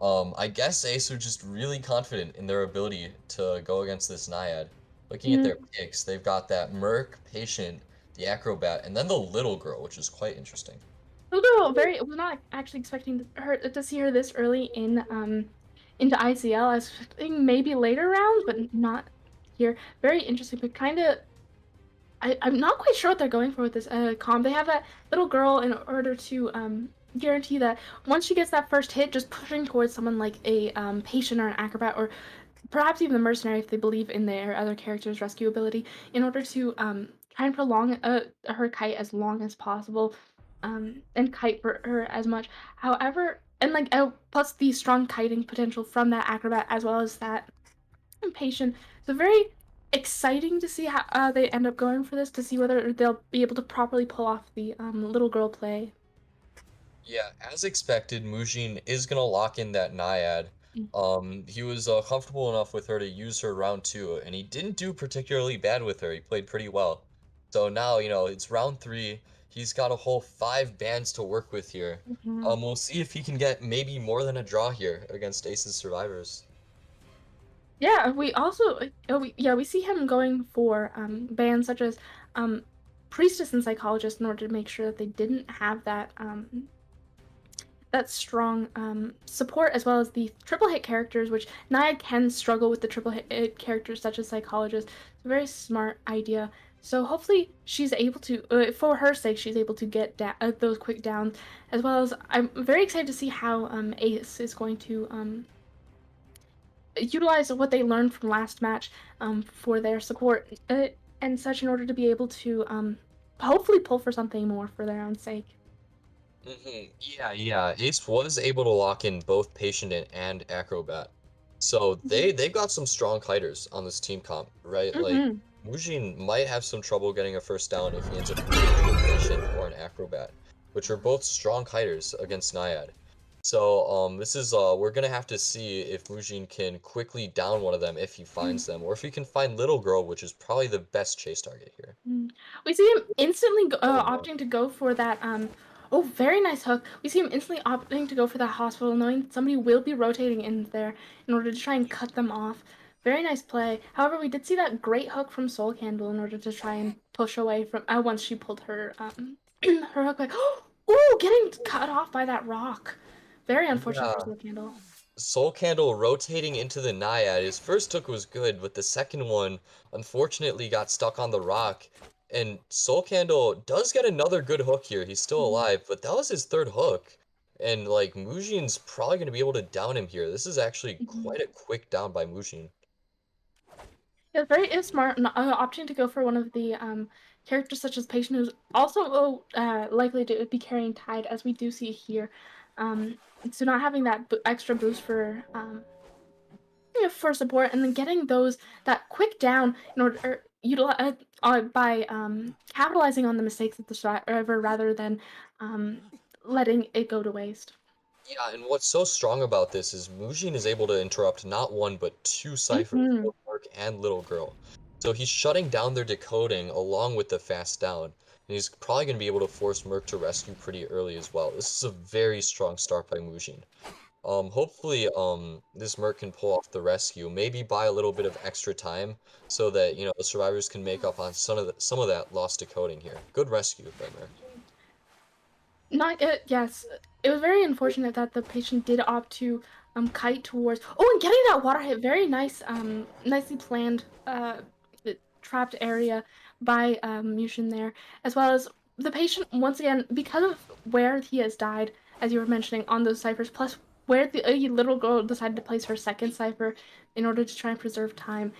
S1: I guess Ace are just really confident in their ability to go against this Naiad. Looking at their picks, they've got that Merc, Patient, the Acrobat, and then the Little Girl, which is quite interesting.
S2: Although very, was not actually expecting her to see her this early in into ICL. I was expecting maybe later rounds, but not here. Very interesting, but kind of. I'm not quite sure what they're going for with this comp. They have that little girl in order to guarantee that once she gets that first hit, just pushing towards someone like a patient or an acrobat, or perhaps even the mercenary if they believe in their other character's rescue ability, in order to try and prolong her kite as long as possible, and kite for her as much. However, and like plus the strong kiting potential from that acrobat as well as that patient. So very exciting to see how they end up going for this, to see whether they'll be able to properly pull off the little girl play.
S1: Yeah, as expected, Mujin is gonna lock in that Naiad. He was comfortable enough with her to use her round two, and he didn't do particularly bad with her. He played pretty well. So now, it's round three. He's got a whole 5 bands to work with here.
S2: Mhm.
S1: We'll see if he can get maybe more than a draw here against Ace's survivors.
S2: Yeah, we also we see him going for bands such as um, Priestess and Psychologist in order to make sure that they didn't have that strong support, as well as the triple hit characters, which Naya can struggle with the triple hit characters such as Psychologist. It's a very smart idea. So hopefully she's able to, for her sake, she's able to get those quick downs, as well as I'm very excited to see how Ace is going to utilize what they learned from last match for their support and such, in order to be able to hopefully pull for something more for their own sake.
S1: Yeah, yeah. Ace was able to lock in both Patient and Acrobat. So
S2: Mhm.
S1: they've got some strong kiters on this team comp, right? Like
S2: Mhm.
S1: Mujin might have some trouble getting a first down if he ends up committing to a Patient or an Acrobat, which are both strong kiters against Naiad. So this is we're gonna have to see if Mujin can quickly down one of them if he finds them, or if he can find Little Girl, which is probably the best chase target here.
S2: Mm. We see him instantly
S1: Oh no.
S2: opting to go for that. Oh, very nice hook. We see him instantly opting to go for that hospital, knowing that somebody will be rotating in there in order to try and cut them off. Very nice play. However, we did see that great hook from Soul Candle in order to try and push away from. Once she pulled her her hook back. Oh, getting cut off by that rock. Very unfortunate for
S1: Yeah.
S2: Soul Candle.
S1: Soul Candle rotating into the Naiad. His first hook was good, but the second one unfortunately got stuck on the rock. And Soul Candle does get another good hook here. He's still
S2: Mhm,
S1: alive, but that was his third hook. And like Mujin's probably going to be able to down him here. This is actually
S2: mhm.
S1: quite a quick down by Mujin.
S2: Yeah, it's smart opting to go for one of the characters such as Patient, who's also likely to be carrying Tide, as we do see here. Um, so not having that extra boost for for support, and then getting those that quick down in order by capitalizing on the mistakes of the survivor rather than um, letting it go to waste.
S1: Yeah, and what's so strong about this is Mujin is able to interrupt not one but two ciphers,
S2: Hmm.
S1: both Mark and Little Girl. So he's shutting down their decoding along with the fast down. And he's probably going to be able to force Merc to rescue pretty early as well. This is a very strong start by Mujin. Hopefully, this Merc can pull off the rescue, maybe buy a little bit of extra time so that, the survivors can make up on some of that lost decoding here. Good rescue by Merc.
S2: Not yes. It was very unfortunate that the patient did opt to kite towards. Oh, and getting that water hit, very nice, nicely planned trapped area by Mushin there, as well as the patient once again because of where he has died, as you were mentioning on those ciphers, plus where the little girl decided to place her second cipher in order to try and preserve time.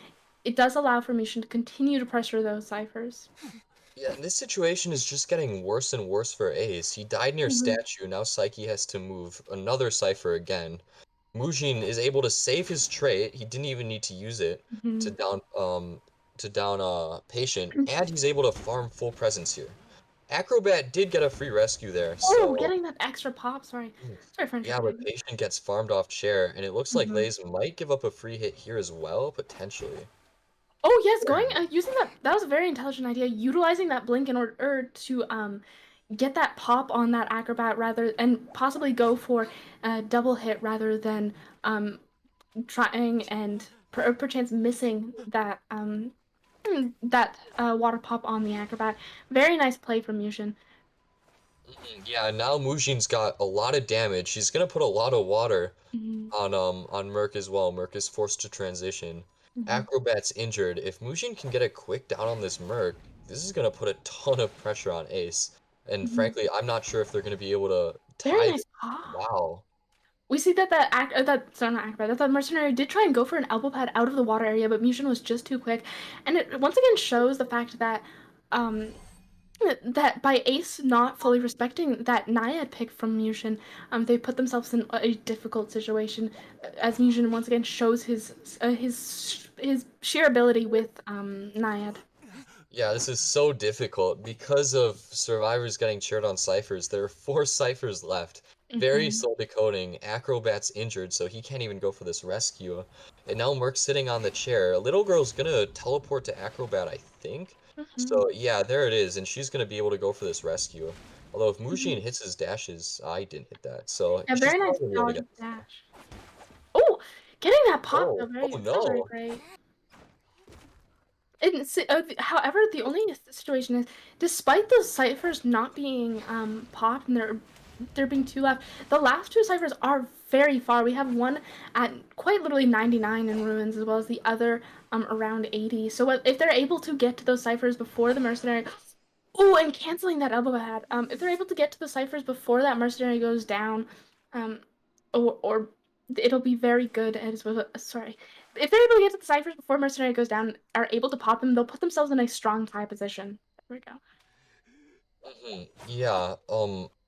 S2: It does allow for Mushin to continue to pressure those ciphers.
S1: Yeah, and this situation is just getting worse and worse for Ace. He died near
S2: Hmm.
S1: statue, now Psyche has to move another cipher again. Mujin is able to save his trait, he didn't even need to use it to
S2: Hmm.
S1: down patient, and he's able to farm full presence here. Acrobat did get a free rescue there,
S2: Oh,
S1: so
S2: getting that extra pop. Sorry,
S1: mm,
S2: sorry for
S1: yeah, but
S2: interrupting.
S1: patient gets farmed off chair, and it looks like
S2: Mhm.
S1: Lays might give up a free hit here as well, potentially.
S2: Oh yes, going using that was a very intelligent idea. Utilizing that blink in order to get that pop on that acrobat rather and possibly go for a double hit rather than um trying and perchance missing that that water pop on the acrobat. Very nice play from Yushin.
S1: Yeah, now Mujin's got a lot of damage. He's gonna put a lot of water
S2: Mhm,
S1: on Merc as well. Merc is forced to transition.
S2: mhm,
S1: Acrobat's injured. If Mujin can get a quick down on this Merc, this is gonna put a ton of pressure on Ace. And
S2: mhm.
S1: frankly, I'm not sure if they're gonna be able to
S2: Very
S1: tie this.
S2: nice pop.
S1: Wow.
S2: We see that that sorry, not acrobat, that mercenary did try and go for an elbow pad out of the water area, but Mushin was just too quick, and it once again shows the fact that um that by Ace not fully respecting that Naiad pick from Mushin, they put themselves in a difficult situation, as Mushin once again shows his sheer ability with Naiad.
S1: Yeah, this is so difficult because of survivors getting cheered on ciphers. There are four ciphers left. Very
S2: Hmm.
S1: slow decoding. Acrobat's injured, so he can't even go for this rescue. And now Merc's sitting on the chair. Little girl's gonna teleport to Acrobat, I think.
S2: Hmm.
S1: So yeah, there it is, and she's gonna be able to go for this rescue. Although if
S2: Hmm.
S1: Mujin hits his dashes, I didn't hit that, so
S2: Yeah,
S1: she's
S2: very nice
S1: probably gonna be able to
S2: dodge
S1: get
S2: and
S1: this one.
S2: dash. Oh, getting that pop though,
S1: Oh, oh
S2: still very
S1: no.
S2: great. And however, the only situation is, despite those ciphers not being popped and there being two left, the last two ciphers are very far. We have one at quite literally 99 in ruins, as well as the other around 80. So if they're able to get to those ciphers before the mercenary, oh, and canceling that elbow pad, if they're able to get to the ciphers before that mercenary goes down, um, or it'll be very good as well. Sorry, if they're able to get to the ciphers before mercenary goes down, are able to pop them, they'll put themselves in a strong tie position. There we go.
S1: Yeah,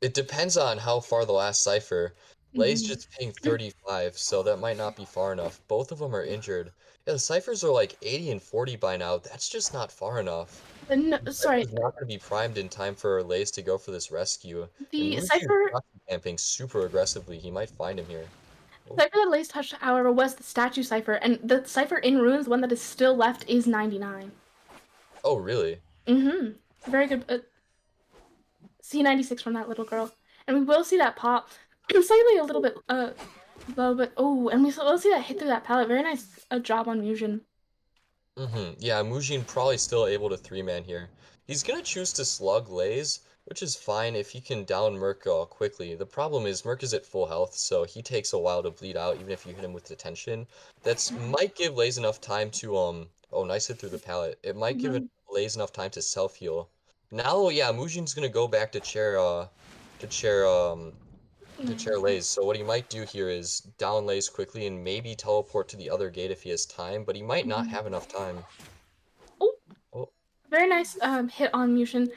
S1: it depends on how far the last cipher. Lay's
S2: Hmm.
S1: just paying 35, so that might not be far enough. Both of them are injured. Yeah, the ciphers are like 80 and 40 by now. That's just not far enough.
S2: No,
S1: The
S2: sorry,
S1: cipher's not going to be primed in time for Lays to go for this rescue. And
S2: the
S1: Muji's
S2: cipher
S1: camping super aggressively. He might find him here. Oh,
S2: cipher that Lace touched, however, was the statue cipher, and the cipher in ruins, one that is still left, is 99.
S1: oh really?
S2: Mm-hmm. Very good. C96 from that little girl, and we will see that pop slightly a little bit. Oh, and we'll see that hit through that pallet. Very nice job on Musion.
S1: Yeah, Mujin probably still able to three-man here. He's gonna choose to slug Lays, which is fine if he can down Merc quickly. The problem is Merc is at full health, so he takes a while to bleed out, even if you hit him with detention. That's might give Lays enough time to oh, nice hit through the pallet. It might give
S2: Mhm.
S1: Lays enough time to self heal. Now, yeah, Mujin's gonna go back to chair to chair
S2: Mhm.
S1: Lays. So what he might do here is down Lays quickly and maybe teleport to the other gate if he has time, but he might not
S2: Mhm.
S1: have enough time.
S2: Oh,
S1: Oh,
S2: very nice hit on Mushin.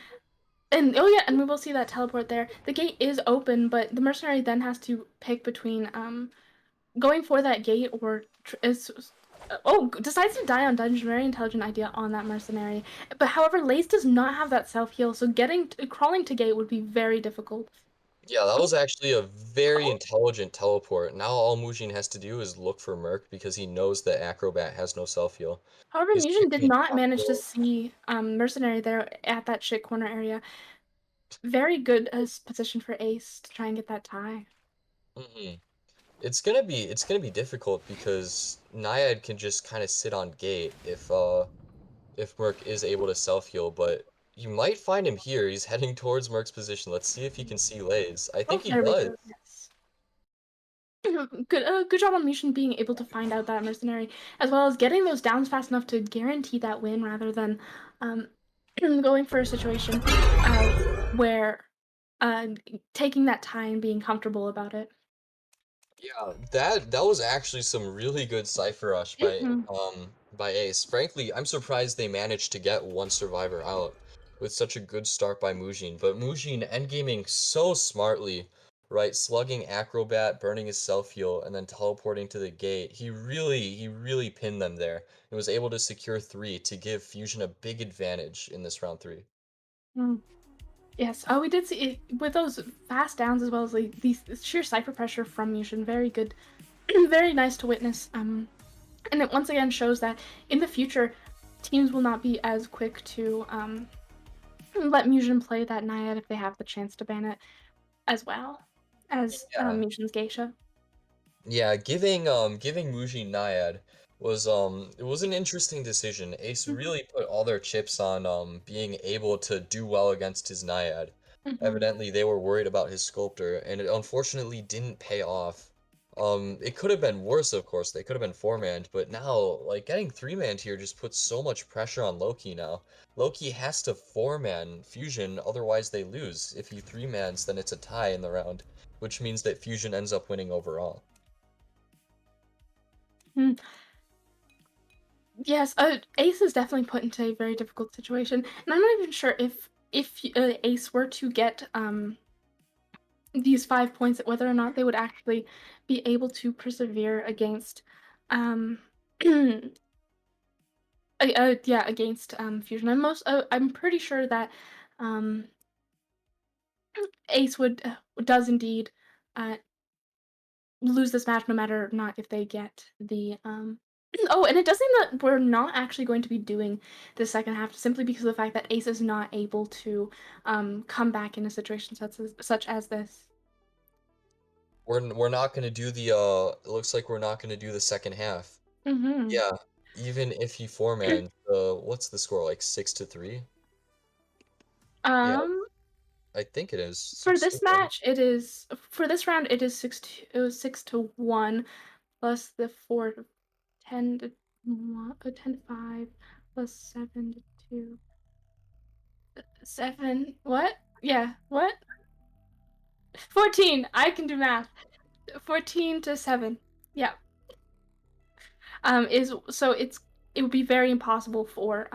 S2: And oh yeah, and we will see that teleport there. The gate is open, but the mercenary then has to pick between going for that gate or decides to die on dungeon. Very intelligent idea on that mercenary. But however, Lace does not have that self heal, so crawling to gate would be very difficult.
S1: yeah, that
S2: Oh,
S1: was actually a very
S2: oh.
S1: intelligent teleport. Now all Mujin has to do is look for Merc because he knows that Acrobat has no self-heal.
S2: However,
S1: His
S2: Musion did
S1: picking
S2: not manage to
S1: possible.
S2: see mercenary there at that shit corner area. Very good position for Ace to try and get that tie.
S1: Hmm. It's gonna be difficult because Naiad can just kind of sit on gate if Merc is able to self-heal, but you might find him here. He's heading towards Merc's position. Let's see if he can see Lays. I think
S2: Oh,
S1: he
S2: there we
S1: does.
S2: go. Yes. Good job on Mushin being able to find out that mercenary, as well as getting those downs fast enough to guarantee that win rather than um, going for a situation where uh, taking that time and being comfortable about it.
S1: Yeah, that was actually some really good Cipher rush
S2: Mhm.
S1: by Ace. Frankly, I'm surprised they managed to get one survivor out with such a good start by Mujin. But Mujin endgaming so smartly, right? Slugging Acrobat, burning his self-heal, and then teleporting to the gate. He really pinned them there and was able to secure three to give Fusion a big advantage in this round three.
S2: Mm. Yes. Oh, we did see it with those fast downs as well as like these sheer cipher pressure from Mushin. Very good, very nice to witness. And it once again shows that in the future, teams will not be as quick to let Musion play that Naiad if they have the chance to ban it as well as
S1: Yeah.
S2: Musion's Geisha.
S1: Yeah, giving Muji Naiad was an interesting decision. Ace
S2: Mhm,
S1: really put all their chips on being able to do well against his Naiad.
S2: mhm,
S1: Evidently they were worried about his sculptor, and it unfortunately didn't pay off. It could have been worse, of course. They could have been four-manned, but now, like, getting three-manned here just puts so much pressure on Loki now. Loki has to four-man Fusion, otherwise they lose. If he three-mans, then it's a tie in the round, which means that Fusion ends up winning overall.
S2: mhm. Yes, Ace is definitely put into a very difficult situation, and I'm not even sure if Ace were to get these 5 points, whether or not they would actually be able to persevere against um yeah, against Fusion. I'm pretty sure that um Ace would does indeed uh lose this match no matter or not if they get the oh, and it does seem that we're not actually going to be doing the second half simply because of the fact that Ace is not able to come back in a situation such as this.
S1: We're not gonna do the it looks like we're not gonna do the second half.
S2: Mm-hmm.
S1: Yeah, even if he four-man, what's the score, like 6-3? Yeah,
S2: um
S1: I think it is
S2: for
S1: 6 to
S2: this
S1: 1.
S2: match, it is for this round it is it was 6-1 plus the 10 to 1, 10 to 5 plus 7 to 2 7 what? Yeah, what? 14. I can do math. 14 to 7. Yeah. Is so it would be very impossible for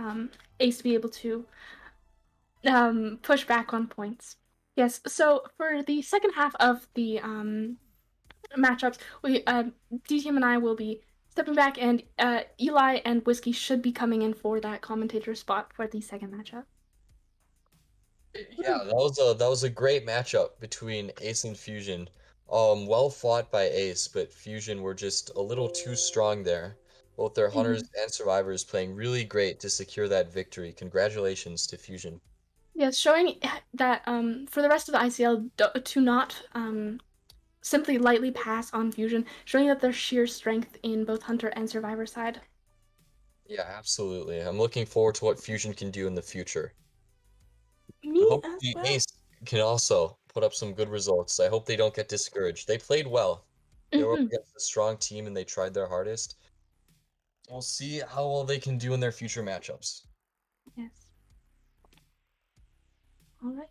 S2: Ace to be able to push back on points. Yes. So for the second half of the matchups, we DTM and I will be stepping back, and Eli and Whisky should be coming in for that commentator spot for the second matchup.
S1: Yeah, that was a great matchup between Ace and Fusion. Well fought by Ace, but Fusion were just a little too strong there. Both their hunters
S2: Mhm.
S1: and survivors playing really great to secure that victory. Congratulations to Fusion.
S2: Yes, showing that for the rest of the ICL to not simply lightly pass on Fusion, showing that there's sheer strength in both Hunter and Survivor side.
S1: Yeah, absolutely. I'm looking forward to what Fusion can do in the future.
S2: Me as
S1: Hopefully
S2: well.
S1: Ace can also put up some good results. I hope they don't get discouraged. They played well. They were up
S2: Mhm.
S1: against a strong team and they tried their hardest. We'll see how well they can do in their future matchups.
S2: Yes. All right.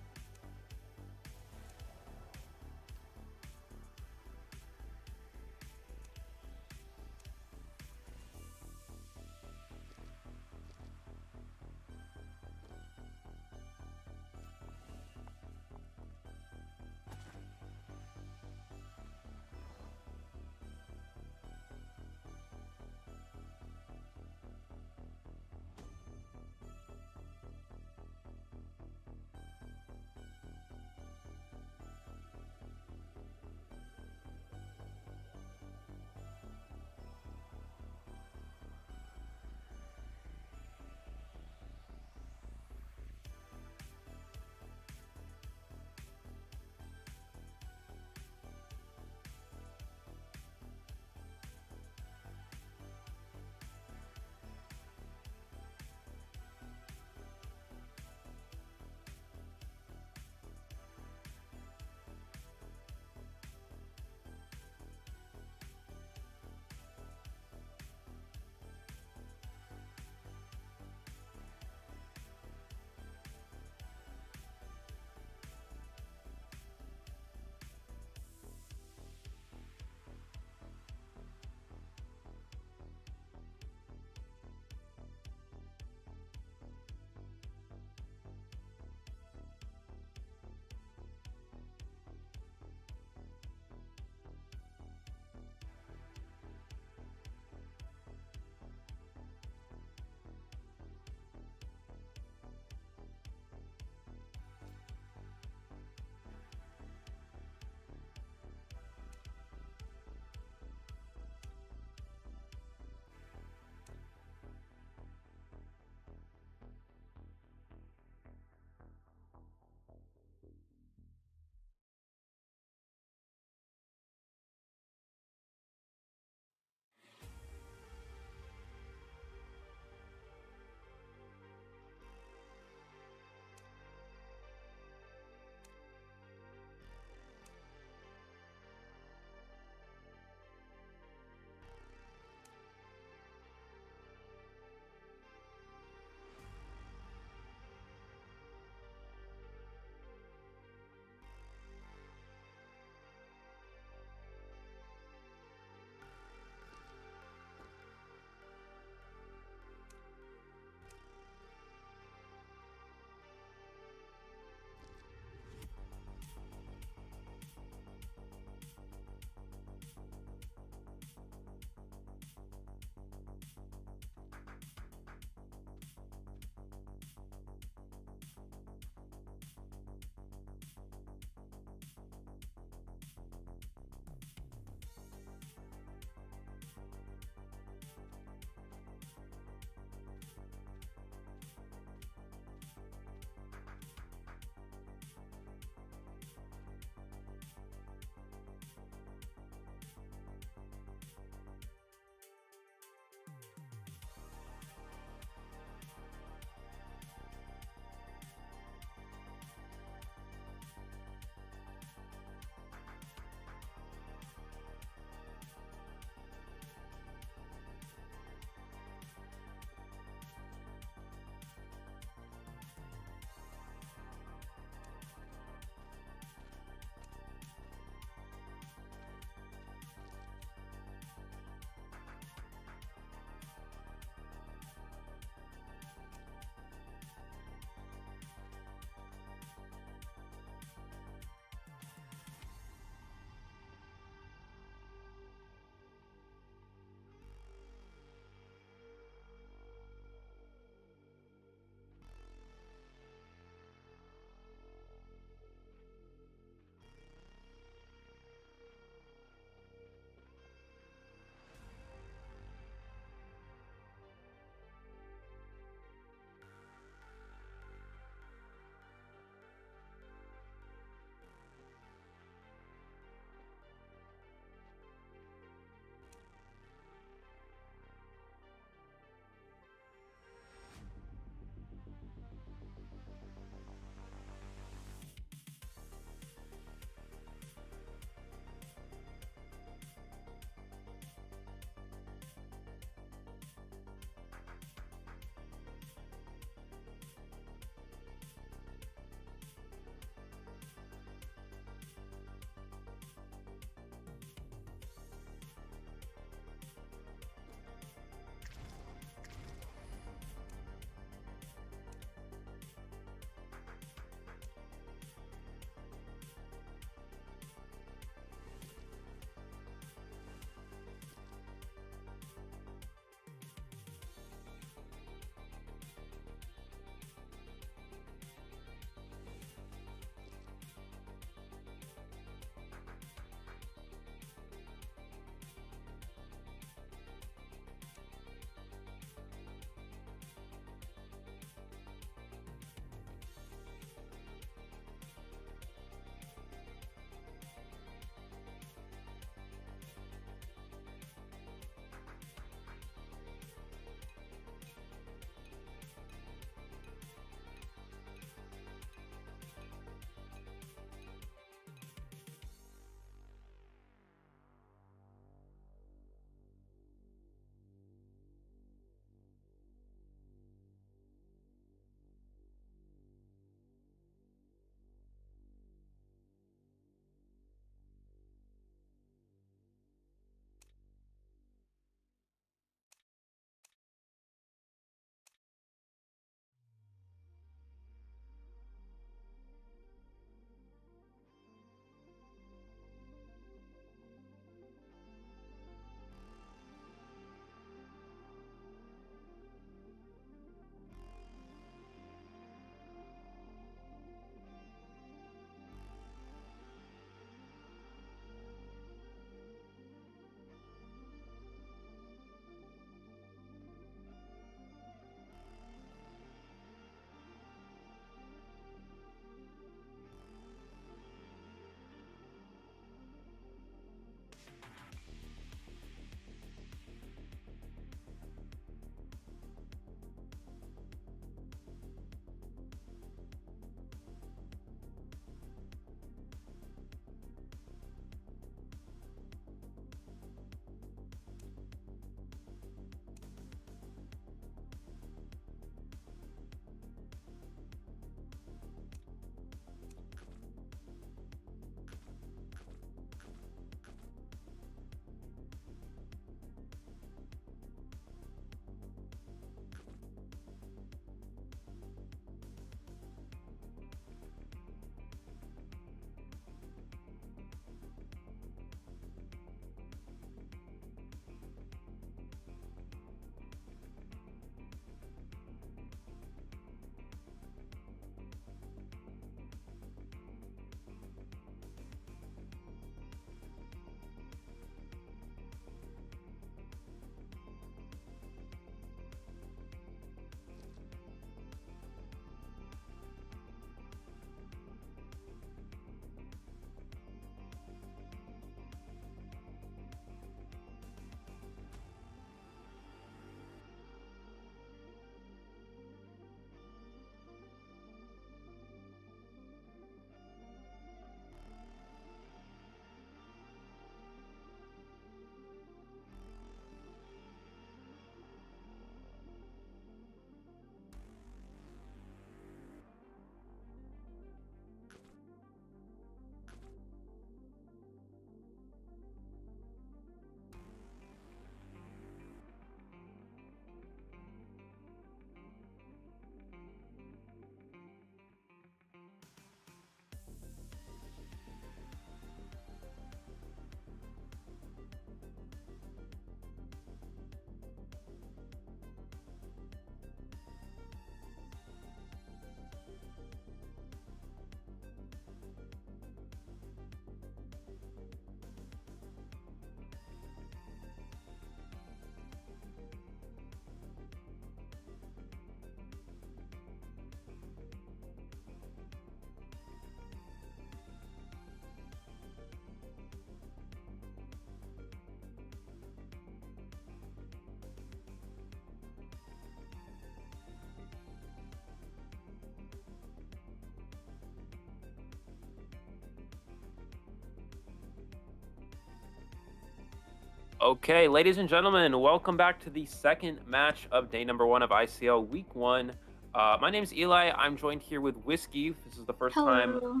S3: Okay, ladies and gentlemen, welcome back to the second match of day number one of ICL Week One. My name's Eli. I'm joined here with Whisky. This is the first time.
S2: Hello.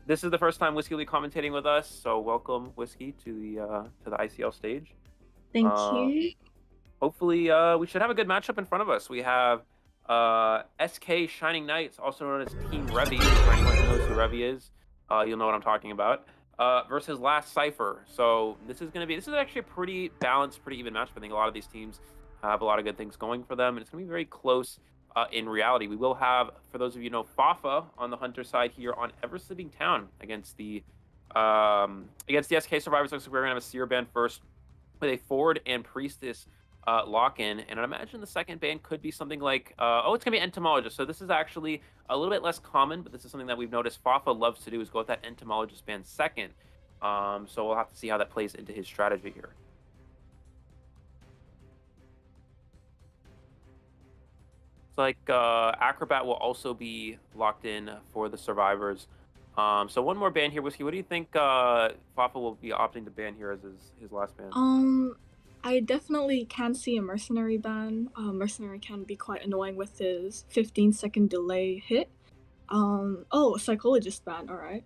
S3: This is the first time Whisky will be commentating with us. So welcome, Whisky, to the ICL stage.
S4: Thank
S3: Uh,
S4: you.
S3: Hopefully, we should have a good matchup in front of us. We have SK Shining Knights, also known as Team Revy. For anyone who knows who Revy is, you'll know what I'm talking about. Versus Last Cipher. So this is actually a pretty balanced, pretty even matchup. I think a lot of these teams have a lot of good things going for them, and it's gonna be very close. In reality, we will have, for those of you who know, Fafa on the Hunter side here on Ever Sleeping Town against the SK Survivors. Looks like we're gonna have a Seer band first with a Forward and Priestess lock-in, and I'd imagine the second band could be something like, it's going to be Entomologist. So this is actually a little bit less common, but this is something that we've noticed Fafa loves to do, is go with that Entomologist band second. So we'll have to see how that plays into his strategy here. It's like Acrobat will also be locked in for the Survivors. So one more band here, Whiskey. What do you think Fafa will be opting to ban here as his last band?
S4: I definitely can see a Mercenary ban. Mercenary can be quite annoying with his 15-second delay hit. Psychologist ban, alright.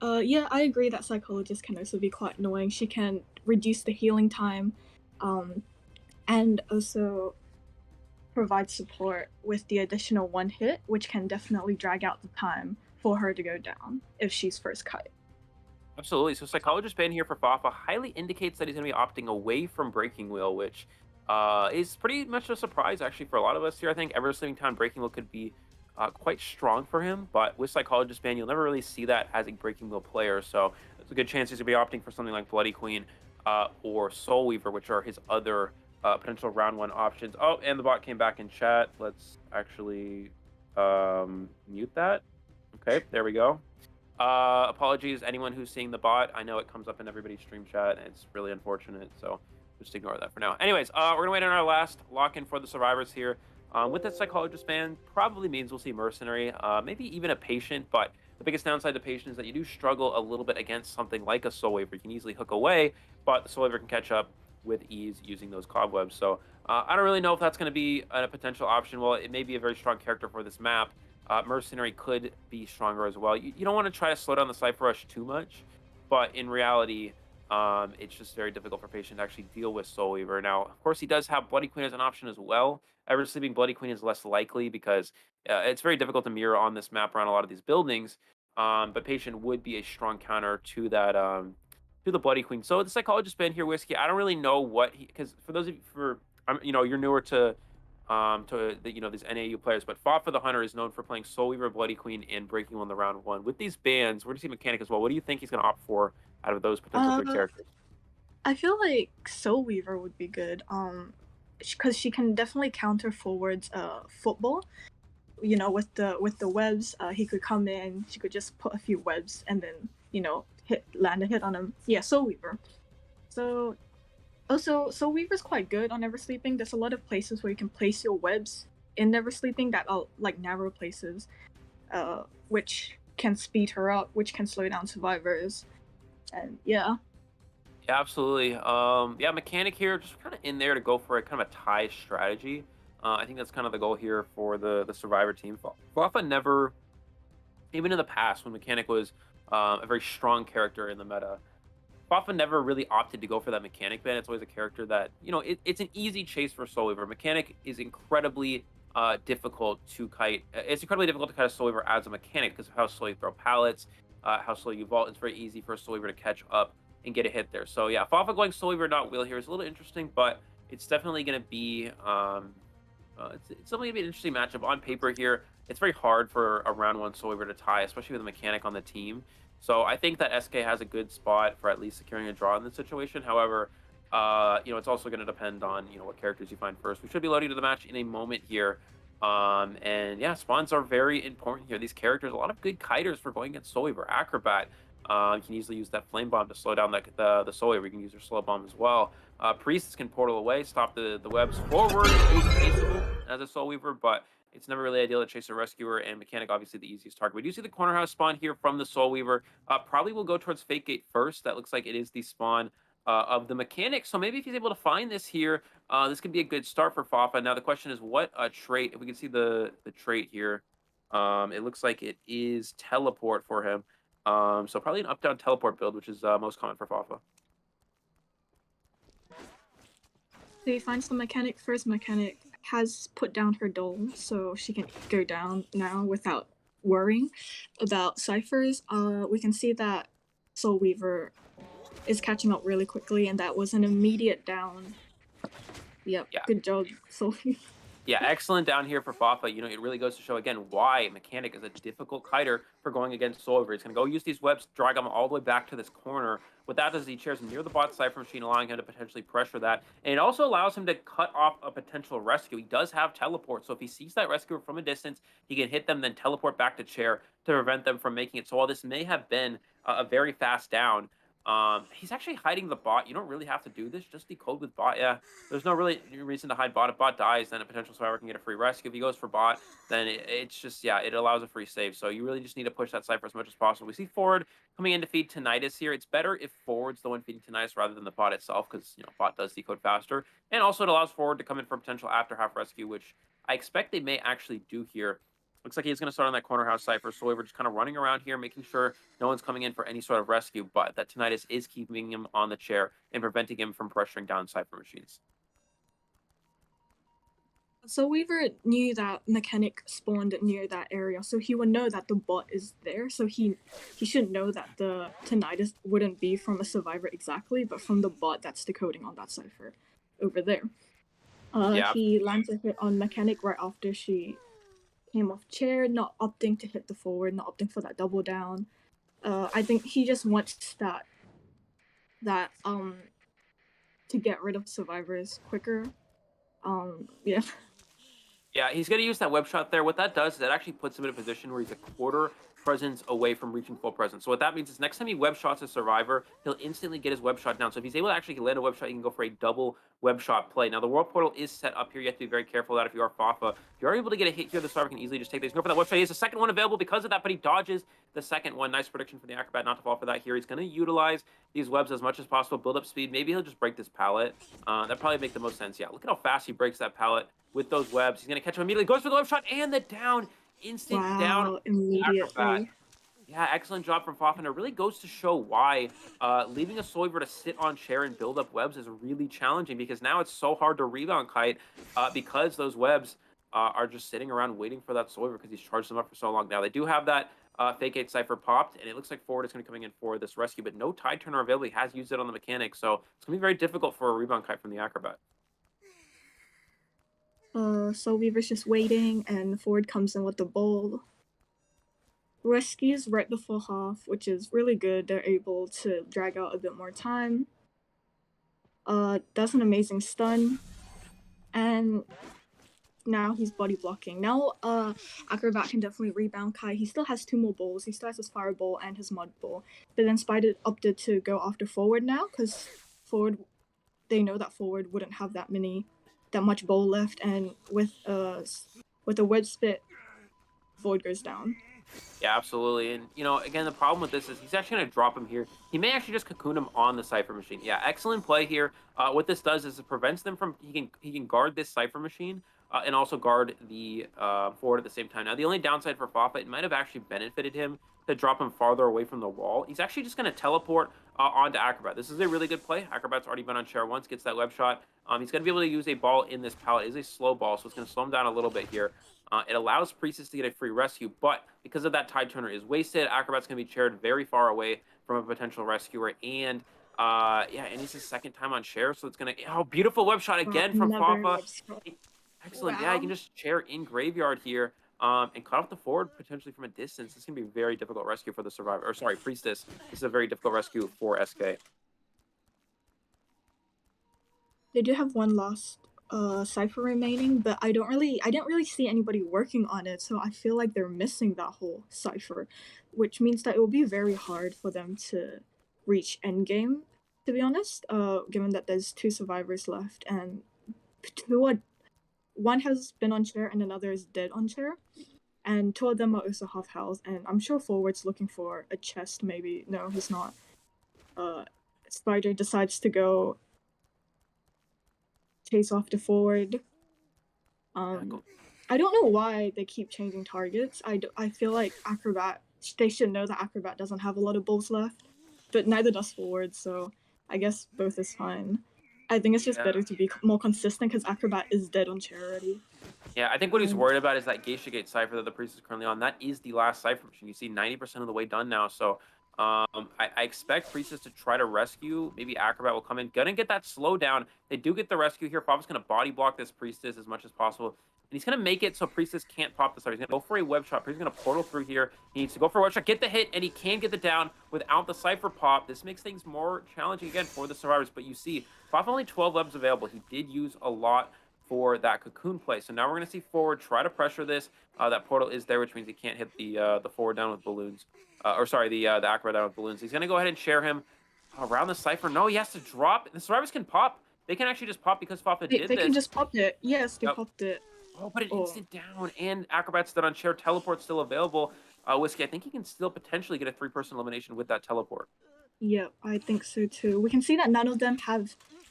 S4: Yeah, I agree that Psychologist can also be quite annoying. She can reduce the healing time, and also provide support with the additional one hit, which can definitely drag out the time for her to go down if she's first cut.
S3: Absolutely. So Psychologist ban here for Fafa highly indicates that he's going to be opting away from Breaking Wheel, which is pretty much a surprise actually for a lot of us here. I think Ever Sleeping Town Breaking Wheel could be quite strong for him, but with Psychologist ban, you'll never really see that as a Breaking Wheel player. So there's a good chance he's going to be opting for something like Bloody Queen or Soul Weaver, which are his other potential round one options. Oh, and the bot came back in chat. Let's actually mute that. Okay, there we go. Apologies, anyone who's seeing the bot. I know it comes up in everybody's stream chat, and it's really unfortunate, so just ignore that for now. Anyways, we're gonna wait on our last lock-in for the Survivors here. With that Psychologist ban, probably means we'll see Mercenary, maybe even a Patient, but the biggest downside to Patient is that you do struggle a little bit against something like a Soul Waver. You can easily hook away, but the Soul Waver can catch up with ease using those cobwebs. So I don't really know if that's going to be a potential option. Well, it may be a very strong character for this map. Mercenary could be stronger as well. You don't want to try to slow down the Cypher Rush too much, but in reality, it's just very difficult for Patient to actually deal with Soul Weaver. Now, of course, he does have Bloody Queen as an option as well. Ever Sleeping Bloody Queen is less likely because it's very difficult to mirror on this map around a lot of these buildings. But Patient would be a strong counter to that, to the Bloody Queen. So the Psychologist ban here, Whiskey. I don't really know what because for those of you you're newer to these NAU players, but Fafa the Hunter is known for playing Soul Weaver, Bloody Queen, and Breaking One the round one. With these bans, we're gonna see Mechanic as well. What do you think he's gonna opt for out of those potential three characters?
S4: I feel like Soul Weaver would be good. Because she can definitely counter forwards football. You know, with the webs, he could come in. She could just put a few webs and then land a hit on him. Yeah, Soul Weaver. So also, Soul Weaver's quite good on Never Sleeping. There's a lot of places where you can place your webs in Never Sleeping that are like narrow places, which can speed her up, which can slow down survivors, and yeah.
S3: Yeah, absolutely. Yeah, Mechanic here, just kind of in there to go for a kind of a tie strategy. I think that's kind of the goal here for the Survivor team. Fafa never, even in the past when Mechanic was a very strong character in the meta, Fafa never really opted to go for that Mechanic ban. It's always a character that, it's an easy chase for Soul Weaver. Mechanic is incredibly difficult to kite. It's incredibly difficult to kite a Soul Weaver as a Mechanic because of how slow you throw pallets, how slow you vault. It's very easy for a Soul Weaver to catch up and get a hit there. So yeah, Fafa going Soul Weaver, not Wheel here is a little interesting, but it's definitely going to be it's definitely gonna be an interesting matchup on paper here. It's very hard for a round one Soul Weaver to tie, especially with a Mechanic on the team. So I think that SK has a good spot for at least securing a draw in this situation. However, it's also going to depend on what characters you find first. We should be loading to the match in a moment here. And yeah, spawns are very important here. These characters, a lot of good kiters for going against Soul Weaver. Acrobat, you can easily use that Flame Bomb to slow down the Soul Weaver. You can use your Slow Bomb as well. Priests can portal away, stop the webs forward. It's chaseable as a Soul Weaver, but it's never really ideal to chase a Rescuer, and Mechanic obviously the easiest target. We do see the Corner House spawn here from the Soul Weaver. Probably will go towards Fake Gate first. That looks like it is the spawn of the mechanics. So maybe if he's able to find this here, this could be a good start for Fafa. Now the question is, what trait? If we can see the trait here, it looks like it is teleport for him. So probably an up-down teleport build, which is most common for Fafa.
S4: So he finds the mechanic. First mechanic has put down her dole, so she can go down now without worrying about ciphers. We can see that Soul Weaver is catching up really quickly, and that was an immediate down. Yep,
S3: Yeah.
S4: good job, Soul Weaver.
S3: Yeah, excellent down here for Fafa. You know, it really goes to show again why Mechanic is a difficult kiter for going against Soul. He's going to go use these webs, drag him all the way back to this corner. What that does is he chairs near the bot Cipher machine, allowing him to potentially pressure that. And it also allows him to cut off a potential rescue. He does have teleport, so if he sees that rescuer from a distance, he can hit them, then teleport back to chair to prevent them from making it. So while this may have been a very fast down, he's actually hiding the bot. You don't really have to do this. Just decode with bot. Yeah, there's no really reason to hide bot. If bot dies, then a potential survivor can get a free rescue. If he goes for bot, then it's just, yeah, it allows a free save. So you really just need to push that Cipher as much as possible. We see forward coming in to feed Tinnitus here. It's better if forward's the one feeding Tinnitus rather than the bot itself, because, you know, bot does decode faster. And also it allows forward to come in for potential after half rescue, which I expect they may actually do here. Looks like he's going to start on that corner house Cipher. So we're just kind of running around here, making sure no one's coming in for any sort of rescue, but that Tinnitus is keeping him on the chair and preventing him from pressuring down Cipher machines.
S4: So Weaver knew that mechanic spawned near that area, so he would know that the bot is there. So he should know that the Tinnitus wouldn't be from a survivor exactly, but from the bot that's decoding on that Cipher over there.
S3: Yeah.
S4: He lands a hit on mechanic right after she came off chair, not opting to hit the forward, not opting for that double down. I think he just wants that to get rid of survivors quicker. Yeah.
S3: Yeah, he's going to use that web shot there. What that does is that actually puts him in a position where he's a quarter presence away from reaching full presence. So what that means is next time he web shots a survivor, he'll instantly get his web shot down. So if he's able to actually land a web shot, he can go for a double web shot play. Now the world portal is set up here. You have to be very careful that if you are Fafa, if you are able to get a hit here, the survivor can easily just take this. Go for that web shot. He has a second one available because of that, but he dodges the second one. Nice prediction for the acrobat not to fall for that here. He's going to utilize these webs as much as possible, build up speed. Maybe he'll just break this pallet. That probably make the most sense. Yeah, look at how fast he breaks that pallet with those webs. He's going to catch him immediately. Goes for the web shot and the down. Instant down.
S4: Immediately.
S3: Yeah, excellent job from Fafa. It really goes to show why leaving a Soul Weaver to sit on chair and build up webs is really challenging, because now it's so hard to rebound kite because those webs are just sitting around waiting for that Soul Weaver because he's charged them up for so long. Now they do have that fake 8 Cipher popped, and it looks like forward is going to be coming in for this rescue, but no tide turner available. He has used it on the mechanic, so it's going to be very difficult for a rebound kite from the acrobat.
S4: Soul Weaver's just waiting, and forward comes in with the bowl. Rescues right before half, which is really good. They're able to drag out a bit more time. Does an amazing stun. And now he's body blocking. Now Acrobat can definitely rebound Kai. He still has 2 more bowls. He still has his fireball and his mud bowl. But then Spider opted to go after forward now, because forward, they know that forward wouldn't have that much bowl left, and with a wedge spit, forward goes down.
S3: Yeah, absolutely. And, you know, again, the problem with this is he's actually going to drop him here. He may actually just cocoon him on the Cipher machine. Yeah, excellent play here. What this does is it prevents them from, he can guard this Cipher machine and also guard the forward at the same time. Now, the only downside for Fafa, it might have actually benefited him to drop him farther away from the wall. He's actually just going to teleport onto Acrobat. This is a really good play. Acrobat's already been on chair once, gets that web shot. He's going to be able to use a ball in this pallet. It is a slow ball, so it's going to slow him down a little bit here. It allows Priestess to get a free rescue, but because of that, Tide Turner is wasted. Acrobat's going to be chaired very far away from a potential rescuer, and yeah, and it's his second time on chair, so it's going to... Oh, beautiful web shot again from Fafa. Excellent. Wow. Yeah, you can just chair in Graveyard here and cut off the forward potentially from a distance. This is going to be a very difficult rescue for the survivor. Or sorry, Priestess. This is a very difficult rescue for SK.
S4: They do have one lost Cipher remaining, but I didn't really see anybody working on it, so I feel like they're missing that whole Cipher, which means that it will be very hard for them to reach endgame, to be honest, given that there's 2 survivors left, and one has been on chair and another is dead on chair, and 2 of them are also half health, and I'm sure forward's looking for a chest maybe. No, he's not. Spider decides to go chase off the forward. I don't know why they keep changing targets. I feel like Acrobat, they should know that Acrobat doesn't have a lot of balls left, but neither does forward, so I guess both is fine. I think it's just better to be more consistent because Acrobat is dead on chair already.
S3: Yeah, I think what he's worried about is that Geisha Gate Cipher that the priest is currently on. That is the last Cipher machine. You see 90% of the way done now. So I expect Priestess to try to rescue. Maybe Acrobat will come in. Gonna get that slowdown. They do get the rescue here. Fafa's gonna body block this Priestess as much as possible. And he's gonna make it so Priestess can't pop the Cipher. He's gonna go for a web shot. Priestess is gonna portal through here. He needs to go for a web shot, get the hit, and he can get the down without the Cipher pop. This makes things more challenging again for the survivors. But you see, Fafa only 12 webs available. He did use a lot for that cocoon play. So now we're going to see forward try to pressure this. That portal is there, which means he can't hit the forward down with balloons. Or sorry, the Acrobat down with balloons. He's going to go ahead and share him around the Cipher. No, he has to drop. The survivors can pop. They can actually just pop because Fafa did this.
S4: They can just pop it. Yes, they popped it.
S3: Oh, but it instant down. And Acrobat's still on chair. Teleport's still available. Whisky, I think he can still potentially get a 3-person elimination with that teleport.
S4: Yeah, I think so too. We can see that none of them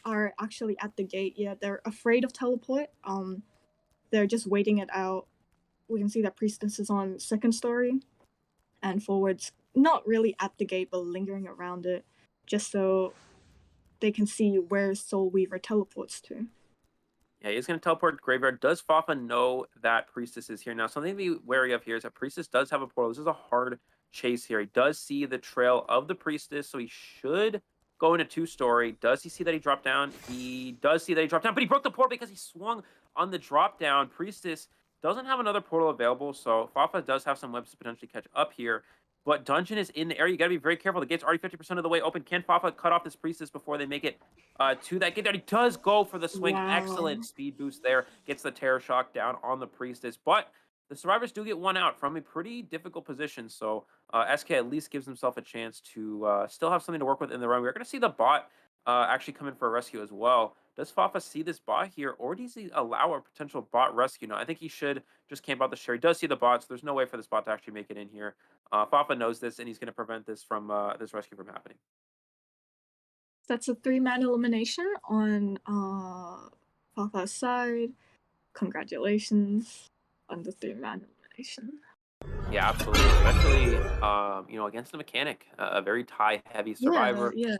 S4: are actually at the gate yet. They're afraid of teleport. They're just waiting it out. We can see that Priestess is on second story, and forward's not really at the gate, but lingering around it, just so they can see where Soul Weaver teleports to.
S3: Yeah, he's going to teleport Graveyard. Does Fafa know that Priestess is here? Now, something to be wary of here is that Priestess does have a portal. This is a hard chase here. He does see the trail of the Priestess, so he should go into 2-story. Does he see that he dropped down? He does see that he dropped down, but he broke the portal because he swung on the drop down. Priestess doesn't have another portal available, so Fafa does have some webs to potentially catch up here. But Dungeon is in the area. You got to be very careful. The gate's already 50% of the way open. Can Fafa cut off this Priestess before they make it to that gate? He does go for the swing.
S4: Wow.
S3: Excellent speed boost there. Gets the Terror Shock down on the Priestess. But the survivors do get one out from a pretty difficult position. So SK at least gives himself a chance to still have something to work with in the run. We're going to see the bot actually come in for a rescue as well. Does Fafa see this bot here, or does he allow a potential bot rescue? No, I think he should just camp out the share. He does see the bot, so there's no way for this bot to actually make it in here. Fafa knows this, and he's going to prevent this from this rescue from happening.
S4: That's a 3-man elimination on Fafa's side. Congratulations on the 3-man elimination.
S3: Yeah, absolutely. Especially, against the mechanic, a very tie-heavy survivor.
S4: Yeah.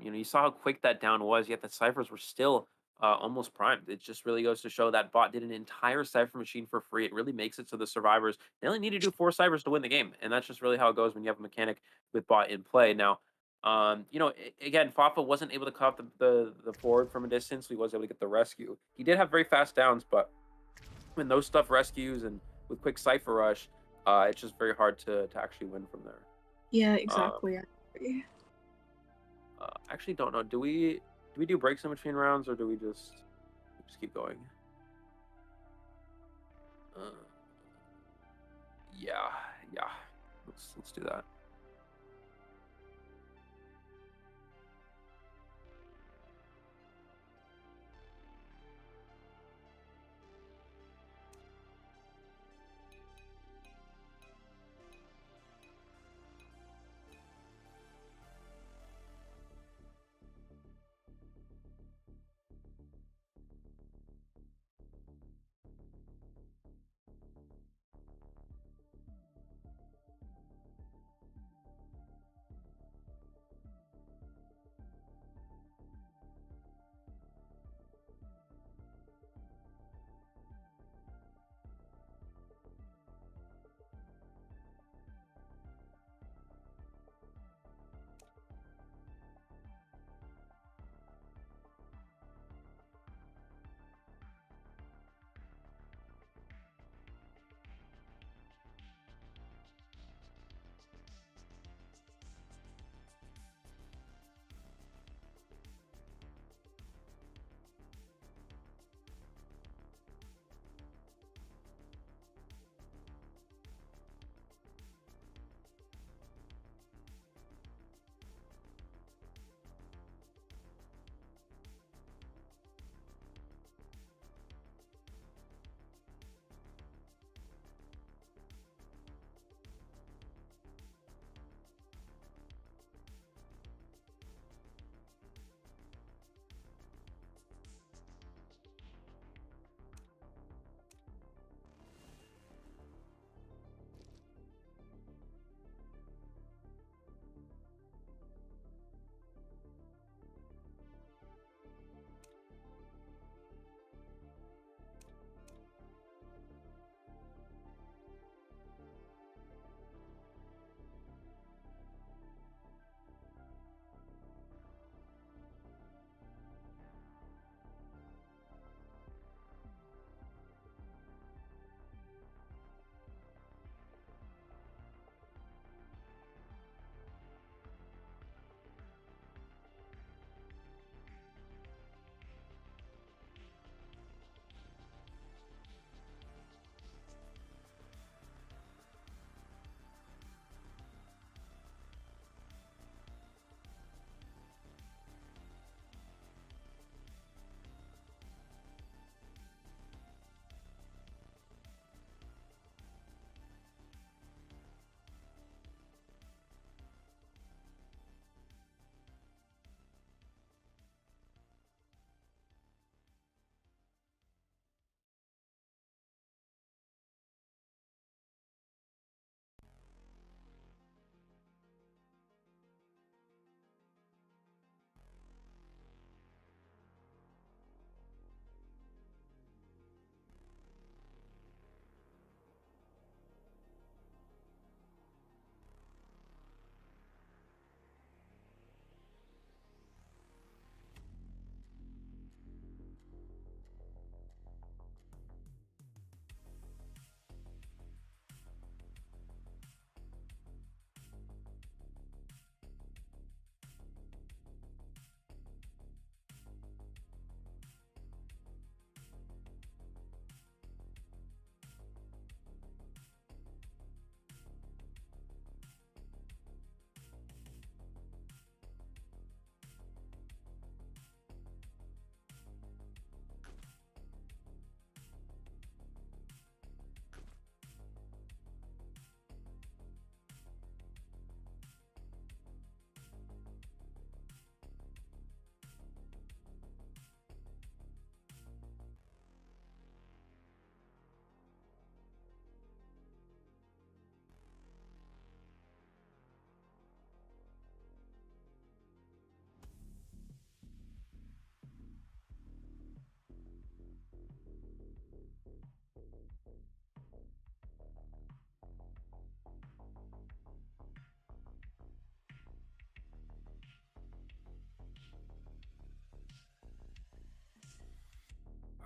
S3: You saw how quick that down was, yet the ciphers were still almost primed. It just really goes to show that bot did an entire cipher machine for free. It really makes it so the survivors, they only need to do 4 ciphers to win the game. And that's just really how it goes when you have a mechanic with bot in play. Now, again, Fafa wasn't able to cut off the forward from a distance. So he was able to get the rescue. He did have very fast downs, but when those stuff rescues and with quick cipher rush, it's just very hard to actually win from there.
S4: Yeah, exactly.
S3: Actually don't know. Do we do breaks in between rounds, or do we just keep going? Yeah. Let's do that.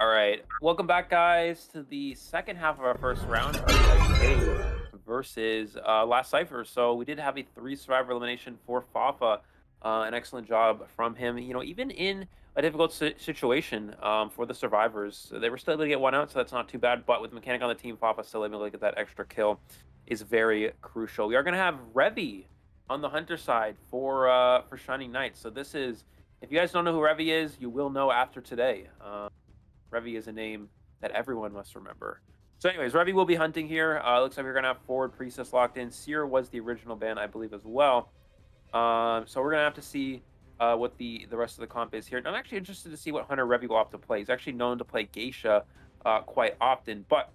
S3: All right, welcome back, guys, to the second half of our first round of SK versus Last Cipher. So we did have a 3 survivor elimination for Fafa. An excellent job from him. You know, even in a difficult situation for the survivors, they were still able to get one out, so that's not too bad. But with Mechanic on the team, Fafa still able to get that extra kill is very crucial. We are going to have Revy on the Hunter side for Shining Knight. So this is, if you guys don't know who Revy is, you will know after today. Revy is a name that everyone must remember. So anyways, Revy will be hunting here. Looks like we're going to have Forward Priestess locked in. Seer was the original ban, I believe, as well. So we're going to have to see what the rest of the comp is here. And I'm actually interested to see what Hunter Revy will opt to play. He's actually known to play Geisha quite often. But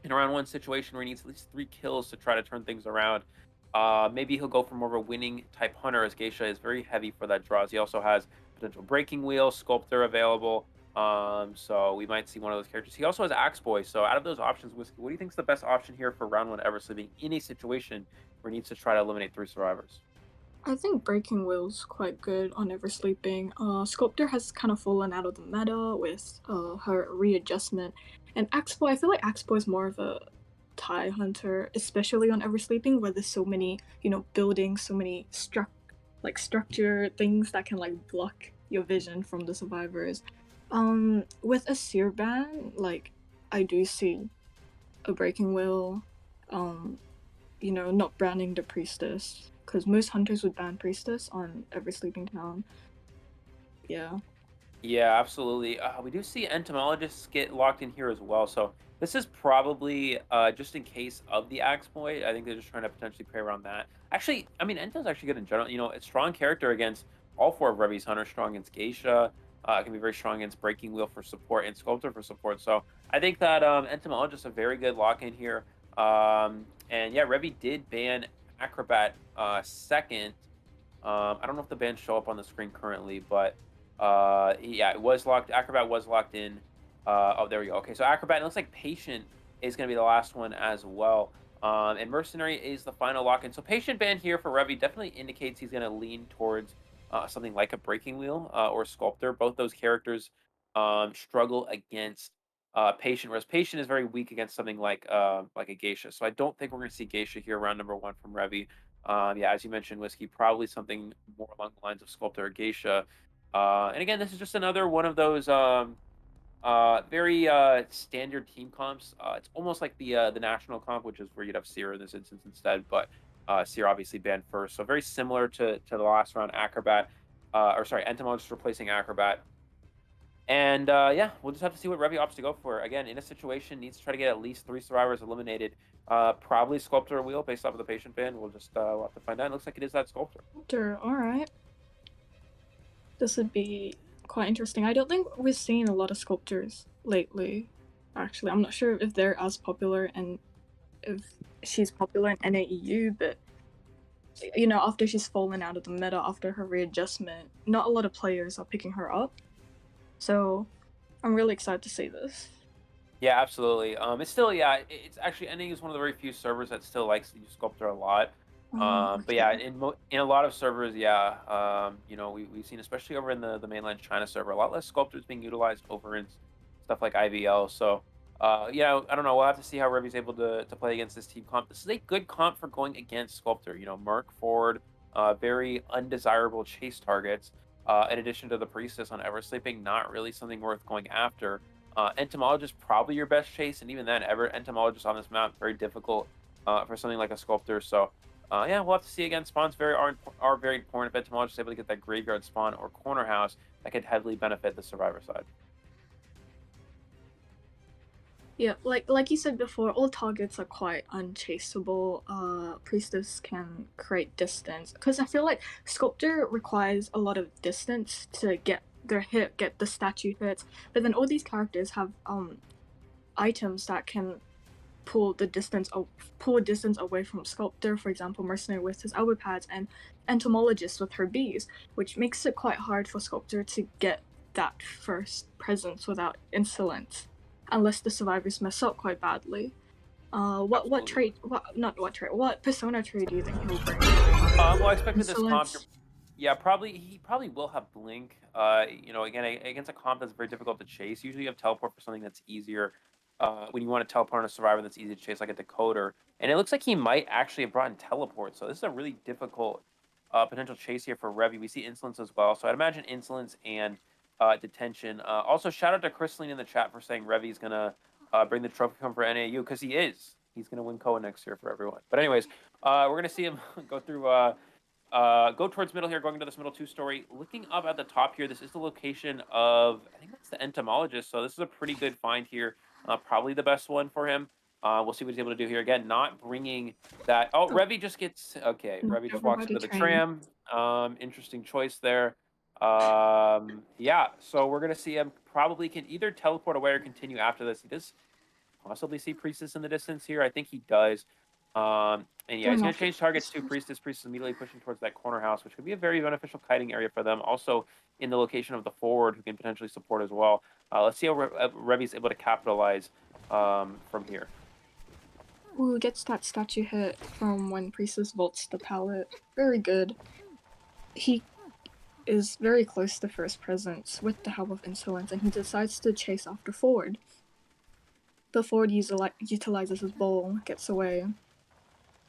S3: in a round 1 situation where he needs at least 3 kills to try to turn things around, maybe he'll go for more of a winning type Hunter, as Geisha is very heavy for that draws. He also has potential Breaking Wheel, Sculptor available. So we might see one of those characters. He also has Axe Boy. So out of those options, Whisky, what do you think is the best option here for round 1 Ever Sleeping in a situation where he needs to try to eliminate 3 survivors?
S4: I think Breaking Wheel's quite good on Ever Sleeping. Sculptor has kind of fallen out of the meta with her readjustment. And Axe Boy, I feel like Axe Boy is more of a tie hunter, especially on Ever Sleeping, where there's so many, buildings, so many structure things that can block your vision from the survivors. With a Seer ban, I do see a Breaking Wheel, not banning the Priestess, because most hunters would ban Priestess on Ever Sleeping Town. Yeah.
S3: Yeah, absolutely. We do see Entomologists get locked in here as well. So this is probably just in case of the Axe Boy. I think they're just trying to potentially play around that. Actually, I mean, Ento's actually good in general. You know, a strong character against all 4 of Revy's Hunters, strong against Geisha. Can be very strong against Breaking Wheel for support and Sculptor for support. So I think that Entomologist is a very good lock-in here. And yeah, Revy did ban Acrobat second. I don't know if the bans show up on the screen currently, but yeah, it was locked. Acrobat was locked in. Oh, there we go. Okay, so Acrobat, it looks like Patient is going to be the last one as well. And Mercenary is the final lock-in. So Patient ban here for Revy definitely indicates he's going to lean towards something like a Breaking Wheel or Sculptor. Both those characters struggle against Patient, whereas Patient is very weak against something like a Geisha. So I don't think we're going to see Geisha here round number 1 from Revy. Yeah, as you mentioned, Whisky, probably something more along the lines of Sculptor or Geisha. And again, this is just another one of those very standard team comps. It's almost like the national comp, which is where you'd have Seer in this instance instead, but Seer obviously banned first. So very similar to the last round, Acrobat, Entomologist replacing Acrobat. And yeah, we'll just have to see what Revy opts to go for. Again, in a situation, needs to try to get at least 3 survivors eliminated. Probably Sculptor or Wheel based off of the Patient ban. We'll just we'll have to find out. It looks like it is that Sculptor.
S4: Sculptor, alright. This would be quite interesting. I don't think we've seen a lot of Sculptors lately, actually. I'm not sure if they're as popular and if she's popular in NAEU, but after she's fallen out of the meta after her readjustment, not a lot of players are picking her up. So I'm really excited to see this.
S3: Yeah, absolutely. It's still, yeah, it's actually, NAEU is one of the very few servers that still likes to use Sculptor a lot. But yeah, in a lot of servers, yeah, we've seen, especially over in the mainland China server, a lot less Sculptors being utilized over in stuff like IVL. So, yeah, I don't know. We'll have to see how Revy's able to play against this team comp. This is a good comp for going against Sculptor. Merc, Forward, very undesirable chase targets. In addition to the Priestess on Ever Sleeping, not really something worth going after. Entomologist probably your best chase, and even then, Entomologist on this map very difficult for something like a Sculptor. So. Yeah, we'll have to see again. Spawns are very important. If Entomologist is able to get that graveyard spawn or corner house, that could heavily benefit the survivor side.
S4: Yeah, like you said before, all targets are quite unchaseable. Priestess can create distance, because I feel like Sculptor requires a lot of distance to get their hit, get the statue hits, but then all these characters have items that can pull distance away from Sculptor. For example, Mercenary with his elbow pads and Entomologist with her bees, which makes it quite hard for Sculptor to get that first presence without insolence, unless the survivors mess up quite badly. What persona trait do you think he'll bring?
S3: Well, I expected this comp. Yeah, he probably will have blink. You know, again, against a comp that's very difficult to chase. Usually, you have teleport for something that's easier. When you want to teleport on a survivor that's easy to chase, like a decoder. And it looks like he might actually have brought in teleport. So this is a really difficult potential chase here for Revy. We see insolence as well. So I'd imagine insolence and detention. Also, shout out to Crystalline in the chat for saying Revy's gonna bring the trophy home for NAU because he is. He's gonna win Koa next year for everyone. But anyways, we're gonna see him go through. Go towards middle here, going into this middle two-story. Looking up at the top here, this is the location of, I think that's the entomologist. So this is a pretty good find here. Probably the best one for him. We'll see what he's able to do here. Again, not bringing that. Oh, Revy just gets, okay. Revy just walks into the tram. Interesting choice there. Yeah, so we're going to see him probably can either teleport away or continue after this. He does possibly see Priestess in the distance here. I think he does. And yeah, he's going to change targets to Priestess. Priestess immediately pushing towards that corner house, which could be a very beneficial kiting area for them. Also in the location of the forward, who can potentially support as well. Let's see how Revy's able to capitalize from here.
S4: Ooh, gets that statue hit from when Priestess vaults the pallet. Very good. He is very close to first presence with the help of insolence, and he decides to chase after forward. The forward utilizes his bowl, gets away.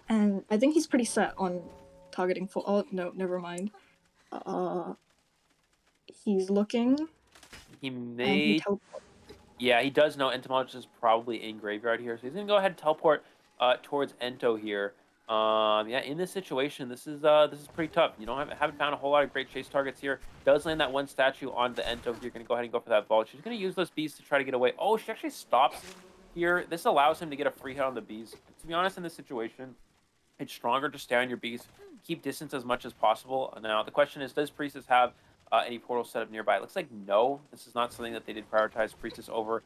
S4: And I think he's pretty set on targeting for. Oh no, never mind. He's looking.
S3: He may. Yeah, he does know Entomologist is probably in graveyard here, so he's gonna go ahead and teleport towards Ento here. Yeah, in this situation, this is pretty tough. You haven't found a whole lot of great chase targets here. Does land that one statue on the Ento. You're gonna go ahead and go for that vault. She's gonna use those bees to try to get away. Oh, she actually stops here. This allows him to get a free hit on the bees. To be honest, in this situation, it's stronger to stay on your beast, keep distance as much as possible. Now, the question is, does Priestess have any portals set up nearby? It looks like no. This is not something that they did prioritize Priestess over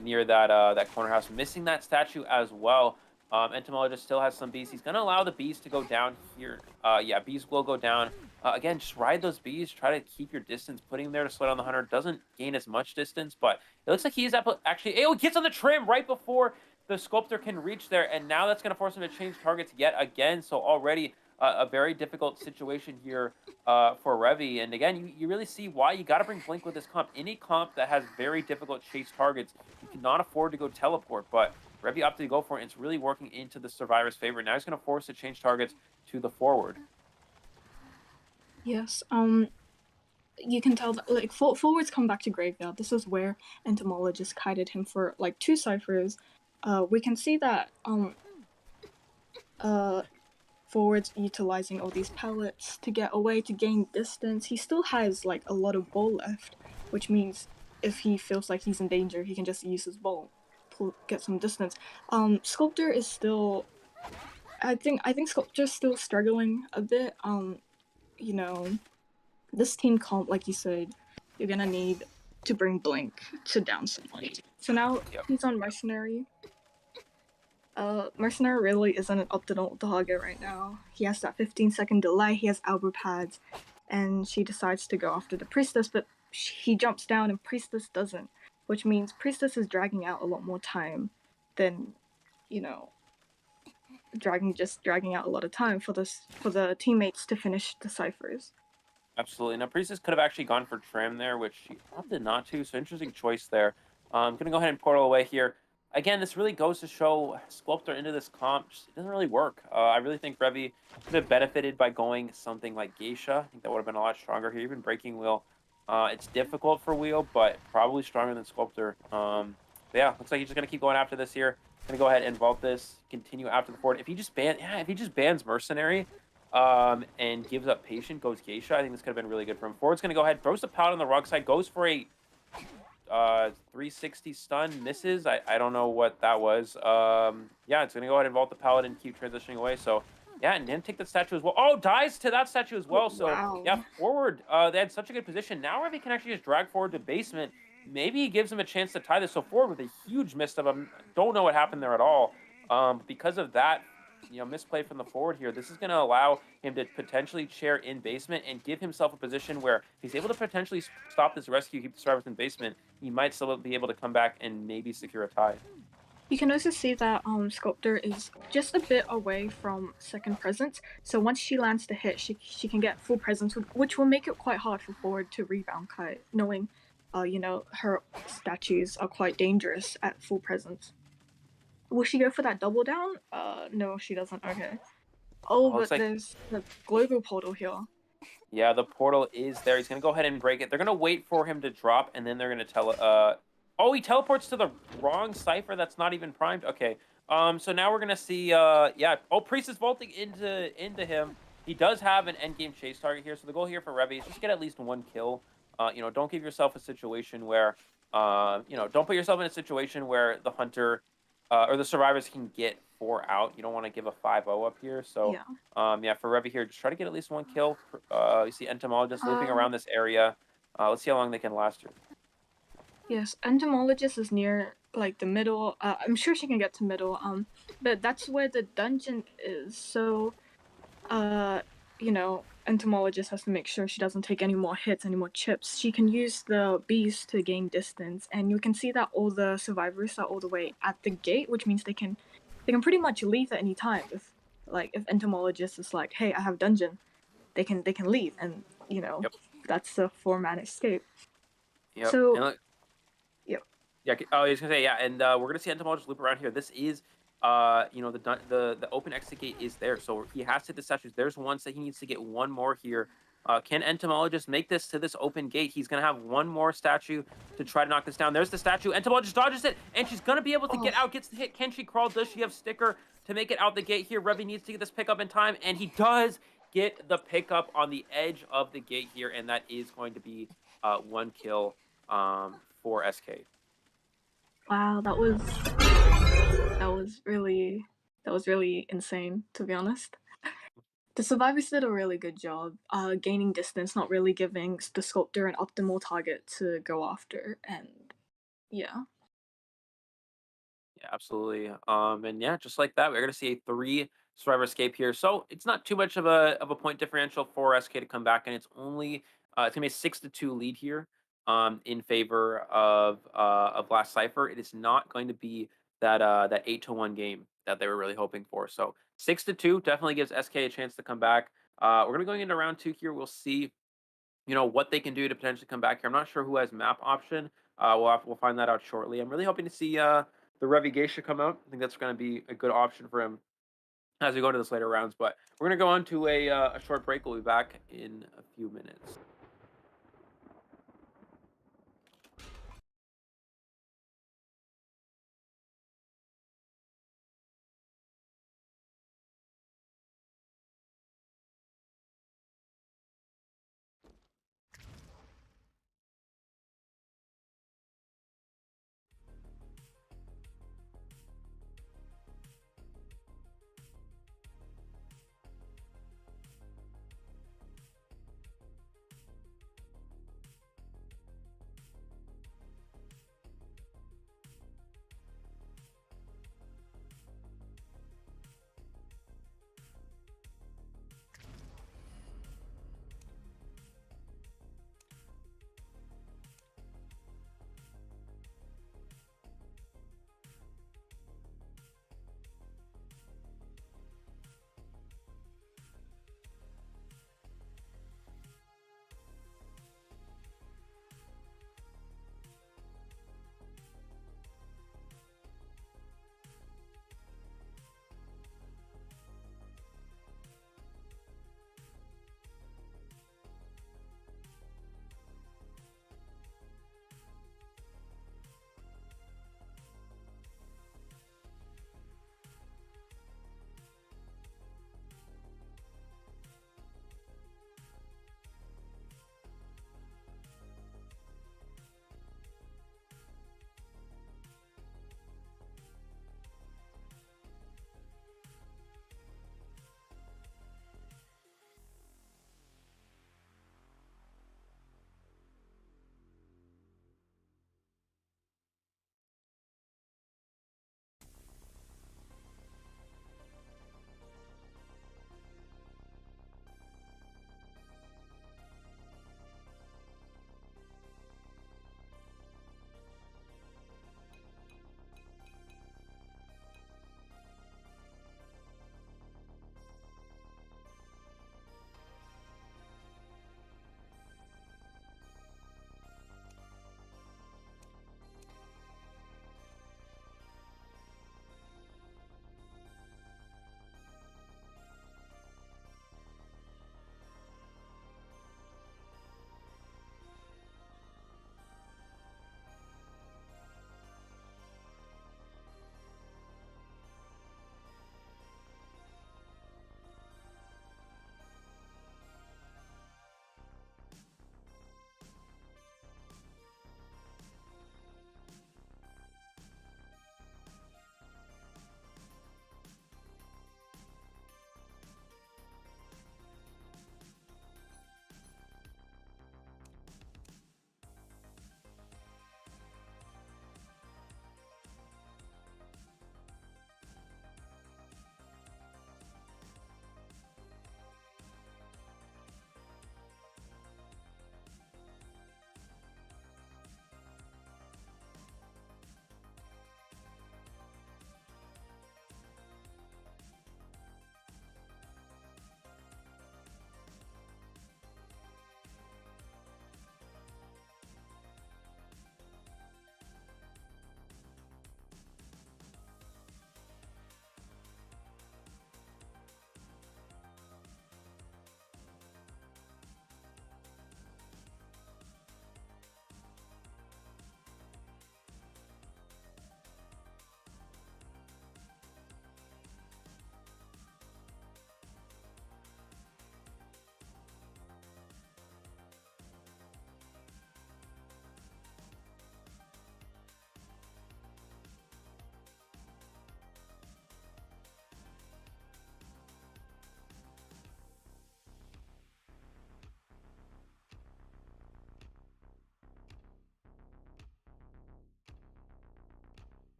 S3: near that corner house. Missing that statue as well. Entomologist still has some bees. He's going to allow the bees to go down here. Yeah, bees will go down. Again, just ride those bees. Try to keep your distance. Putting him there to slow down the hunter doesn't gain as much distance, but it looks like he's actually... Oh, he gets on the trim right before the sculptor can reach there, and now that's going to force him to change targets yet again. So already a very difficult situation here for Revy. And again, you really see why you got to bring Blink with this comp. Any comp that has very difficult chase targets, you cannot afford to go teleport, but Revy opted to go for it, and it's really working into the survivor's favor. Now he's going to force to change targets to the forward.
S4: Yes, you can tell that, like, forwards come back to graveyard. This is where Entomologist kited him for, like, 2 ciphers. We can see that, forwards utilizing all these pellets to get away, to gain distance. He still has, like, a lot of bowl left, which means if he feels like he's in danger, he can just use his bowl to get some distance. Sculptor is still... I think Sculptor's still struggling a bit. You know, this team comp, like you said, you're gonna need to bring Blink to down someone. So now he's on Mercenary. Mercenary really isn't an optimal target right now. He has that 15-second delay, he has elbow pads, and she decides to go after the Priestess, but he jumps down and Priestess doesn't, which means Priestess is dragging out a lot more time than, you know, dragging out a lot of time for the teammates to finish the ciphers.
S3: Absolutely. Now, Priestess could have actually gone for Tram there, which she opted not to, so interesting choice there. I'm going to go ahead and portal away here. Again, this really goes to show Sculptor into this comp. It doesn't really work. I really think Revy could have benefited by going something like Geisha. I think that would have been a lot stronger here. Even Breaking Wheel. It's difficult for Wheel, but probably stronger than Sculptor. Yeah, looks like he's just going to keep going after this here. Going to go ahead and vault this, continue after the forward. If he just bans Mercenary and gives up Patient, goes Geisha, I think this could have been really good for him. Forward's going to go ahead, throws the Paladin on the wrong side, goes for a 360 stun, misses. I don't know what that was. Yeah, it's going to go ahead and vault the Paladin, keep transitioning away. So, yeah, and then take the statue as well. Oh, dies to that statue as well. So, wow. Yeah, forward, they had such a good position. Now Revy can actually just drag forward to basement. Maybe he gives him a chance to tie this. So forward with a huge miss of him. Don't know what happened there at all. Because of that, misplay from the forward here, this is going to allow him to potentially chair in basement and give himself a position where if he's able to potentially stop this rescue, keep the survivors in basement, he might still be able to come back and maybe secure a tie.
S4: You can also see that Sculptor is just a bit away from second presence. So once she lands the hit, she can get full presence, which will make it quite hard for forward to rebound kite, knowing, her statues are quite dangerous at full presence. Will she go for that double down? No, she doesn't. Okay. Oh,
S3: Looks
S4: but
S3: like
S4: there's the global portal here.
S3: yeah, the portal is there. He's gonna go ahead and break it. They're gonna wait for him to drop, and then they're gonna oh, he teleports to the wrong Cipher that's not even primed. Okay. So now we're gonna see yeah. Oh, Priest is vaulting into him. He does have an endgame chase target here, so the goal here for Revy is just get at least one kill. Don't give yourself a situation where don't put yourself in a situation where the hunter or the survivors can get 4 out. You don't want to give a 5-0 up here. So
S4: Yeah.
S3: yeah, for Revy here, just try to get at least one kill. You see Entomologist looping
S4: Um,
S3: around this area. Let's see how long they can last here.
S4: Yes, entomologist is near like the middle. I'm sure she can get to middle. But that's where the dungeon is. So, entomologist has to make sure she doesn't take any more hits, any more chips. She can use the bees to gain distance, and you can see that all the survivors are all the way at the gate, which means they can pretty much leave at any time. If entomologist is like, hey, I have dungeon, they can leave, and
S3: Yep.
S4: that's a 4-man escape.
S3: Yep.
S4: So.
S3: And look,
S4: Yep.
S3: yeah. Oh, I was gonna say yeah, and we're gonna see Entomologist loop around here. This is the open exit gate is there, so he has to hit the statues. There's one, so he needs to get one more here. Can Entomologist make this to this open gate? He's gonna have one more statue to try to knock this down. There's the statue. Entomologist dodges it, and she's gonna be able to get out. Gets the hit. Can she crawl? Does she have sticker to make it out the gate here? Revy needs to get this pickup in time, and he does get the pickup on the edge of the gate here, and that is going to be one kill for SK.
S4: Wow, that was really insane, to be honest. The survivors did a really good job, gaining distance, not really giving the sculptor an optimal target to go after, and yeah.
S3: Yeah, absolutely. And yeah, just like that, we're gonna see a 3 survivor escape here. So it's not too much of a point differential for SK to come back, and it's only it's gonna be a 6-2 lead here, in favor of Last Cipher. It is not going to be that 8-1 game that they were really hoping for. So 6-2 definitely gives SK a chance to come back. We're gonna be going into round 2 here. We'll see, what they can do to potentially come back here. I'm not sure who has map option. We'll find that out shortly. I'm really hoping to see the Revi Geisha come out. I think that's going to be a good option for him as we go to this later rounds. But we're going to go on to a short break. We'll be back in a few minutes.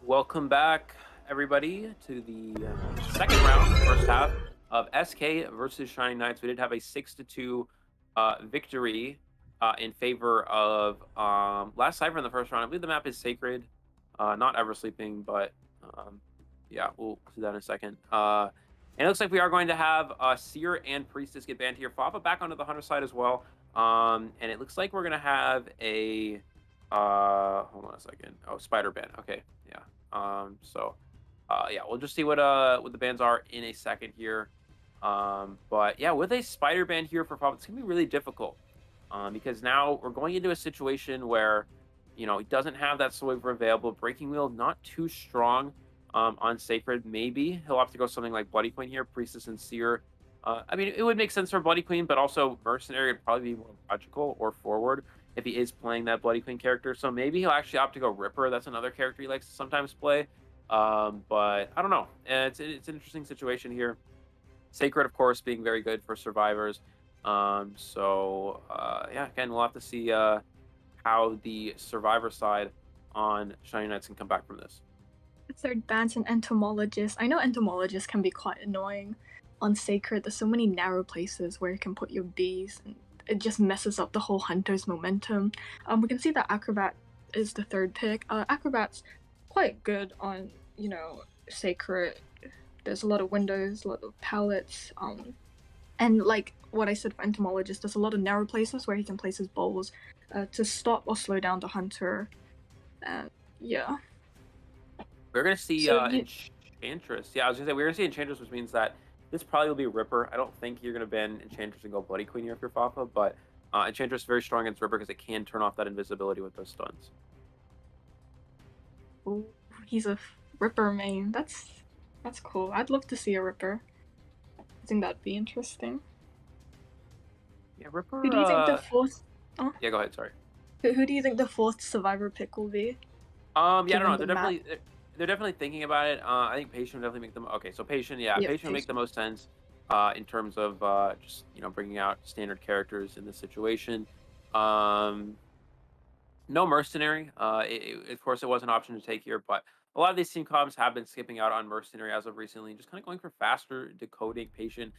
S3: Welcome back, everybody, to the second round, first half of SK versus Shining Knights. We did have a 6-2 victory in favor of last Cipher in the first round. I believe the map is Sacred, not Ever Sleeping, but yeah, we'll see that in a second. And it looks like we are going to have Seer and Priestess get banned here. Fafa back onto the Hunter side as well. And it looks like we're going to have a... hold on a second. Oh, Spider ban. Okay, yeah. Yeah, we'll just see what the bans are in a second here. But yeah, with a Spider ban here for Fafa, it's going to be really difficult. Because now we're going into a situation where, you know, he doesn't have that Sliver available. Breaking Wheel, not too strong on Sacred. Maybe he'll have to go something like Bloody Queen here, Priestess and Seer. I mean, it would make sense for Bloody Queen, but also Mercenary would probably be more logical, or Forward if he is playing that Bloody Queen character. So maybe he'll actually opt to go Ripper. That's another character he likes to sometimes play. But I don't know. It's an interesting situation here. Sacred, of course, being very good for survivors. Yeah, again, we'll have to see how the survivor side on Shining Knights can come back from this.
S4: Third ban's an Entomologist. I know Entomologist can be quite annoying on Sacred. There's so many narrow places where you can put your bees, and it just messes up the whole Hunter's momentum. We can see that Acrobat is the third pick. Acrobat's quite good on, you know, Sacred. There's a lot of windows, a lot of pallets, and like what I said for Entomologist, there's a lot of narrow places where he can place his bowls to stop or slow down the Hunter. Yeah.
S3: We're going to see Enchantress. Yeah, I was going to say, we're going to see Enchantress, which means that this probably will be Ripper. I don't think you're going to ban Enchantress and go Bloody Queen here if you're Fafa, but Enchantress is very strong against Ripper because it can turn off that invisibility with those stuns.
S4: Ooh, he's a Ripper main. That's cool. I'd love to see a Ripper. I think that'd be interesting.
S3: Yeah, Ripper...
S4: Who do you think the fourth... Oh?
S3: Yeah, go ahead, sorry.
S4: Who do you think the fourth survivor pick will be?
S3: Yeah, I don't know. They're definitely thinking about it. I think Patient would definitely make them... Okay, so Patient, yeah, Patient would make the most sense in terms of just, you know, bringing out standard characters in this situation. No Mercenary. Of course, it was an option to take here, but a lot of these team comps have been skipping out on Mercenary as of recently, just kind of going for faster decoding. Patient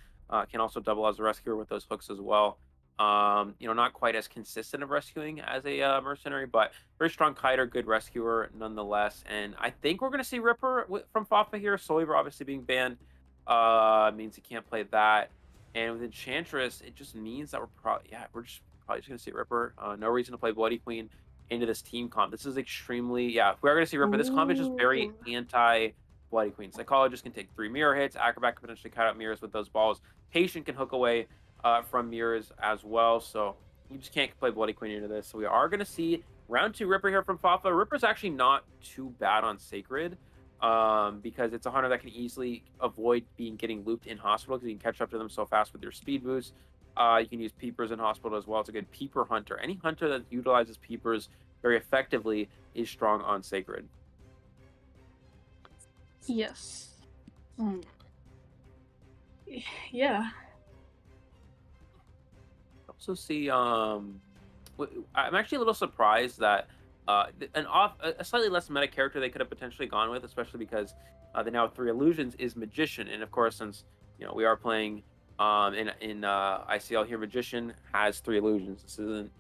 S3: can also double as a rescuer with those hooks as well. You know, not quite as consistent of rescuing as a Mercenary, but very strong kiter, good rescuer nonetheless. And I think we're going to see Ripper from Fafa here. Soliver obviously being banned means he can't play that. And with Enchantress, it just means that we're probably just going to see Ripper. No reason to play Bloody Queen into this team comp. This is extremely, we're going to see Ripper. This comp is just very anti Bloody Queen. Psychologist can take 3 mirror hits. Acrobat can potentially cut out mirrors with those balls. Patient can hook away from mirrors as well. So you just can't play Bloody Queen into this. So we are going to see round 2 Ripper here from Fafa. Ripper's actually not too bad on Sacred because it's a Hunter that can easily avoid getting looped in Hospital because you can catch up to them so fast with your speed boost. You can use Peepers in Hospital as well. It's a good Peeper Hunter. Any Hunter that utilizes Peepers very effectively is strong on Sacred.
S4: Yes. Yeah.
S3: Also see, I'm actually a little surprised that a slightly less meta character they could have potentially gone with, especially because they now have 3 illusions, is Magician. And of course, since, you know, we are playing in ICL here, Magician has 3 illusions. This isn't,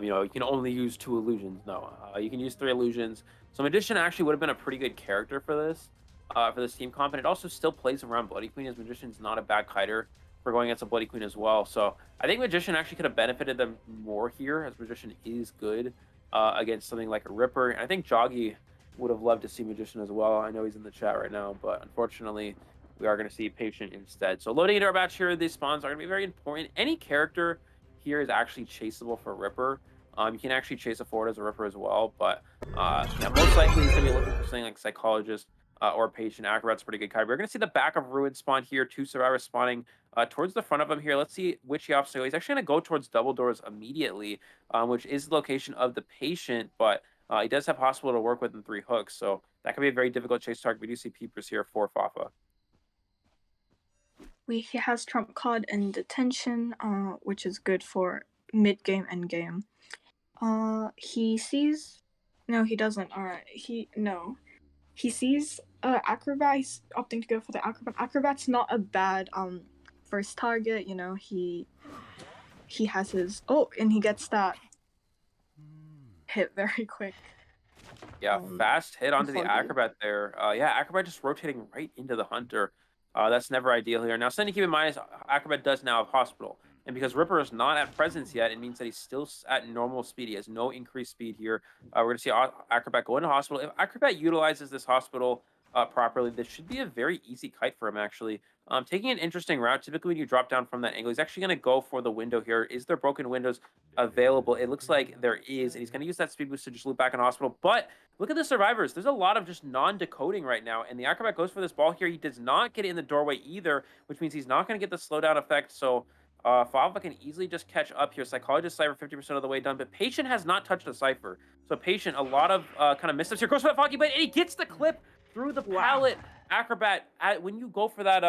S3: you know, you can only use 2 illusions. No, you can use 3 illusions. So Magician actually would have been a pretty good character for this team comp, and it also still plays around Bloody Queen, as Magician's not a bad kiter for going against a Bloody Queen as well. So I think Magician actually could have benefited them more here, as Magician is good against something like a Ripper. And I think Joggy would have loved to see Magician as well. I know he's in the chat right now, but unfortunately, we are going to see Patient instead. So loading into our match here, these spawns are going to be very important. Any character here is actually chaseable for Ripper. You can actually chase a forward as a Ripper as well, but yeah, most likely he's going to be looking for something like Psychologist or Patient. Acrobat's pretty good kiter. We're going to see the back of Ruin spawn here. 2 survivors spawning towards the front of him here. Let's see which he opts to go. He's actually going to go towards Double Doors immediately, which is the location of the Patient, but he does have Hospital to work with in 3 hooks, so that could be a very difficult chase target. We do see Peepers here for Fafa.
S4: He has Trump card and Detention, which is good for mid-game, end-game. He sees... No, he doesn't. Alright, no. he sees Acrobat. He's opting to go for the Acrobat. Acrobat's not a bad first target. You know, he has his and he gets that hit very quick.
S3: Yeah, fast hit onto the
S4: foggy.
S3: Acrobat there. Yeah, Acrobat just rotating right into the Hunter. That's never ideal here. Now, something to keep in mind is Acrobat does now have Hospital. And because Ripper is not at presence yet, it means that he's still at normal speed. He has no increased speed here. We're going to see Acrobat go into Hospital. If Acrobat utilizes this Hospital properly, this should be a very easy kite for him, actually. Taking an interesting route. Typically, when you drop down from that angle, he's actually going to go for the window here. Is there broken windows available? It looks like there is. And he's going to use that speed boost to just loop back in Hospital. But look at the survivors. There's a lot of just non-decoding right now, and the Acrobat goes for this ball here. He does not get in the doorway either, which means he's not going to get the slowdown effect. So Fafa can easily just catch up here. Psychologist Cipher 50% of the way done, but Patient has not touched the Cipher. So Patient, a lot of kind of missteps here. Goes for that Foggy Blade, and he gets the clip through the pallet. Acrobat, when you go for that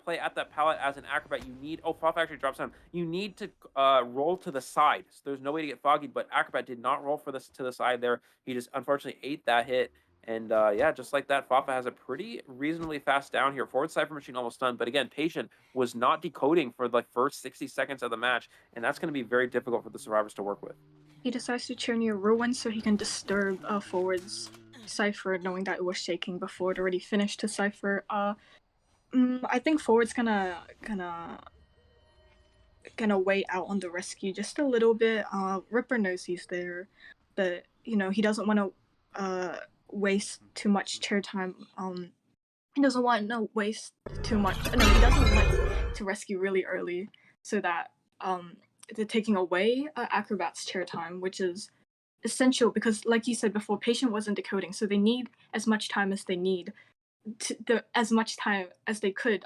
S3: play at that pallet as an Acrobat, you need Fafa actually drops down. You need to roll to the side. So there's no way to get foggied, but Acrobat did not roll for this to the side there. He just unfortunately ate that hit. And yeah, just like that, Fafa has a pretty reasonably fast down here. Forward Cipher Machine almost done, but again, Patient was not decoding for the first 60 seconds of the match, and that's going to be very difficult for the survivors to work with.
S4: He decides to turn near Ruin so he can disturb Forward's Cipher, knowing that it was shaking before it already finished to Cipher. I think Forward's gonna wait out on the rescue just a little bit. Ripper knows he's there, but you know he doesn't want to waste too much chair time. He doesn't want to waste too much. No, he doesn't want to rescue really early, so that they're taking away Acrobat's chair time, which is essential because, like you said before, Patient wasn't decoding, so they need as much time as they need, as much time as they could,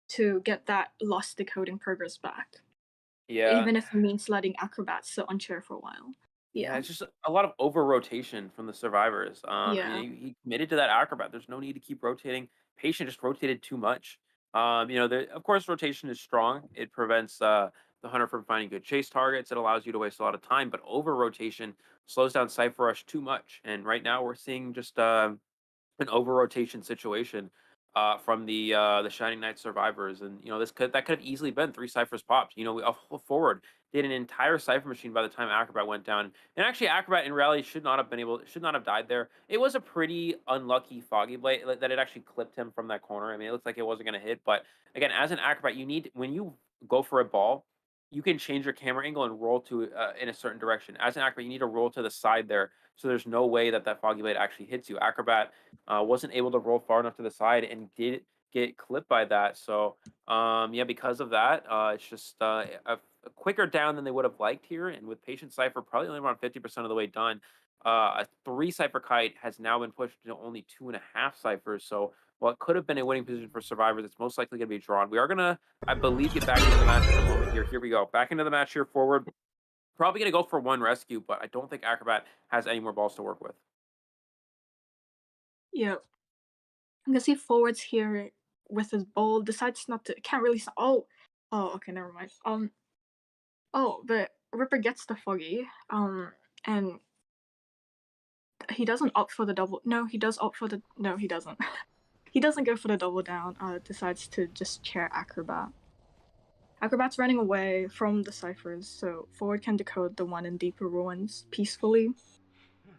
S4: to get that lost decoding progress back.
S3: Yeah.
S4: Even if it means letting Acrobats sit on chair for a while.
S3: Yeah, it's just a lot of over rotation from the survivors.
S4: Yeah.
S3: He committed to that Acrobat. There's no need to keep rotating. Patient just rotated too much. Of course, rotation is strong. It prevents the hunter from finding good chase targets. It allows you to waste a lot of time, but over rotation slows down Cypher Rush too much. And right now, we're seeing just an over rotation situation from the Shining Knight survivors, and that could have easily been 3 ciphers popped. A forward did an entire cipher machine by the time Acrobat went down, and actually Acrobat in reality should not have died there. It was a pretty unlucky Foggy Blade that it actually clipped him from that corner. I mean, it looked like it wasn't going to hit, but again, as an Acrobat, when you go for a ball, you can change your camera angle and roll to in a certain direction. As an Acrobat, you need to roll to the side there, so there's no way that Foggy Blade actually hits you. Acrobat wasn't able to roll far enough to the side and did get clipped by that. So yeah, because of that, it's just a quicker down than they would have liked here. And with Patient Cipher probably only around 50% of the way done, a 3 cipher kite has now been pushed to only 2.5 ciphers. So while it could have been a winning position for survivors, it's most likely going to be drawn. We are going to, I believe, get back into the match in a moment here. Here we go. Back into the match here forward. Probably going to go for 1 rescue, but I don't think Acrobat has any more balls to work with.
S4: Yeah. I can see Forwards here with his bowl, decides not to, can't really, okay, never mind. But Ripper gets the Foggy, and he doesn't opt for the double, no, he does opt for the, no, he doesn't. He doesn't go for the double down, decides to just chair Acrobat. Acrobat's running away from the ciphers, so Forward can decode the one in Deeper Ruins peacefully.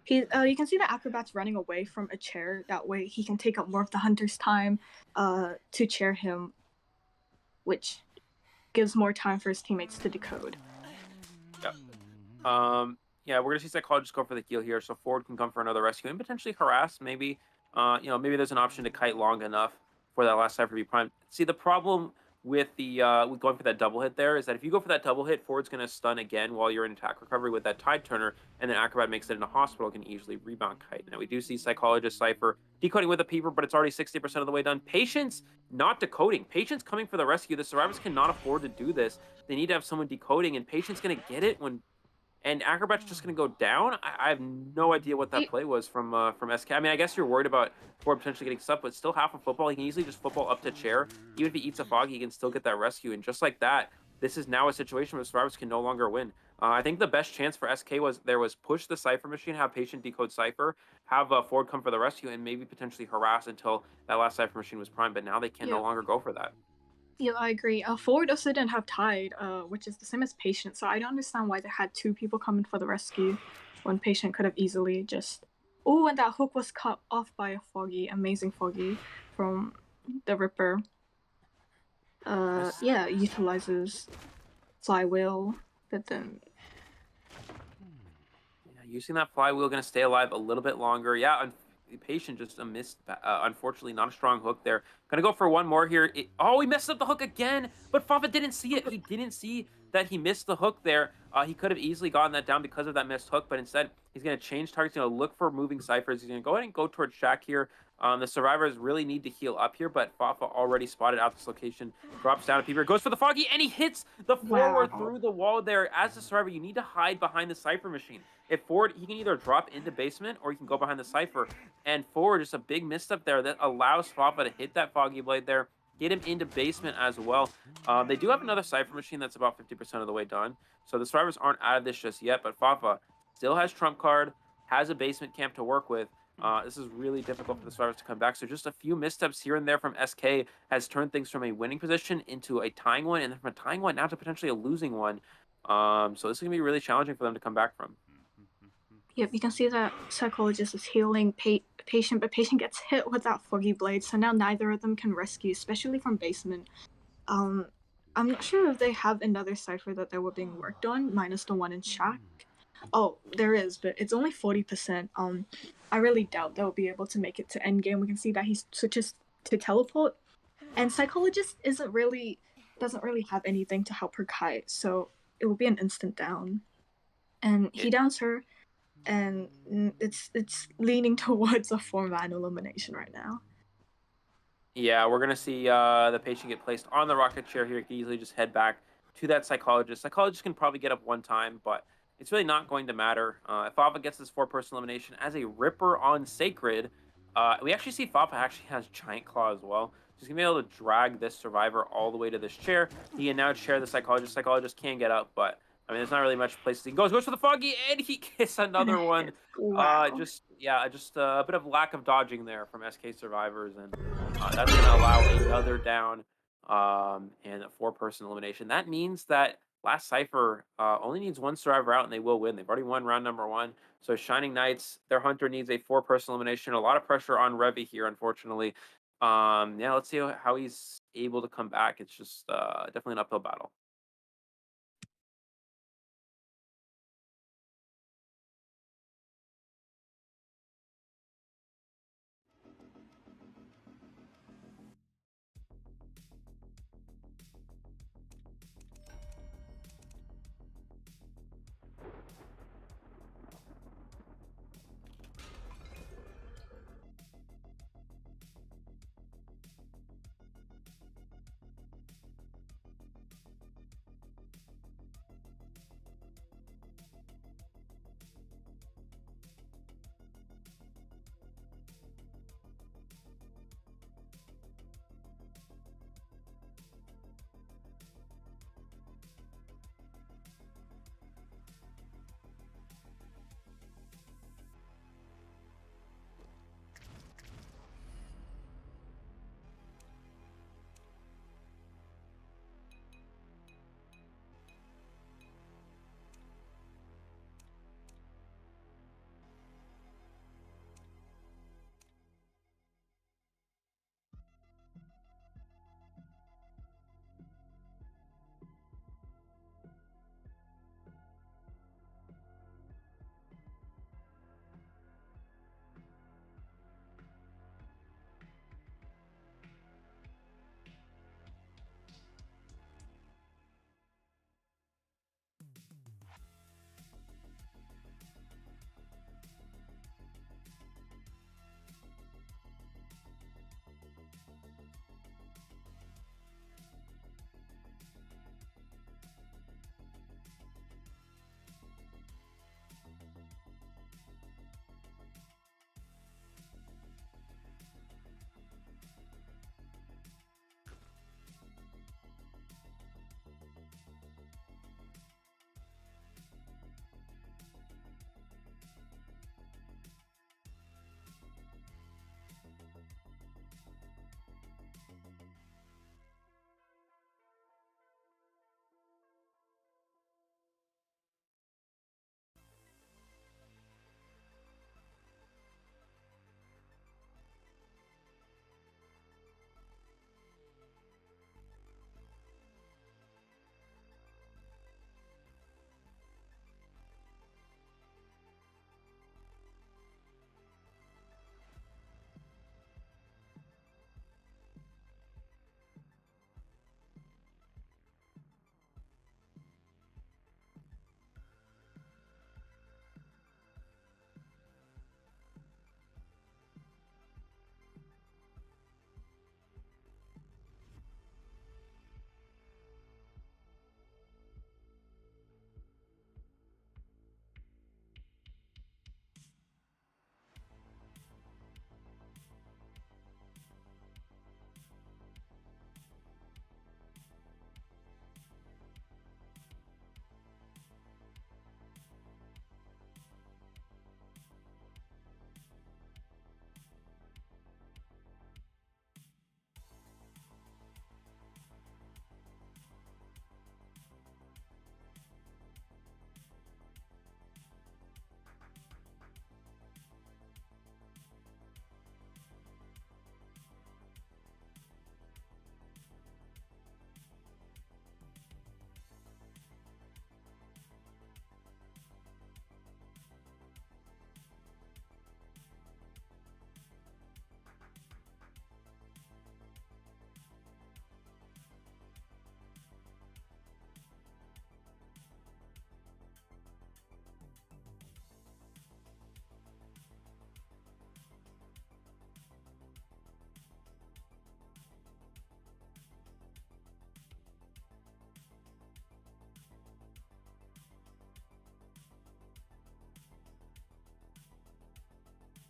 S4: You can see that Acrobat's running away from a chair. That way he can take up more of the hunter's time to chair him, which gives more time for his teammates to decode.
S3: Yep. Yeah, we're gonna see Psychologist go for the heal here, so Forward can come for another rescue and potentially harass. Maybe, maybe there's an option to kite long enough for that last cipher to be primed. See, the problem with with going for that double hit there is that if you go for that double hit, Forward's going to stun again while you're in attack recovery with that Tide Turner, and then Acrobat makes it in a hospital, can easily rebound kite. Now we do see Psychologist Cipher decoding with a peeper, but it's already 60% of the way done. Patience not decoding. Patience coming for the rescue. The survivors cannot afford to do this. They need to have someone decoding, and Patience going to get it and Acrobat's just going to go down. I have no idea what that play was from SK. I mean, I guess you're worried about Ford potentially getting stuck, but still half of football. He can easily just football up to chair. Even if he eats a Foggy, he can still get that rescue. And just like that, this is now a situation where the survivors can no longer win. I think the best chance for SK was push the Cipher machine, have Patient decode Cipher, have Ford come for the rescue, and maybe potentially harass until that last Cipher machine was primed. But now they can no
S4: Yep.
S3: longer go for that.
S4: Yeah, I agree. Forward also didn't have Tide, which is the same as Patient, so I don't understand why they had two people coming for the rescue when Patient could have easily just. Oh, and that hook was cut off by a Foggy, amazing Foggy from the Ripper. Yeah, utilizes flywheel, but then
S3: Yeah, using that flywheel going to stay alive a little bit longer. Yeah, the Patient just a missed. Unfortunately, not a strong hook there. Gonna go for one more here. Oh, he messed up the hook again, but Fafa didn't see it. He didn't see that he missed the hook there. He could have easily gotten that down because of that missed hook, but instead he's gonna change targets. He's gonna look for moving ciphers. He's gonna go ahead and go towards Shaq here. The survivors really need to heal up here, but Fafa already spotted out this location. Drops down a Peeper, goes for the Foggy, and he hits the forward through the wall there. As a survivor, you need to hide behind the Cipher machine. If Forward, he can either drop into basement or he can go behind the Cipher. And Forward, just a big misstep there that allows Fafa to hit that Foggy Blade there, get him into basement as well. They do have another Cipher machine that's about 50% of the way done. So the survivors aren't out of this just yet, but Fafa still has trump card, has a basement camp to work with. This is really difficult for the survivors to come back. So just a few missteps here and there from SK has turned things from a winning position into a tying one, and then from a tying one now to potentially a losing one. So this is going to be really challenging for them to come back from.
S4: Yep, you can see that Psychologist is healing Patient, but Patient gets hit with that Foggy Blade, so now neither of them can rescue, especially from basement. I'm not sure if they have another Cipher that they were being worked on, minus the one in Shack. Oh, there is, but it's only 40%. I really doubt they'll be able to make it to endgame. We can see that he switches to teleport, and Psychologist doesn't really have anything to help her kite, so it will be an instant down. And he downs her, and it's leaning towards a 4-man elimination right now.
S3: Yeah, we're gonna see the Patient get placed on the rocket chair here. He can easily just head back to that Psychologist. Psychologist can probably get up one time, but it's really not going to matter. If Fafa gets this 4-person elimination as a Ripper on Sacred, we actually see Fafa actually has Giant Claw as well. So he's gonna be able to drag this survivor all the way to this chair. He can now chair the Psychologist. Psychologist can get up, but I mean, there's not really much place. He goes for the Foggy, and he gets another one.
S4: Wow.
S3: Just a bit of lack of dodging there from SK survivors, and that's going to allow another down and a 4-person elimination. That means that last Cipher only needs one survivor out, and they will win. They've already won round number 1. So Shining Knights, their Hunter needs a 4-person elimination. A lot of pressure on Revy here, unfortunately. Yeah, let's see how he's able to come back. It's just definitely an uphill battle.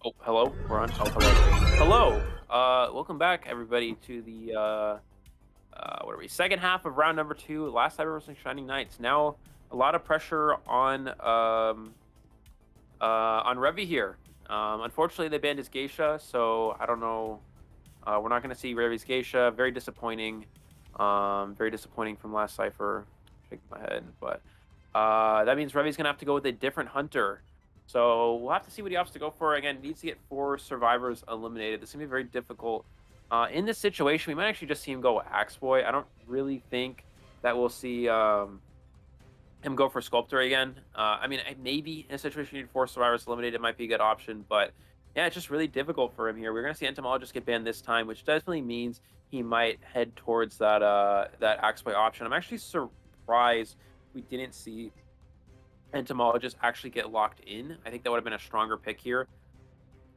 S3: Oh, hello. We're on. Oh, hello. Hello. Welcome back, everybody, to the what are we? Second half of round number 2. Last Cyber versus Shining Knights. Now a lot of pressure on Revy here. Unfortunately, they banned his Geisha, so I don't know. We're not going to see Revy's Geisha. Very disappointing. Very disappointing from last Cipher. Shaking my head, but that means Revy's going to have to go with a different hunter. So we'll have to see what he opts to go for. Again, needs to get 4 survivors eliminated. This is going to be very difficult. In this situation, we might actually just see him go Axe Boy. I don't really think that we'll see him go for Sculptor again. I mean, maybe in a situation you need 4 survivors eliminated, it might be a good option. But yeah, it's just really difficult for him here. We're going to see Entomologist get banned this time, which definitely means he might head towards that that Axe Boy option. I'm actually surprised we didn't see Entomologist actually get locked in. I think that would have been a stronger pick here.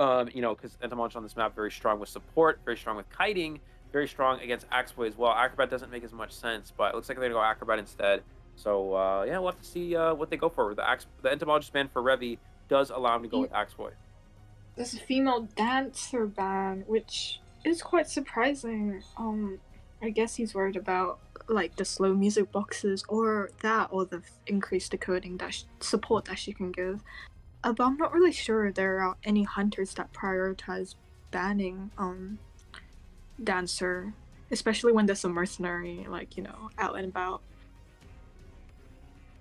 S3: You know, because Entomologist on this map very strong with support, very strong with kiting, very strong against Axe Boy as well. Acrobat doesn't make as much sense, but it looks like they're gonna go Acrobat instead. So yeah, we'll have to see what they go for. The Entomologist ban for Revy does allow him to go with Axe Boy.
S4: There's a female dancer ban, which is quite surprising. I guess he's worried about like the slow music boxes or the increased decoding support that she can give. But I'm not really sure there are any hunters that prioritize banning dancer, especially when there's a mercenary like, you know, out and about.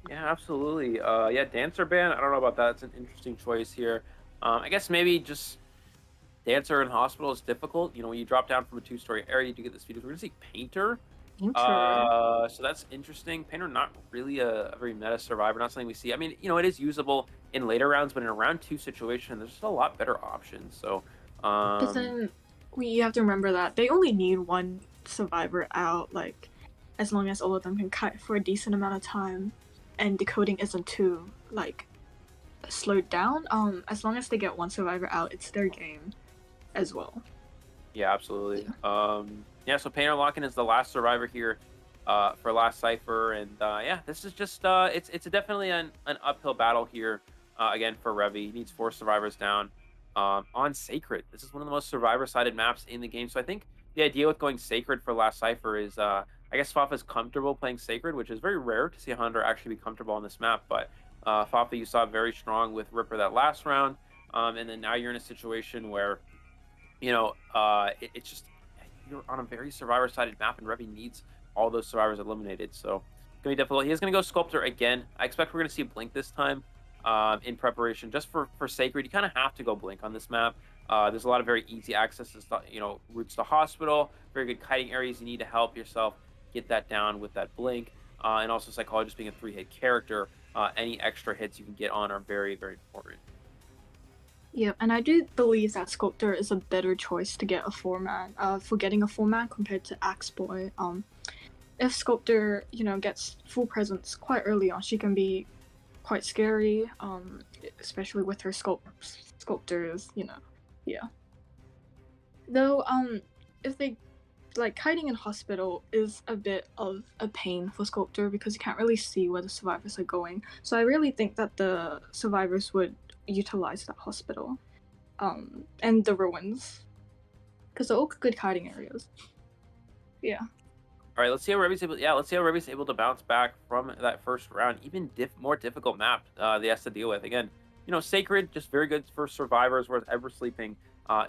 S3: Yeah, absolutely. Yeah, dancer ban. I don't know about that. It's an interesting choice here. I guess maybe just dancer in hospital is difficult. You know, when you drop down from a 2-story area, you do get this feature. We're gonna see painter. So that's interesting. Painter not really a very meta survivor, not something we see. I mean, you know, it is usable in later rounds, but in a round 2 situation, there's just a lot better options. So,
S4: but then we have to remember that they only need 1 survivor out, like, as long as all of them can kite for a decent amount of time, and decoding isn't too like slowed down. As long as they get 1 survivor out, it's their game as well.
S3: Yeah, absolutely. Yeah, so Painter Lock-in is the last survivor here for last Cipher, and yeah, this is just it's definitely an uphill battle here again for Revy. He needs 4 survivors down on Sacred. This is one of the most survivor-sided maps in the game, so I think the idea with going Sacred for last Cipher is I guess Fafa's comfortable playing Sacred, which is very rare to see a hunter actually be comfortable on this map, but Fafa you saw very strong with Ripper that last round, and then now you're in a situation where, you know, it's just you're on a very survivor-sided map, and Revy needs all those survivors eliminated. So it's gonna be difficult. He is gonna go Sculptor again. I expect we're gonna see Blink this time in preparation, just for Sacred. You kind of have to go Blink on this map. There's a lot of very easy access to, you know, routes to hospital, very good kiting areas. You need to help yourself get that down with that Blink, and also Psychologist being a 3-hit character. Any extra hits you can get on are very, very important.
S4: Yeah, and I do believe that Sculptor is a better choice to get a 4-man, for getting a 4-man compared to Axe Boy. If Sculptor, you know, gets full presence quite early on, she can be quite scary, especially with her sculptors, you know, yeah. Though, if they, like, kiting in hospital is a bit of a pain for Sculptor because you can't really see where the survivors are going. So I really think that the survivors would utilize that hospital and the ruins because they're all good kiting areas. Yeah.
S3: All right, let's see how Revy's able. Yeah, let's see how Revy's able to bounce back from that first round. Even more difficult map they has to deal with. Again, you know, Sacred just very good for survivors, whereas Ever Sleeping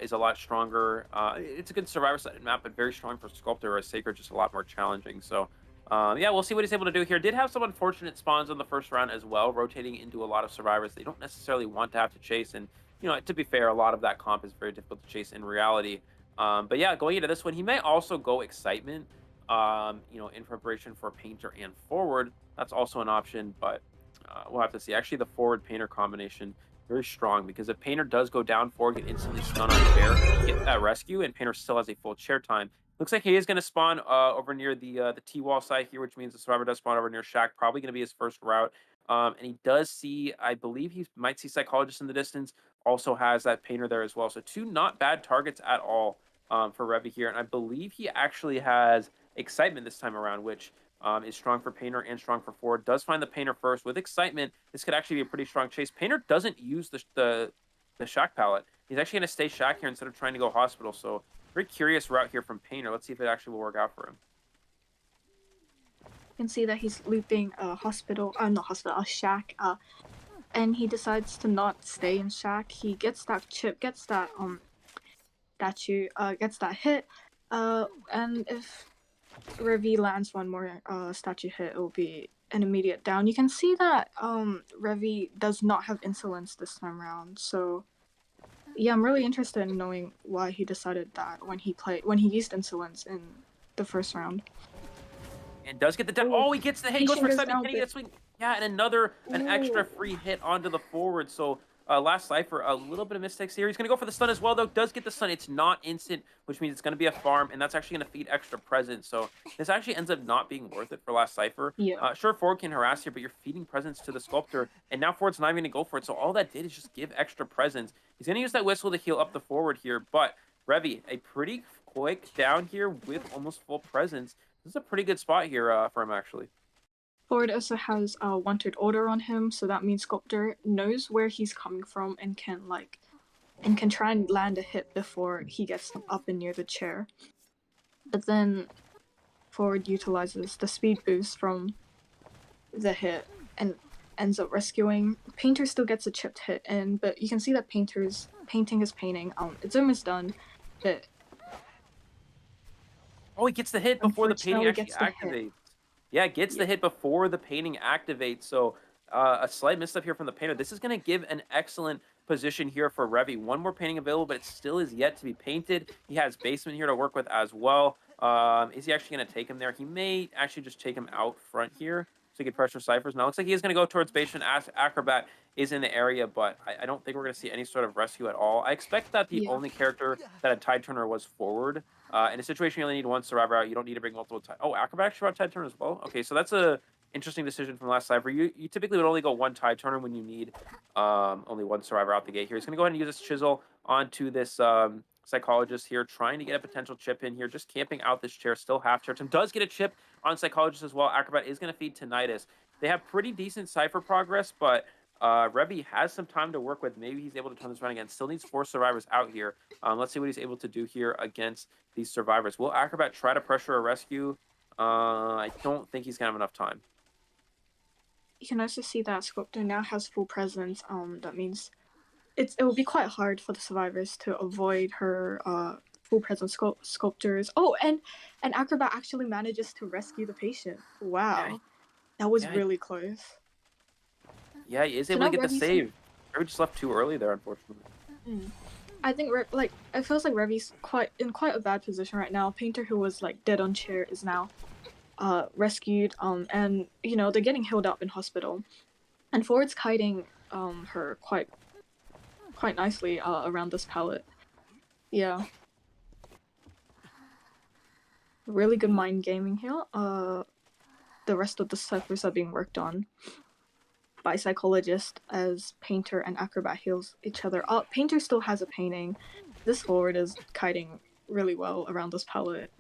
S3: is a lot stronger. It's a good survivor-sided map, but very strong for Sculptor, whereas Sacred just a lot more challenging. So yeah, we'll see what he's able to do here. Did have some unfortunate spawns on the first round as well, rotating into a lot of survivors they don't necessarily want to have to chase. And, you know, to be fair, a lot of that comp is very difficult to chase in reality. But yeah, going into this one, he may also go Excitement, you know, in preparation for Painter and Forward. That's also an option, but we'll have to see. Actually, the Forward Painter combination, very strong, because if Painter does go down forward, get instantly stun on chair, get that rescue, and Painter still has a full chair time. Looks like he is going to spawn over near the T-wall side here, which means the survivor does spawn over near Shack. Probably going to be his first route. And he does see, I believe he might see Psychologist in the distance. Also has that Painter there as well. So 2 not bad targets at all for Revy here. And I believe he actually has Excitement this time around, which is strong for Painter and strong for Forward. Does find the Painter first. With Excitement, this could actually be a pretty strong chase. Painter doesn't use the Shack palette. He's actually going to stay Shack here instead of trying to go hospital. So very curious route here from Painter. Let's see if it actually will work out for him.
S4: You can see that he's looping a Shack, and he decides to not stay in Shack. He gets that chip, gets that gets that hit, and if Revi lands one more statue hit, it will be an immediate down. You can see that Revi does not have insolence this time around, so yeah, I'm really interested in knowing why he decided that when he used insolence in the first round.
S3: And does get the down. Oh, he gets the hit. He goes for second. Can he get swing? Yeah, and an extra free hit onto the forward. So last Cipher, a little bit of mistakes here. He's going to go for the stun as well, though. Does get the stun. It's not instant, which means it's going to be a farm, and that's actually going to feed extra presence. So this actually ends up not being worth it for last Cipher.
S4: Yeah.
S3: Sure, forward can harass here, but you're feeding presence to the Sculptor, and now forward's not even going to go for it. So all that did is just give extra presence. He's going to use that whistle to heal up the forward here, but Revi, a pretty quick down here with almost full presence. This is a pretty good spot here for him, actually.
S4: Forward also has wanted order on him, so that means Sculptor knows where he's coming from and can try and land a hit before he gets up and near the chair. But then Forward utilizes the speed boost from the hit and ends up rescuing. Painter still gets a chipped hit in, but you can see that Painter's painting is painting. It's almost done, but
S3: oh, he gets the hit before the painting actually activates. Yeah, gets the hit before the painting activates. So a slight misstep here from the Painter. This is going to give an excellent position here for Revi. One more painting available, but it still is yet to be painted. He has Basement here to work with as well. Is he actually going to take him there? He may actually just take him out front here so he can pressure Ciphers. Now, it looks like he is going to go towards Basement. Acrobat is in the area, but I don't think we're going to see any sort of rescue at all. I expect that the only character that had Tide Turner was forward. In a situation you only need one survivor out, you don't need to bring multiple Tide. Oh, Acrobat actually brought Tide Turner as well? Okay, so that's a interesting decision from last Cypher. You typically would only go one Tide Turner when you need only one survivor out the gate here. He's going to go ahead and use this Chisel onto this Psychologist here, trying to get a potential chip in here, just camping out this chair, still half chair. Tim does get a chip on Psychologist as well. Acrobat is going to feed Tinnitus. They have pretty decent Cypher progress, but Revi has some time to work with. Maybe he's able to turn this around again. Still needs 4 survivors out here. Let's see what he's able to do here against these survivors. Will Acrobat try to pressure a rescue? I don't think he's going to have enough time.
S4: You can also see that Sculptor now has full presence. That means it will be quite hard for the survivors to avoid her full presence Sculptors. Oh, and Acrobat actually manages to rescue the patient. Wow. Yeah, that was really close.
S3: Yeah, he is able to get the save. Revi just left too early there, unfortunately.
S4: I think it feels like Revi's in quite a bad position right now. Painter, who was dead on chair, is now rescued. And they're getting healed up in hospital. And Forward's kiting her quite nicely around this pallet. Yeah. Really good mind gaming here. The rest of the ciphers are being worked on by Psychologist as Painter and Acrobat heals each other up. Painter still has a painting. This Forward is kiting really well around this pallet.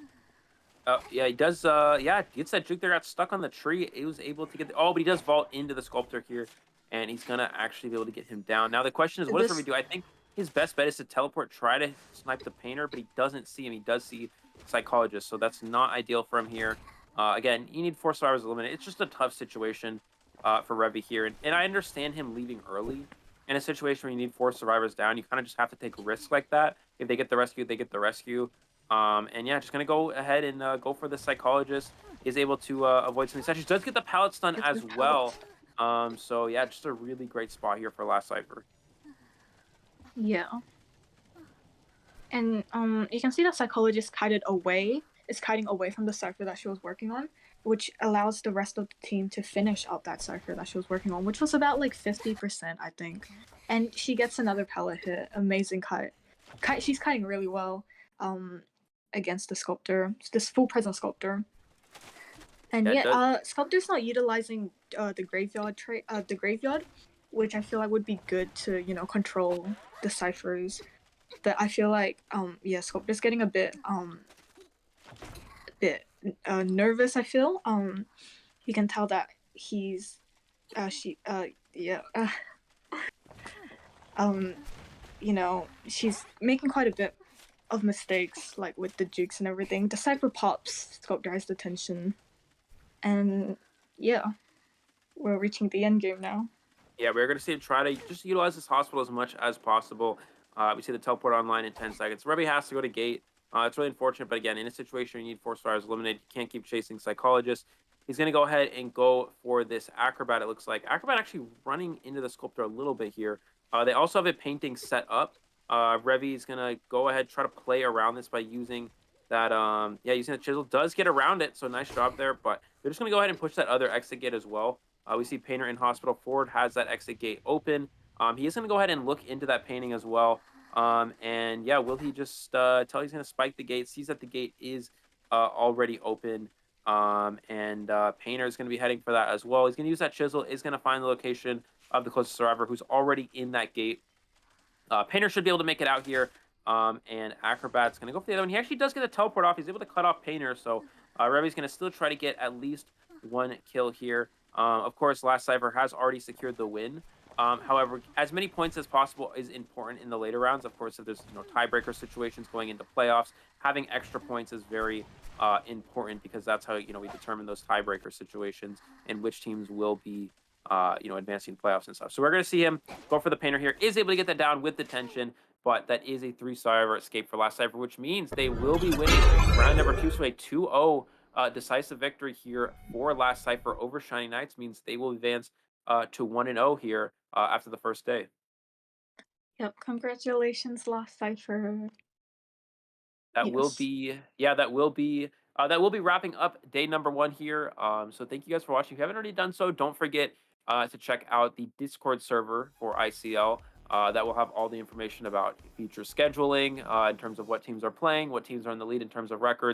S3: Yeah, he does. Yeah, gets that juke there, got stuck on the tree. He was able to get but he does vault into the Sculptor here, and he's gonna actually be able to get him down. Now the question is, what does Revi do? I think his best bet is to teleport, try to snipe the Painter, but he doesn't see him. He does see Psychologist, so that's not ideal for him here. Again, you need 4 survivors eliminated. It's just a tough situation for Revi here, and I understand him leaving early. In a situation where you need 4 survivors down, you kind of just have to take risks like that. If they get the rescue, they get the rescue. And yeah, just gonna go ahead and go for the Psychologist. Is able to avoid some sessions. Does get the pallet stun as well. So yeah, just a really great spot here for last Cypher.
S4: Yeah. And you can see that Psychologist kited away. Is kiting away from the cipher that she was working on, which allows the rest of the team to finish up that cipher that she was working on, which was about 50%, I think. And she gets another pallet hit. Amazing kite. She's kiting really well against the Sculptor, this full presence Sculptor. And Sculptor's not utilizing the graveyard, which I feel like would be good to control the ciphers. But I feel like Sculptor's getting a bit nervous. I feel you can tell that he's she's making quite a bit of mistakes, like with the jukes and everything. The Cipher pops, Scope drives the tension, and yeah, we're reaching the end game now.
S3: Yeah, we're going to see him try to just utilize this hospital as much as possible. We see the teleport online in 10 seconds. Remy has to go to gate. It's really unfortunate, but again, in a situation where you need 4 stars eliminated, you can't keep chasing Psychologist. He's going to go ahead and go for this Acrobat, it looks like. Acrobat actually running into the Sculptor a little bit here. They also have a painting set up. Revy is going to go ahead, try to play around this by using that, using the chisel. Does get around it, so nice job there, but they're just going to go ahead and push that other exit gate as well. We see Painter in hospital. Ford has that exit gate open. He is going to go ahead and look into that painting as well. And yeah, will he just tell he's going to spike the gate, sees that the gate is already open. Painter is going to be heading for that as well. He's going to use that chisel, is going to find the location of the closest survivor who's already in that gate. Painter should be able to make it out here. And Acrobat's going to go for the other one. He actually does get a teleport off. He's able to cut off Painter. So Revy's going to still try to get at least 1 kill here. Of course, Last Cipher has already secured the win. However, as many points as possible is important in the later rounds. Of course, if there's tiebreaker situations going into playoffs, having extra points is very important, because that's how we determine those tiebreaker situations and which teams will be advancing playoffs and stuff. So we're going to see him go for the Painter here. Is able to get that down with the tension, but that is a 3-star escape for Last Cipher, which means they will be winning round number 2. So a 2-0 decisive victory here for Last Cipher over Shiny Knights means they will advance to 1-0 here after the first day.
S4: Yep, congratulations, Last Cipher.
S3: That will
S4: Yes.
S3: be that will be wrapping up day number 1 here. So thank you guys for watching. If you haven't already done so, don't forget to check out the Discord server for ICL. That will have all the information about future scheduling in terms of what teams are playing, what teams are in the lead in terms of records.